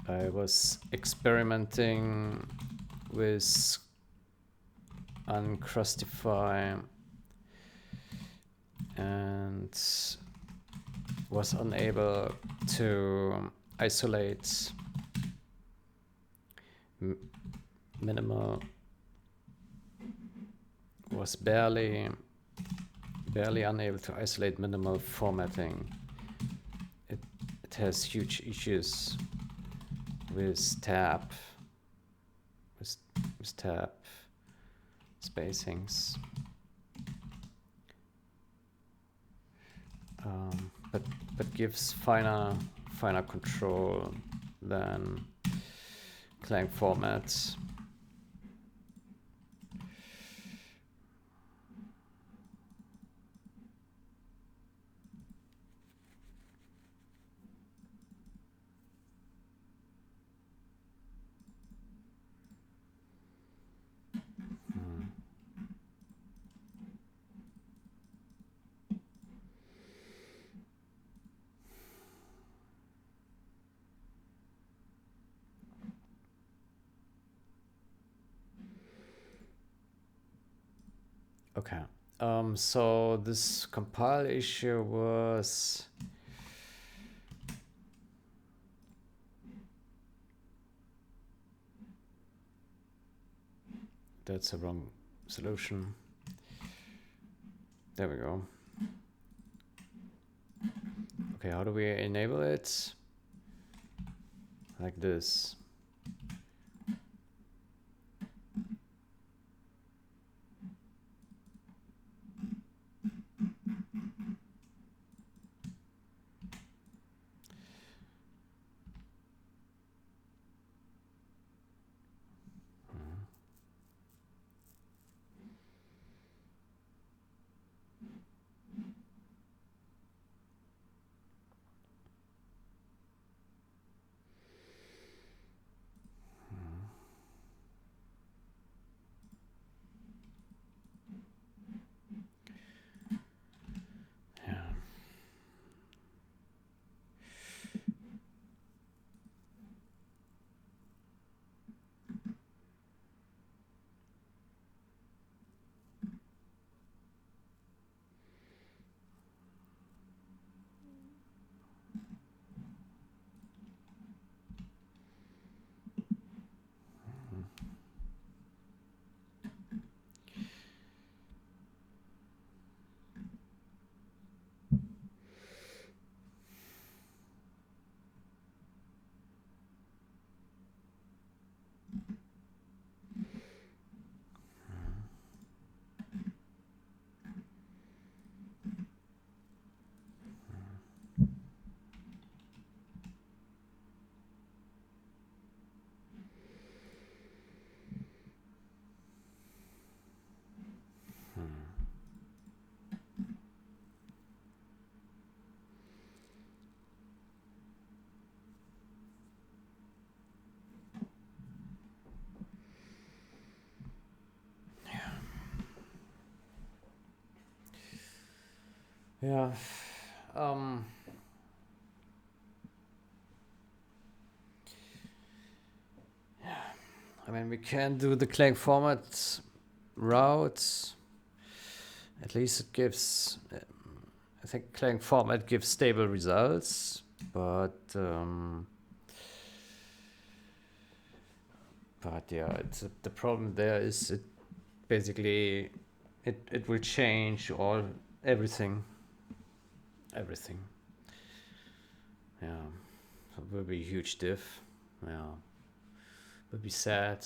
I was experimenting with uncrustify and was unable to isolate minimal, was barely unable to isolate minimal formatting. It has huge issues with tab spacings, but gives finer control than Clang formats. Okay. So this compile issue was that's the wrong solution. There we go. Okay, how do we enable it? Like this. Yeah. I mean, we can do the Clang format route. At least it gives, I think Clang format gives stable results, but yeah, the problem there is it basically it will change everything. Yeah, so it will be a huge diff. Yeah, will be sad.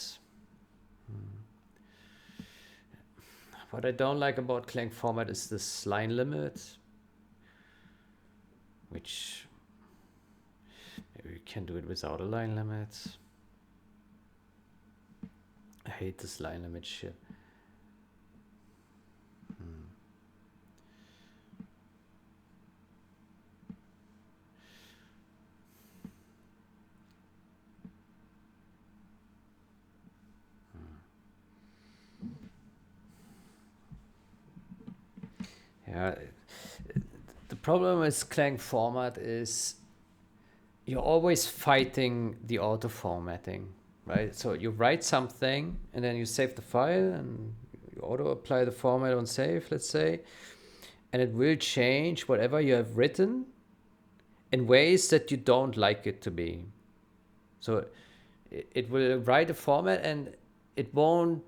What I don't like about Clang format is this line limit, which maybe we can do it without a line limit. I hate this line limit shit. Yeah, the problem with Clang format is you're always fighting the auto formatting, right? So you write something and then you save the file and you auto apply the format on save, let's say, and it will change whatever you have written in ways that you don't like it to be. So it will write a format and it won't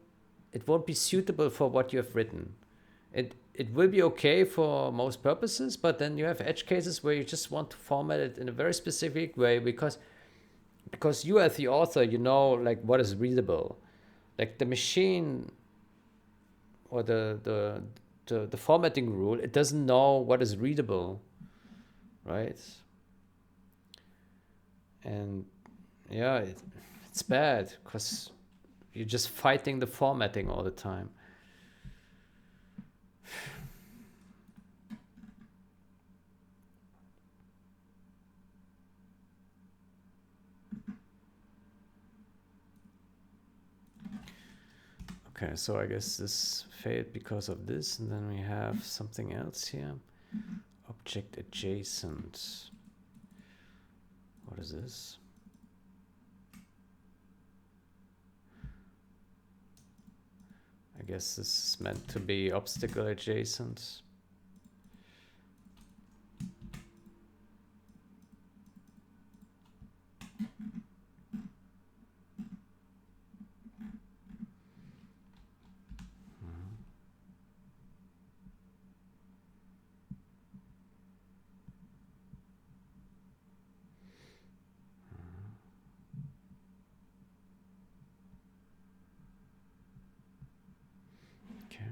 be suitable for what you have written. It will be okay for most purposes, but then you have edge cases where you just want to format it in a very specific way because you as the author, you know, like what is readable. Like the machine or the formatting rule, it doesn't know what is readable, right? And yeah, it's bad because you're just fighting the formatting all the time. Okay, so I guess this failed because of this, and then we have something else here. Object adjacent. What is this? I guess this is meant to be obstacle adjacent. Okay.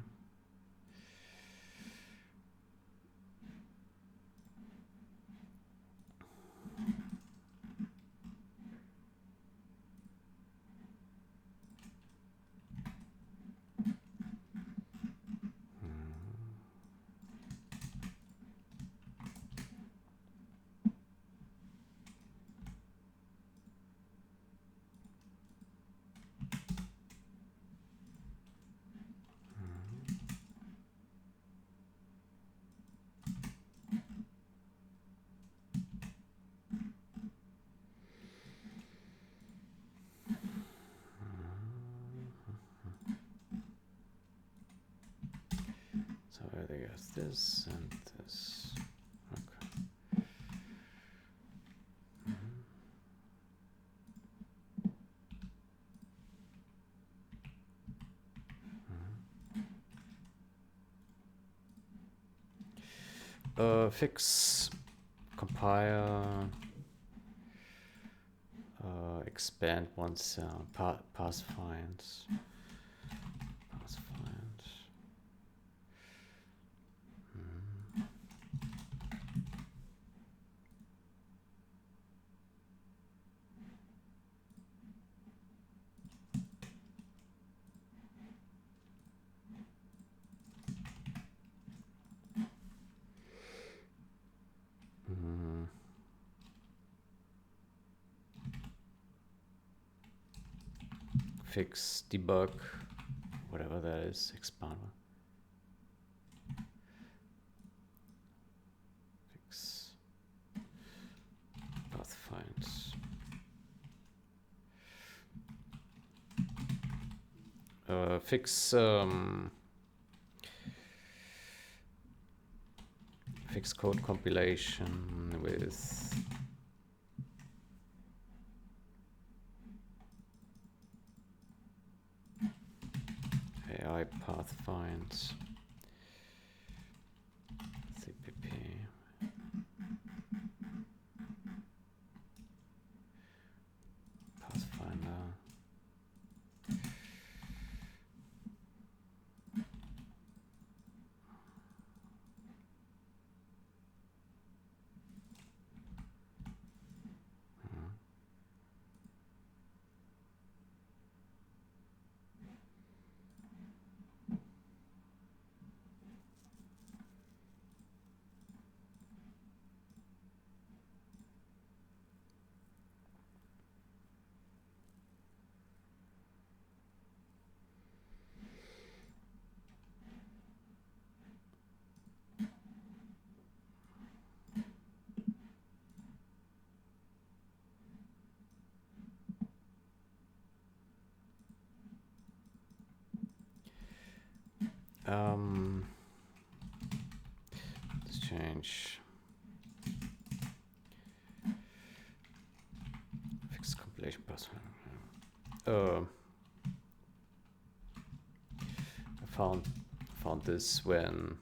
So I think it's this and this. Okay. Fix, compile, expand one cell, pass finds. Pass find. Fix, debug, whatever that is, expand. fix fix code compilation with AI path find CPP. Pathfinder. Let's change fix compilation password. I found this when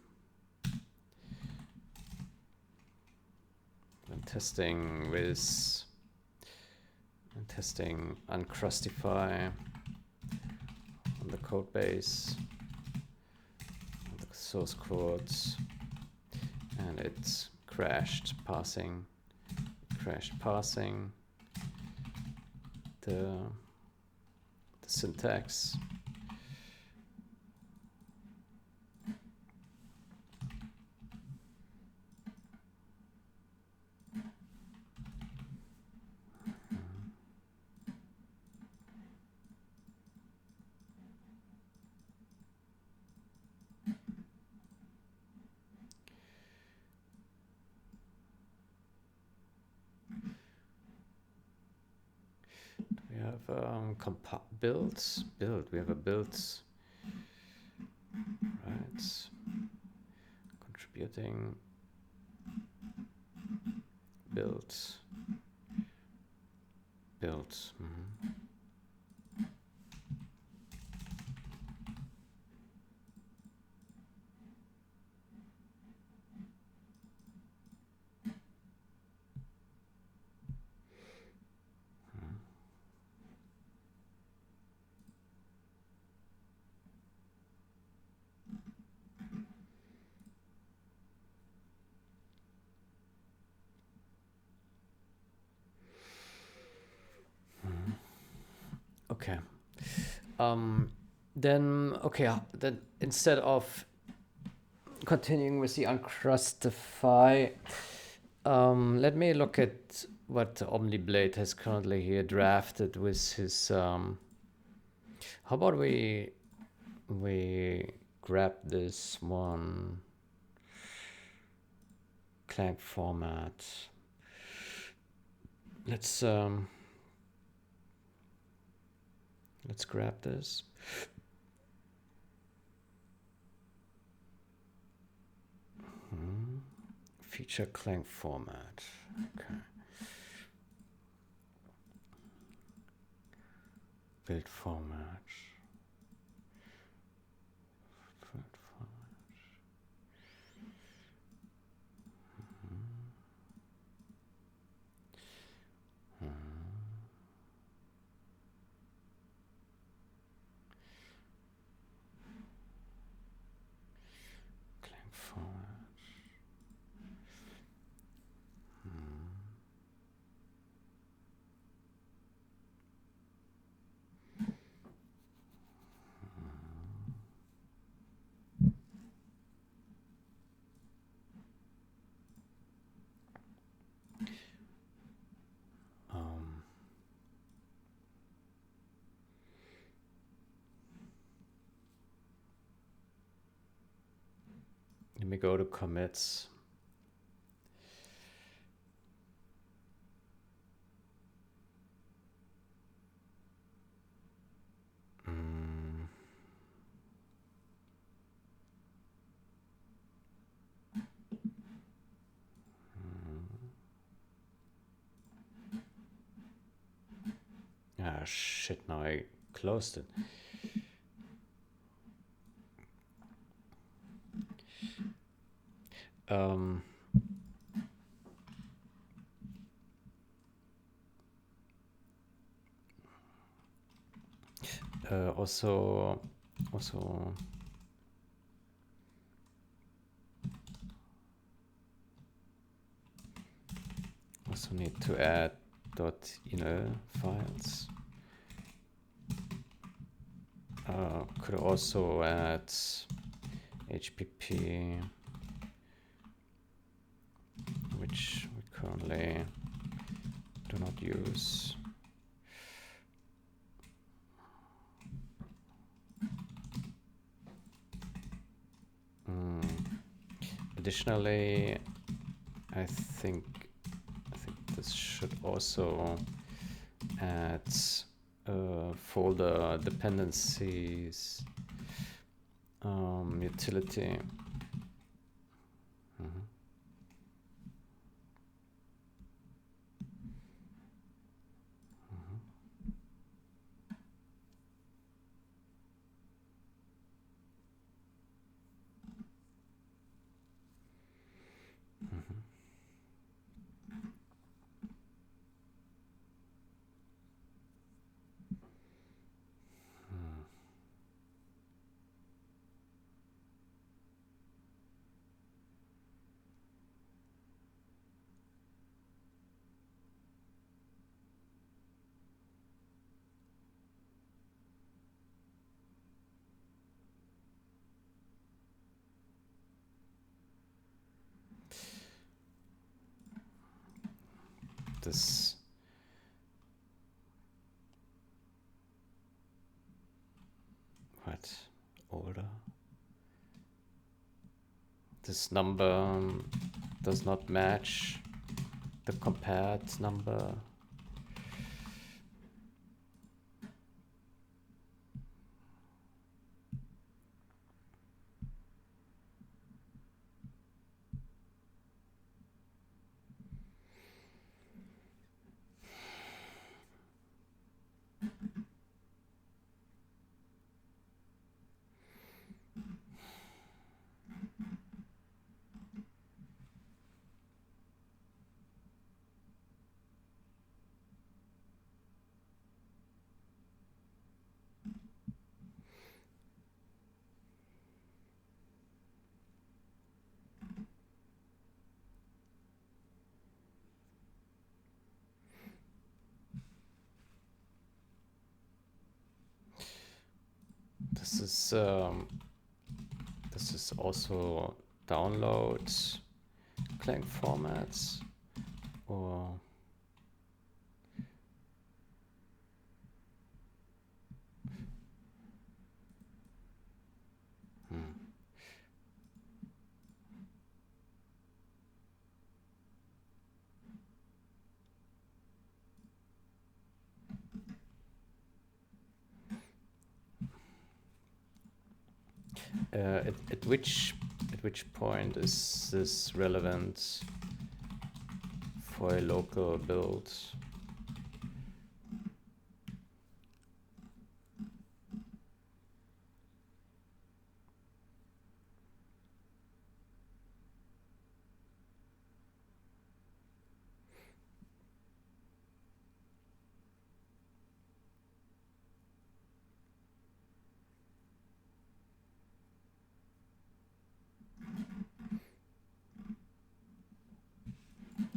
testing with Uncrustify on the code base, on the source codes, and it crashed passing the syntax. We have build. We have a build, right? Contributing build. Okay. Then instead of continuing with the Uncrustify, let me look at what Omniblade has currently here drafted with his. How about we grab this one Clang format. Let's grab this. Feature Clang format. Okay. Build format. Clang format. Let me go to commits. Ah, shit, now I closed it. Also need to add .inl files. Could also add HPP, which we currently do not use. Additionally, I think this should also add folder dependencies utility. This older. This number does not match the compared number. This is also download Clang formats or at which point is this relevant for a local build?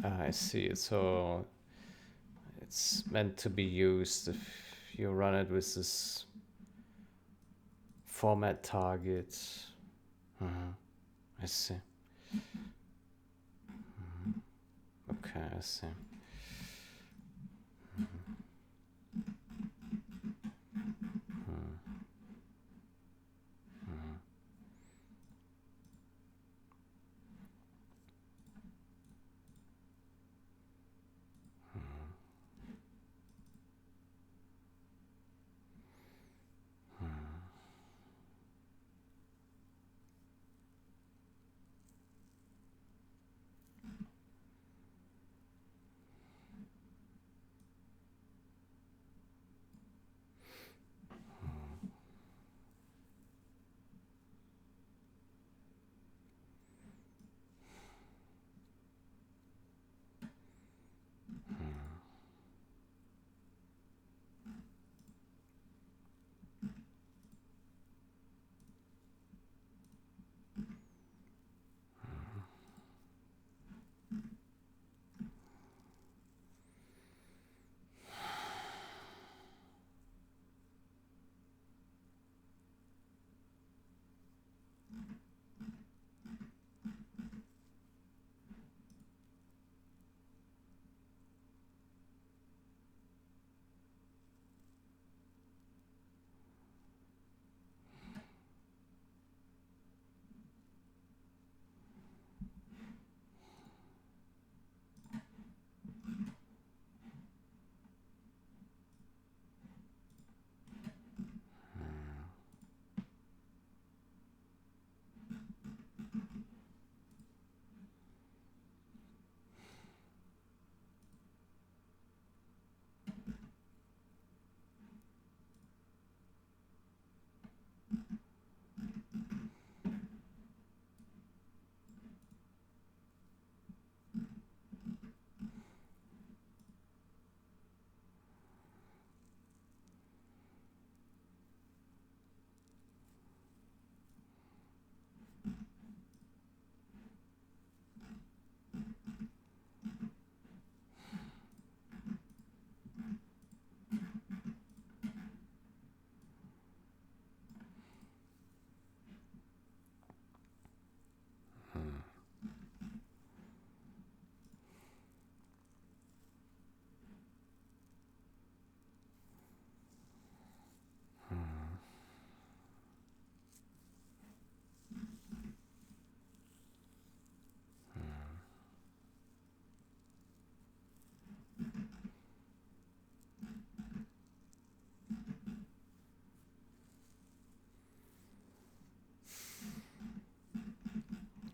I see. So it's meant to be used if you run it with this format target. I see. Okay, I see.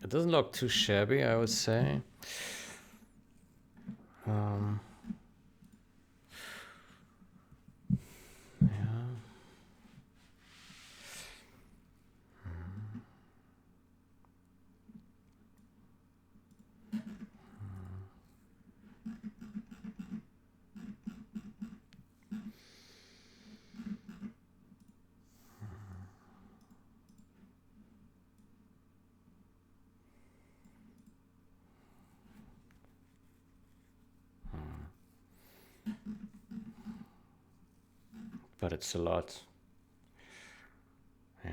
It doesn't look too shabby, I would say. Yeah. But it's a lot. Yeah.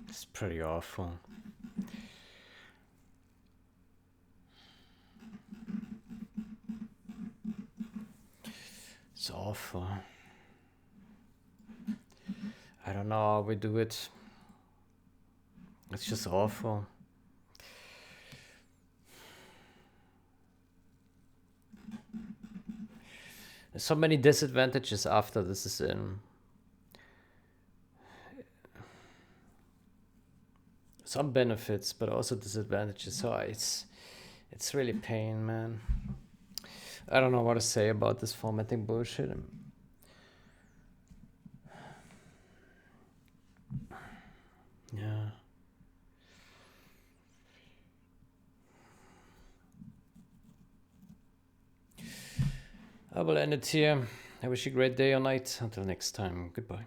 It's pretty awful. It's awful. I don't know how we do it. It's just awful. There's so many disadvantages after this is in. Some benefits, but also disadvantages. So it's really pain, man. I don't know what to say about this formatting bullshit. Yeah. I will end it here. I wish you a great day or night. Until next time, goodbye.